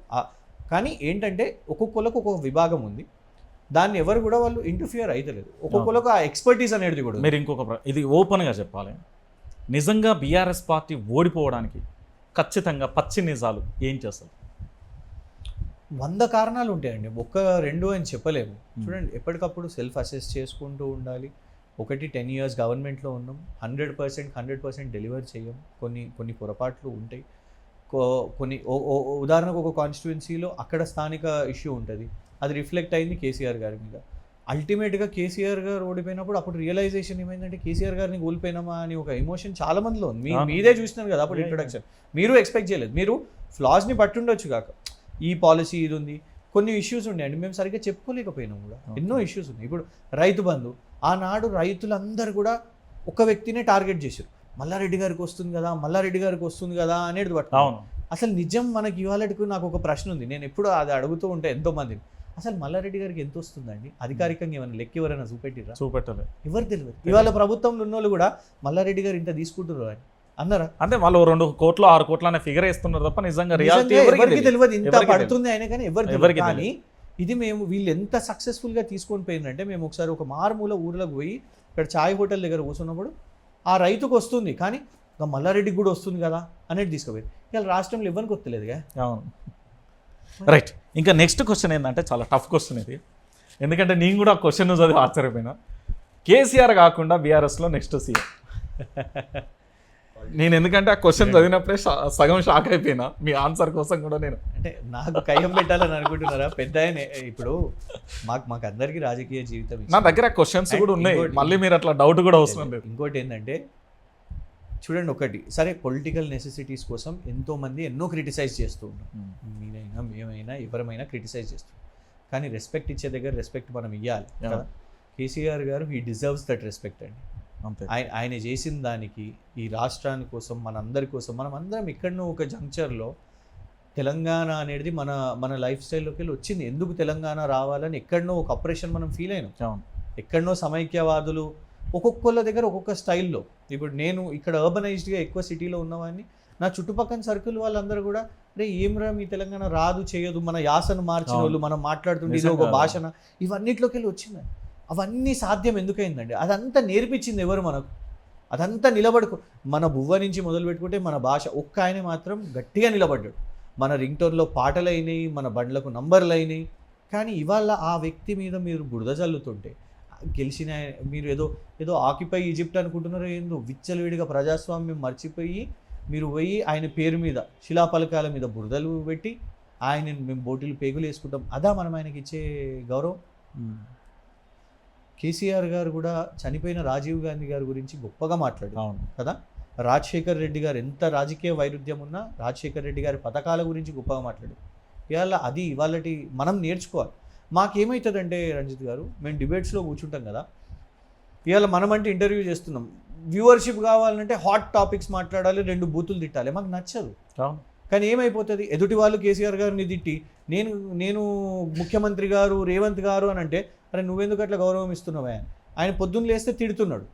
కానీ ఏంటంటే ఒక్కొక్కరికి ఒక్కొక్క విభాగం ఉంది, దాన్ని ఎవరు కూడా వాళ్ళు ఇంటర్ఫియర్ అవుతలేదు. ఒక్కొక్కరికి ఆ ఎక్స్పర్టీస్ అనేది కూడా. మీరు ఇది ఓపెన్గా చెప్పాలి, నిజంగా బీఆర్ఎస్ పార్టీ ఓడిపోవడానికి ఖచ్చితంగా పచ్చి నిజాలు ఏం చేస్తారు? 100 కారణాలు ఉంటాయండి, 1-2 అని చెప్పలేము. చూడండి, ఎప్పటికప్పుడు సెల్ఫ్ అసెస్ చేసుకుంటూ ఉండాలి. 10 years గవర్నమెంట్లో ఉన్నాం, 100% డెలివర్ చేయం. కొన్ని పొరపాట్లు ఉంటాయి. కొన్ని ఉదాహరణకు ఒక కాన్స్టిట్యుయెన్సీలో అక్కడ స్థానిక ఇష్యూ ఉంటుంది, అది రిఫ్లెక్ట్ అయింది కేసీఆర్ గారి మీద. అల్టిమేట్గా కేసీఆర్ గారు ఓడిపోయినప్పుడు అప్పుడు రియలైజేషన్ ఏమైందంటే కేసీఆర్ గారిని కోల్పోయినామా అని ఒక ఎమోషన్ చాలా మందిలో ఉంది. మీదే చూసినారు కదా అప్పుడు ఇంట్రొడక్షన్. మీరు ఎక్స్పెక్ట్ చేయలేదు, మీరు ఫ్లాస్ని బట్టి ఉండొచ్చు కాక ఈ పాలసీ ఇది ఉంది, కొన్ని ఇష్యూస్ ఉన్నాయండి మేము సరిగ్గా చెప్పుకోలేకపోయినాం కూడా, ఎన్నో ఇష్యూస్ ఉన్నాయి. ఇప్పుడు రైతు బంధు, ఆనాడు రైతులందరూ కూడా ఒక వ్యక్తినే టార్గెట్ చేశారు, మల్లారెడ్డి గారికి వస్తుంది కదా, మల్లారెడ్డి గారికి వస్తుంది కదా అనేది పట్టు. అసలు నిజం మనకి ఇవాళకు నాకు ఒక ప్రశ్న ఉంది, నేను ఎప్పుడు అది అడుగుతూ ఉంటే ఎంతోమందిని, అసలు మల్లారెడ్డి గారికి ఎంత వస్తుందండి అధికారికంగా ఏమైనా లెక్క ఎవరైనా చూపెట్టారు? ఎవరు తెలియదు. ఇవాళ ప్రభుత్వంలో ఉన్న వాళ్ళు కూడా మల్లారెడ్డి గారు ఇంత తీసుకుంటారు అని అన్నారా? అంటే వాళ్ళు 2 కోట్లు 6 కోట్లు అనే ఫిగర్ ఇస్తున్నారు తప్ప నిజంగా రియాలిటీ ఎవరికి తెలియదు ఇంత పడుతుంది అయినా కానీ ఎవరికి. కానీ ఇది మేము వీళ్ళు ఎంత సక్సెస్ఫుల్గా తీసుకొని పోయిందంటే, మేము ఒకసారి ఒక మారుమూల ఊర్లోకి పోయి ఇక్కడ చాయ్ హోటల్ దగ్గర కూర్చున్నప్పుడు ఆ రైతుకు వస్తుంది కానీ మల్లారెడ్డికి కూడా వస్తుంది కదా అనేది తీసుకుపోయింది. ఇవాళ రాష్ట్రంలో ఎవరికి వస్తలేదుగా. అవును, రైట్. ఇంకా నెక్స్ట్ క్వశ్చన్ ఏంటంటే చాలా టఫ్ క్వశ్చన్ ఇది, ఎందుకంటే నేను కూడా ఆ క్వశ్చన్ చదివి ఆశ్చర్యపోయినా. కేసీఆర్ కాకుండా బీఆర్ఎస్లో నెక్స్ట్ సీఎం. నేను ఎందుకంటే ఆ క్వశ్చన్ చదివినప్పుడే సగం షాక్ అయిపోయినా, మీ ఆన్సర్ కోసం కూడా నేను. అంటే నాకు కయ్యం పెట్టాలని అనుకుంటున్నారా పెద్ద ఆయన? ఇప్పుడు మాకు అందరికీ రాజకీయ జీవితం, నా దగ్గర క్వశ్చన్స్ కూడా ఉన్నాయి, మళ్ళీ మీరు అట్లా డౌట్ కూడా అవసరం లేదు. ఇంకోటి ఏంటంటే చూడండి, ఒకటి సరే పొలిటికల్ నెసెసిటీస్ కోసం ఎంతోమంది ఎన్నో క్రిటిసైజ్ చేస్తూ ఉంటాం, మీరైనా మేమైనా ఎవరమైనా క్రిటిసైజ్ చేస్తాం, కానీ రెస్పెక్ట్ ఇచ్చే దగ్గర రెస్పెక్ట్ మనం ఇవ్వాలి కదా. కేసీఆర్ గారు హీ డిజర్వ్స్ దట్ రెస్పెక్ట్ అండి. ఆయన చేసిన దానికి ఈ రాష్ట్రాని కోసం మనందరి కోసం మనం అందరం ఎక్కడనో ఒక జంక్చర్లో తెలంగాణ అనేది మన లైఫ్ స్టైల్లోకి వెళ్ళి వచ్చింది. ఎందుకు తెలంగాణ రావాలని ఎక్కడనో ఒక అప్రెషన్ మనం ఫీల్ అయినాం, ఎక్కడనో సమైక్యవాదులు ఒక్కొక్కళ్ళ దగ్గర ఒక్కొక్క స్టైల్లో. ఇప్పుడు నేను ఇక్కడ అర్బనైజ్డ్గా ఎక్కువ సిటీలో ఉన్నవాడిని, నా చుట్టుపక్కల సర్కిల్ వాళ్ళందరూ కూడా రే ఏమ్రా మీ తెలంగాణ రాదు చేయదు, మన యాసను మార్చిన వాళ్ళు, మనం మాట్లాడుతుంటే ఇది ఒక భాషన, ఇవన్నిట్లోకి వెళ్ళి వచ్చింది. అవన్నీ సాధ్యం ఎందుకైందండి? అదంతా నేర్పించింది ఎవరు మనకు? అదంతా మన బువ్వ నుంచి మొదలు పెట్టుకుంటే మన భాష, ఒక్క ఆయన మాత్రం గట్టిగా నిలబడ్డాడు. మన రింగ్ టోన్లో పాటలు అయినాయి, మన బండ్లకు నంబర్లు అయినాయి. కానీ ఇవాళ ఆ వ్యక్తి మీద మీరు బురద చల్లుతుంటే, గెలిచిన మీరు ఏదో ఆక్యుపై ఈజిప్ట్ అనుకుంటున్నారో ఏందో, విచ్చలవిడిగా ప్రజాస్వామ్యం మర్చిపోయి మీరు పోయి ఆయన పేరు మీద శిలాపలకాల మీద బురదలు పెట్టి ఆయన మేము బోటీలు పేగులు వేసుకుంటాం, అదా మనం ఆయనకి ఇచ్చే గౌరవం? కేసీఆర్ గారు కూడా చనిపోయిన రాజీవ్ గాంధీ గారి గురించి గొప్పగా మాట్లాడారు కదా. రాజశేఖర్ రెడ్డి గారు ఎంత రాజకీయ వైరుధ్యం ఉన్నా రాజశేఖర్ రెడ్డి గారి పథకాల గురించి గొప్పగా మాట్లాడారు. ఇవాళ మనం నేర్చుకోవాలి. మాకేమవుతుందంటే రంజిత్ గారు, మేము డిబేట్స్లో కూర్చుంటాం కదా, ఇవాళ మనమంటే ఇంటర్వ్యూ చేస్తున్నాం, వ్యూవర్షిప్ కావాలంటే హాట్ టాపిక్స్ మాట్లాడాలి, 2 బూతులు తిట్టాలి, మాకు నచ్చదు. కానీ ఏమైపోతుంది, ఎదుటి వాళ్ళు కేసీఆర్ గారిని తిట్టి నేను ముఖ్యమంత్రి గారు రేవంత్ గారు అని అంటే, అరే నువ్వెందుకు అట్లా గౌరవం ఇస్తున్నావా? ఆయన పొద్దున్న లేస్తే తిడుతున్నాడు.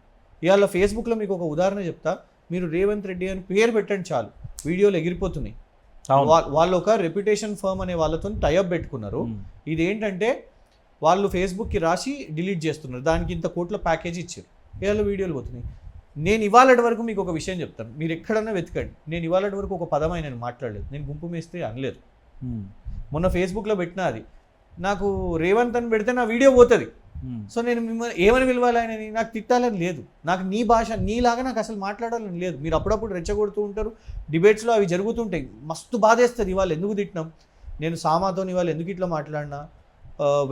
ఇవాళ ఫేస్బుక్లో మీకు ఒక ఉదాహరణ చెప్తా, మీరు రేవంత్ రెడ్డి అని పేరు పెట్టండి చాలు, వీడియోలు ఎగిరిపోతున్నాయి. వాళ్ళు ఒక రెప్యుటేషన్ ఫర్మ్ అనే వాళ్ళతో టైఅప్ పెట్టుకున్నారు. ఇదేంటంటే వాళ్ళు ఫేస్బుక్కి రాసి డిలీట్ చేస్తున్నారు, దానికి ఇంత కోట్ల ప్యాకేజ్ ఇచ్చారు, ఇవాళ వీడియోలు పోతున్నాయి. నేను ఇవాళ వరకు మీకు ఒక విషయం చెప్తాను, మీరు ఎక్కడన్నా వెతకండి, నేను ఇవాళ వరకు ఒక పదం ఆయన మాట్లాడలేదు, నేను గుంపు మేస్తే అనలేదు. మొన్న ఫేస్బుక్లో పెట్టినా అది నాకు రేవంత్ అని పెడితే నా వీడియో పోతుంది. సో నేను మిమ్మల్ని ఏమని పిలవాలి, ఆయనని నాకు తిట్టాలని లేదు, నాకు నీ భాష నీలాగా నాకు అసలు మాట్లాడాలని లేదు. మీరు అప్పుడప్పుడు రెచ్చగొడుతూ ఉంటారు, డిబేట్స్లో అవి జరుగుతుంటాయి, మస్తు బాధేస్తుంది. ఇవాళ ఎందుకు తిట్టినాం, నేను సామాతో ఇవాళ ఎందుకు ఇట్లా మాట్లాడినా,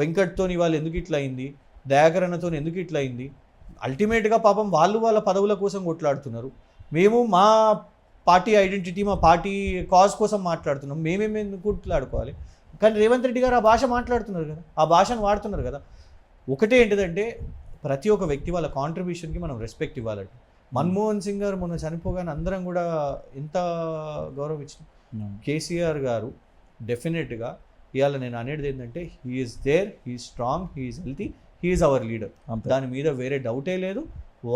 వెంకట్తో ఇవాళ ఎందుకు ఇట్లా అయింది, దయాకరణతో ఎందుకు ఇట్లా అయింది. అల్టిమేట్గా పాపం వాళ్ళ పదవుల కోసం కొట్లాడుతున్నారు, మేము మా పార్టీ ఐడెంటిటీ మా పార్టీ కాజ్ కోసం మాట్లాడుతున్నాం, మేమేమి ఎందుకు కొట్లాడుకోవాలి. కానీ రేవంత్ రెడ్డి గారు ఆ భాష మాట్లాడుతున్నారు కదా, ఆ భాషను వాడుతున్నారు కదా. ఒకటే ఏంటిదంటే ప్రతి ఒక్క వ్యక్తి వాళ్ళ కాంట్రిబ్యూషన్కి మనం రెస్పెక్ట్ ఇవ్వాలంటే. మన్మోహన్ సింగ్ గారు మొన్న చనిపోగానే అందరం కూడా ఎంత గౌరవం ఇచ్చినాం. కేసీఆర్ గారు డెఫినెట్గా ఇవాళ నేను అనేది ఏంటంటే he is there, he is strong, he is healthy, he is our leader. దాని మీద వేరే డౌటే లేదు.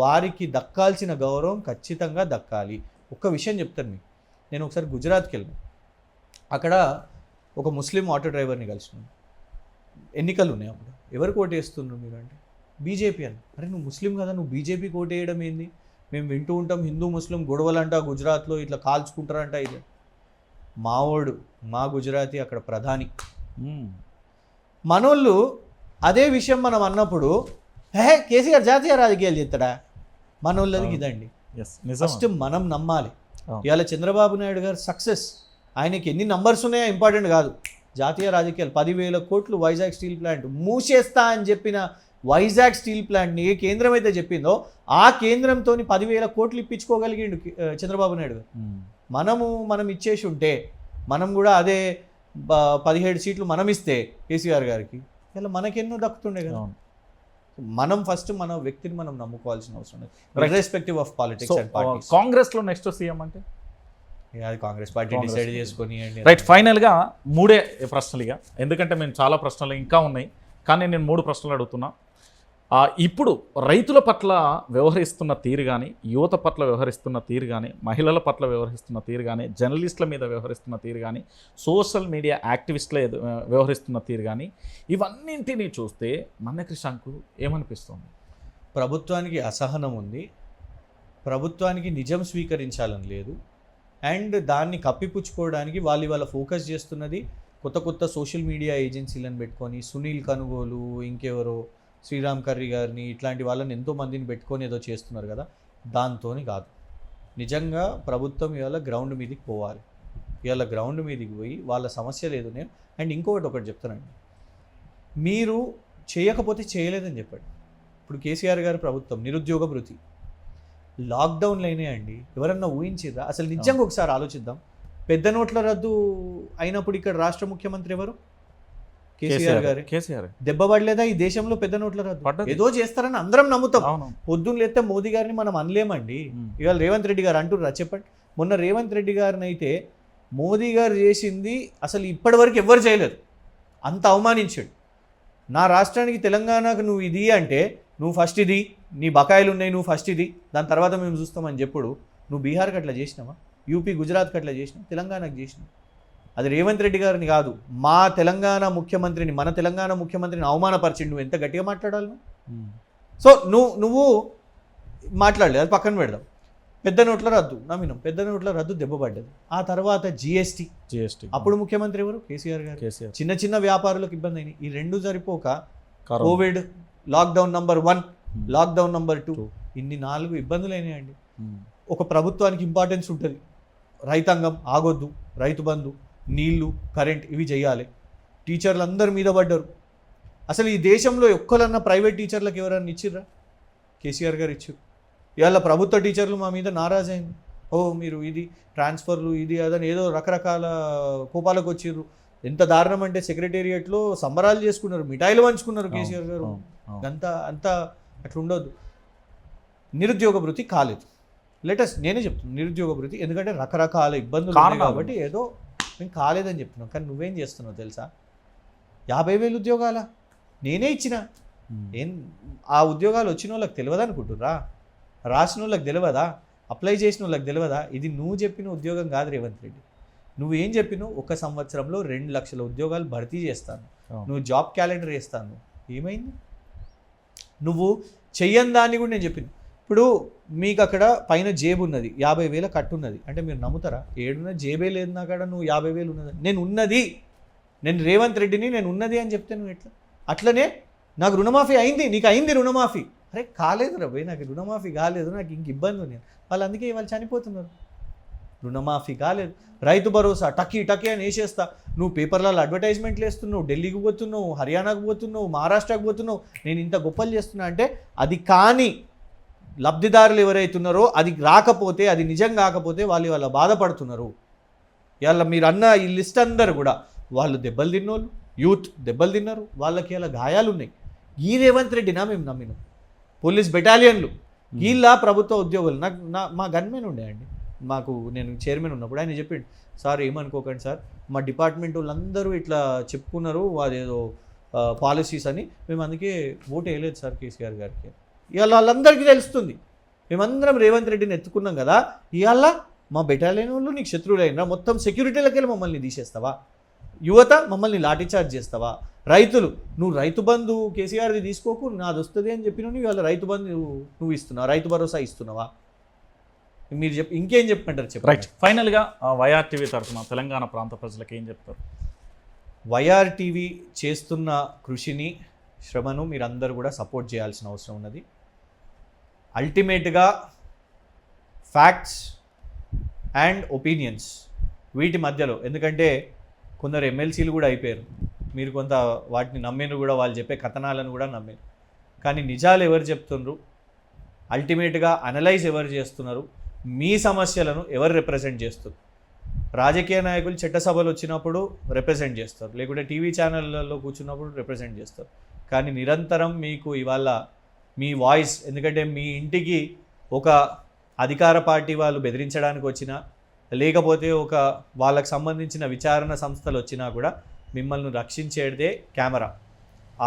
వారికి దక్కాల్సిన గౌరవం ఖచ్చితంగా దక్కాలి. ఒక్క విషయం చెప్తాను మీకు, నేను ఒకసారి గుజరాత్కి వెళ్ళాను, అక్కడ ఒక ముస్లిం ఆటో డ్రైవర్ని కలిసినాను. ఎన్నికలు ఉన్నాయి అప్పుడు, ఎవరికి ఓటేస్తున్నారు మీరు అంటే బీజేపీ అని. అరే నువ్వు ముస్లిం కదా, నువ్వు బీజేపీకి ఓటేయడం ఏంది? మేము వింటూ ఉంటాం హిందూ ముస్లిం గొడవలంట, గుజరాత్లో ఇట్లా కాల్చుకుంటారంట. ఇది మావోడు మా గుజరాతీ అక్కడ ప్రధాని. మనోళ్ళు అదే విషయం మనం అన్నప్పుడు కేసీఆర్ జాతీయ రాజకీయాలు చేస్తాడా? మనోళ్ళది ఇదండి. ఫస్ట్ మనం నమ్మాలి. ఇవాళ చంద్రబాబు నాయుడు గారు సక్సెస్, ఆయనకి ఎన్ని నంబర్స్ ఉన్నాయో ఇంపార్టెంట్ కాదు. జాతీయ రాజకీయాలు 10,000 కోట్లు వైజాగ్ స్టీల్ ప్లాంట్ మూసేస్తా అని చెప్పిన వైజాగ్ స్టీల్ ప్లాంట్ని ఏ కేంద్రం అయితే చెప్పిందో ఆ కేంద్రంతో 10,000 కోట్లు ఇప్పించుకోగలిగిండు చంద్రబాబు నాయుడు గారు. మనం ఇచ్చేసి ఉంటే మనం కూడా అదే 17 సీట్లు మనం ఇస్తే కేసీఆర్ గారికి ఇలా మనకెన్నో దక్కుతుండే కదా. మనం ఫస్ట్ మన వ్యక్తిని మనం నమ్ముకోవాల్సిన అవసరం లేదు, irrespective of politics and parties. కాంగ్రెస్లో నెక్స్ట్ సీఎం అంటే అది కాంగ్రెస్ పార్టీ డిసైడ్ చేసుకొని. రైట్, ఫైనల్గా 3 ప్రశ్నలుగా, ఎందుకంటే మేము చాలా ప్రశ్నలు ఇంకా ఉన్నాయి కానీ నేను 3 ప్రశ్నలు అడుగుతున్నా. ఇప్పుడు రైతుల పట్ల వ్యవహరిస్తున్న తీరు కానీ, యువత పట్ల వ్యవహరిస్తున్న తీరు కానీ, మహిళల పట్ల వ్యవహరిస్తున్న తీరు కానీ, జర్నలిస్టుల మీద వ్యవహరిస్తున్న తీరు కానీ, సోషల్ మీడియా యాక్టివిస్టుల వ్యవహరిస్తున్న తీరు కానీ, ఇవన్నింటినీ చూస్తే మన్నె శంకు ఏమనిపిస్తుంది? ప్రభుత్వానికి అసహనం ఉంది, ప్రభుత్వానికి నిజం స్వీకరించాలని లేదు, అండ్ దాన్ని కప్పిపుచ్చుకోవడానికి వాళ్ళ ఫోకస్ చేస్తున్నది కొత్త సోషల్ మీడియా ఏజెన్సీలను పెట్టుకొని, సునీల్ కనుగోలు, ఇంకెవరో శ్రీరామ్ కర్రీ గారిని, ఇట్లాంటి వాళ్ళని ఎంతోమందిని పెట్టుకొని ఏదో చేస్తున్నారు కదా, దాంతోని కాదు. నిజంగా ప్రభుత్వం ఇవాళ గ్రౌండ్ మీదకి పోవాలి. ఇవాళ గ్రౌండ్ మీదకి పోయి వాళ్ళ సమస్యలు ఏదో నేను. అండ్ ఒకటి చెప్తానండి, మీరు చేయకపోతే చేయలేదని చెప్పండి. ఇప్పుడు కేసీఆర్ గారి ప్రభుత్వం నిరుద్యోగ భృతి, లాక్డౌన్లు అయినాయండి, ఎవరన్నా ఊహించిర్రా? అసలు నిజంగా ఒకసారి ఆలోచిద్దాం. పెద్ద నోట్ల రద్దు అయినప్పుడు ఇక్కడ రాష్ట్ర ముఖ్యమంత్రి ఎవరు? కేసీఆర్ గారు. దెబ్బ పడలేదా ఈ దేశంలో పెద్ద నోట్ల రద్దు? ఏదో చేస్తారని అందరం నమ్ముతాం. పొద్దున్న లేస్తే మోదీ గారిని మనం అనలేమండి. ఇవాళ రేవంత్ రెడ్డి గారు అంటుర్రా చెప్పండి. మొన్న రేవంత్ రెడ్డి గారిని అయితే మోదీ గారు చేసింది అసలు ఇప్పటివరకు ఎవ్వరు చేయలేదు, అంత అవమానించాడు. నా రాష్ట్రానికి తెలంగాణకు నువ్వు ఇది అంటే నువ్వు ఫస్ట్ ఇది, నీ బకాయిలు ఉన్నాయి, నువ్వు ఫస్ట్ ఇది, దాని తర్వాత మేము చూస్తామని చెప్పుడు నువ్వు బీహార్కి అట్లా చేసినావా? యూపీ గుజరాత్కి అట్లా చేసినావు, తెలంగాణకు చేసినావు. అది రేవంత్ రెడ్డి గారిని కాదు, మా తెలంగాణ ముఖ్యమంత్రిని, మన తెలంగాణ ముఖ్యమంత్రిని అవమానపరిచిండు. నువ్వు ఎంత గట్టిగా మాట్లాడాలి నువ్వు? సో నువ్వు మాట్లాడలేదు, అది పక్కన పెడదాం. పెద్ద నోట్ల రద్దు నమ్మినాం, పెద్ద నోట్ల రద్దు దెబ్బపడ్డది. ఆ తర్వాత జిఎస్టీ, అప్పుడు ముఖ్యమంత్రి ఎవరు? కేసీఆర్ గారు. చిన్న వ్యాపారులకు ఇబ్బంది అయినాయి. ఈ రెండు సరిపోక Covid, lockdown number 1, lockdown number 2, ఇన్ని 4 ఇబ్బందులు అయినాయండి. ఒక ప్రభుత్వానికి ఇంపార్టెన్స్ ఉంటుంది, రైతాంగం ఆగొద్దు, రైతు బంధు, నీళ్లు, కరెంట్ ఇవి చేయాలి. టీచర్లు అందరి మీద పడ్డారు. అసలు ఈ దేశంలో ఒక్కలన్నా ప్రైవేట్ టీచర్లకు ఎవరన్నా ఇచ్చిర్రా? కేసీఆర్ గారు ఇచ్చారు. ఇవాళ ప్రభుత్వ టీచర్లు మా మీద నారాజ్ అయింది. ఓ మీరు ఇది ట్రాన్స్ఫర్లు ఇది అదని ఏదో రకరకాల కోపాలకు వచ్చిర్రు. ఎంత దారుణం అంటే సెక్రటేరియట్లో సంబరాలు చేసుకున్నారు, మిఠాయిలు పంచుకున్నారు కేసీఆర్ గారు. అంతా అట్లా ఉండొద్దు. నిరుద్యోగ భృతి కాలేదు, నేనే చెప్తున్నాను నిరుద్యోగ భృతి, ఎందుకంటే రకరకాల ఇబ్బందులు కాబట్టి ఏదో మేము కాలేదని చెప్తున్నాం. కానీ నువ్వేం చేస్తున్నావు తెలుసా? 50,000 ఉద్యోగాల నేనే ఇచ్చిన. ఆ ఉద్యోగాలు వచ్చిన వాళ్ళకి తెలియదు అనుకుంటుర్రా? రాసిన వాళ్ళకి తెలియదా? అప్లై చేసిన వాళ్ళకి తెలియదా? ఇది నువ్వు చెప్పిన ఉద్యోగం కాదు రేవంత్ రెడ్డి. నువ్వేం చెప్పినావు? 1 సంవత్సరంలో 2 లక్షల ఉద్యోగాలు భర్తీ చేస్తాను, నువ్వు జాబ్ క్యాలెండర్ వేస్తాను. ఏమైంది? నువ్వు చెయ్యని దాన్ని కూడా నేను చెప్పిన. ఇప్పుడు మీకు అక్కడ పైన జేబు ఉన్నది, 50,000 కట్టున్నది అంటే మీరు నమ్ముతారా? ఏడున్న జేబే లేదు నా కాడ, నువ్వు 50,000 ఉన్నది, నేను రేవంత్ రెడ్డిని, నేను ఉన్నది అని చెప్తే నువ్వు ఎట్లా? అట్లనే నాకు రుణమాఫీ అయింది, నీకు అయింది రుణమాఫీ. అరే కాలేదు రా భయ్, నాకు రుణమాఫీ కాలేదు, నాకు ఇంక ఇబ్బంది ఉంది. వాళ్ళు అందుకే వాళ్ళు చనిపోతున్నారు. రుణమాఫీ కాలేదు, రైతు భరోసా టకీ అని వేసేస్తా. నువ్వు పేపర్లలో అడ్వర్టైజ్మెంట్లు వేస్తున్నావు, ఢిల్లీకి పోతున్నావు, హర్యానాకు పోతున్నావు, మహారాష్ట్రకు పోతున్నావు, నేను ఇంత గొప్పలు చేస్తున్నా అంటే అది కానీ లబ్ధిదారులు ఎవరైతున్నారో అది రాకపోతే, అది నిజం కాకపోతే వాళ్ళ బాధపడుతున్నారు. ఇవాళ మీరు అన్న ఈ లిస్ట్ అందరు కూడా వాళ్ళు దెబ్బలు తిన్నోళ్ళు, యూత్ దెబ్బలు తిన్నారు, వాళ్ళకి ఇలా గాయాలు ఉన్నాయి. ఈ రేవంత్ రెడ్డినా మేము నమ్మినాం. పోలీస్ బెటాలియన్లు వీళ్ళ ప్రభుత్వ ఉద్యోగులు. మా గన్మెన్ ఉండేయండి, నేను చైర్మన్ ఉన్నప్పుడు ఆయన చెప్పిండు, సార్ ఏమనుకోకండి సార్, మా డిపార్ట్మెంట్ వాళ్ళందరూ ఇట్లా చెప్పుకున్నారు అదేదో పాలసీస్ అని, మేము అందుకే ఓటు వేయలేదు సార్ కేసీఆర్ గారికి. ఇవాళ వాళ్ళందరికీ తెలుస్తుంది, మేమందరం రేవంత్ రెడ్డిని ఎత్తుకున్నాం కదా. ఇవాళ మా బెటాలియన్ వాళ్ళు నీకు శత్రువులైనా మొత్తం సెక్యూరిటీలకి వెళ్ళి మమ్మల్ని తీసేస్తావా? యువత మమ్మల్ని లాఠీచార్జ్ చేస్తావా? రైతులు నువ్వు రైతు బంధు కేసీఆర్ది తీసుకోకు, నాది వస్తుంది అని చెప్పినావు, ఇవాళ రైతు బంధు నువ్వు ఇస్తున్నావా? రైతు భరోసా ఇస్తున్నావా? మీరు ఇంకేం చెప్పమంటారు చెప్పండి. రైట్, ఫైనల్గా వైఆర్టీవీ తరఫున తెలంగాణ ప్రాంత ప్రజలకు ఏం చెప్తారు? వైఆర్టీవీ చేస్తున్న కృషిని, శ్రమను మీరందరూ కూడా సపోర్ట్ చేయాల్సిన అవసరం ఉన్నది. అల్టిమేట్గా ఫ్యాక్ట్స్ అండ్ ఒపీనియన్స్ వీటి మధ్యలో, ఎందుకంటే కొందరు ఎమ్మెల్సీలు కూడా అయిపోయారు, మీరు కొంత వాటిని నమ్మిన కూడా, వాళ్ళు చెప్పే కథనాలను కూడా నమ్మారు. కానీ నిజాలు ఎవరు చెప్తున్నారు, అల్టిమేట్గా అనలైజ్ ఎవరు చేస్తున్నారు, మీ సమస్యలను ఎవరు రిప్రజెంట్ చేస్తారు? రాజకీయ నాయకులు చట్టసభలు వచ్చినప్పుడు రిప్రజెంట్ చేస్తారు, లేకుంటే టీవీ ఛానళ్ళల్లో కూర్చున్నప్పుడు రిప్రజెంట్ చేస్తారు. కానీ నిరంతరం మీకు ఇవాళ మీ వాయిస్, ఎందుకంటే మీ ఇంటికి ఒక అధికార పార్టీ వాళ్ళు బెదిరించడానికి వచ్చినా, లేకపోతే ఒక వాళ్ళకు సంబంధించిన విచారణ సంస్థలు వచ్చినా కూడా మిమ్మల్ని రక్షించేదే కెమెరా.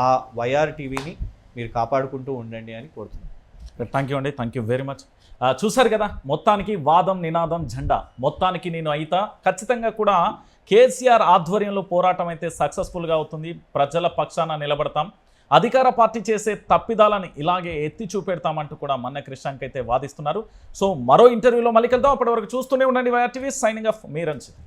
ఆ వైఆర్ టీవీని మీరు కాపాడుకుంటూ ఉండండి అని కోరుతున్నాను. థ్యాంక్ యూ అండి, థ్యాంక్ యూ వెరీ మచ్. చూశారు కదా, మొత్తానికి వాదం నినాదం జెండా, మొత్తానికి నేను అయితా ఖచ్చితంగా కూడా కేసీఆర్ ఆధ్వర్యంలో పోరాటం అయితే సక్సెస్ఫుల్గా అవుతుంది. ప్రజల పక్షాన నిలబడతాం, అధికార పార్టీ చేసే తప్పిదాలని ఇలాగే ఎత్తి చూపెడతామంటూ కూడా మన్న కృష్ణాంక్ అయితే వాదిస్తున్నారు. సో మరో ఇంటర్వ్యూలో మళ్ళీ కలుద్దాం. అప్పటి వరకు చూస్తూనే ఉండండి వైఆర్ టీవీ. సైనింగ్ ఆఫ్ మీ రంజిత్.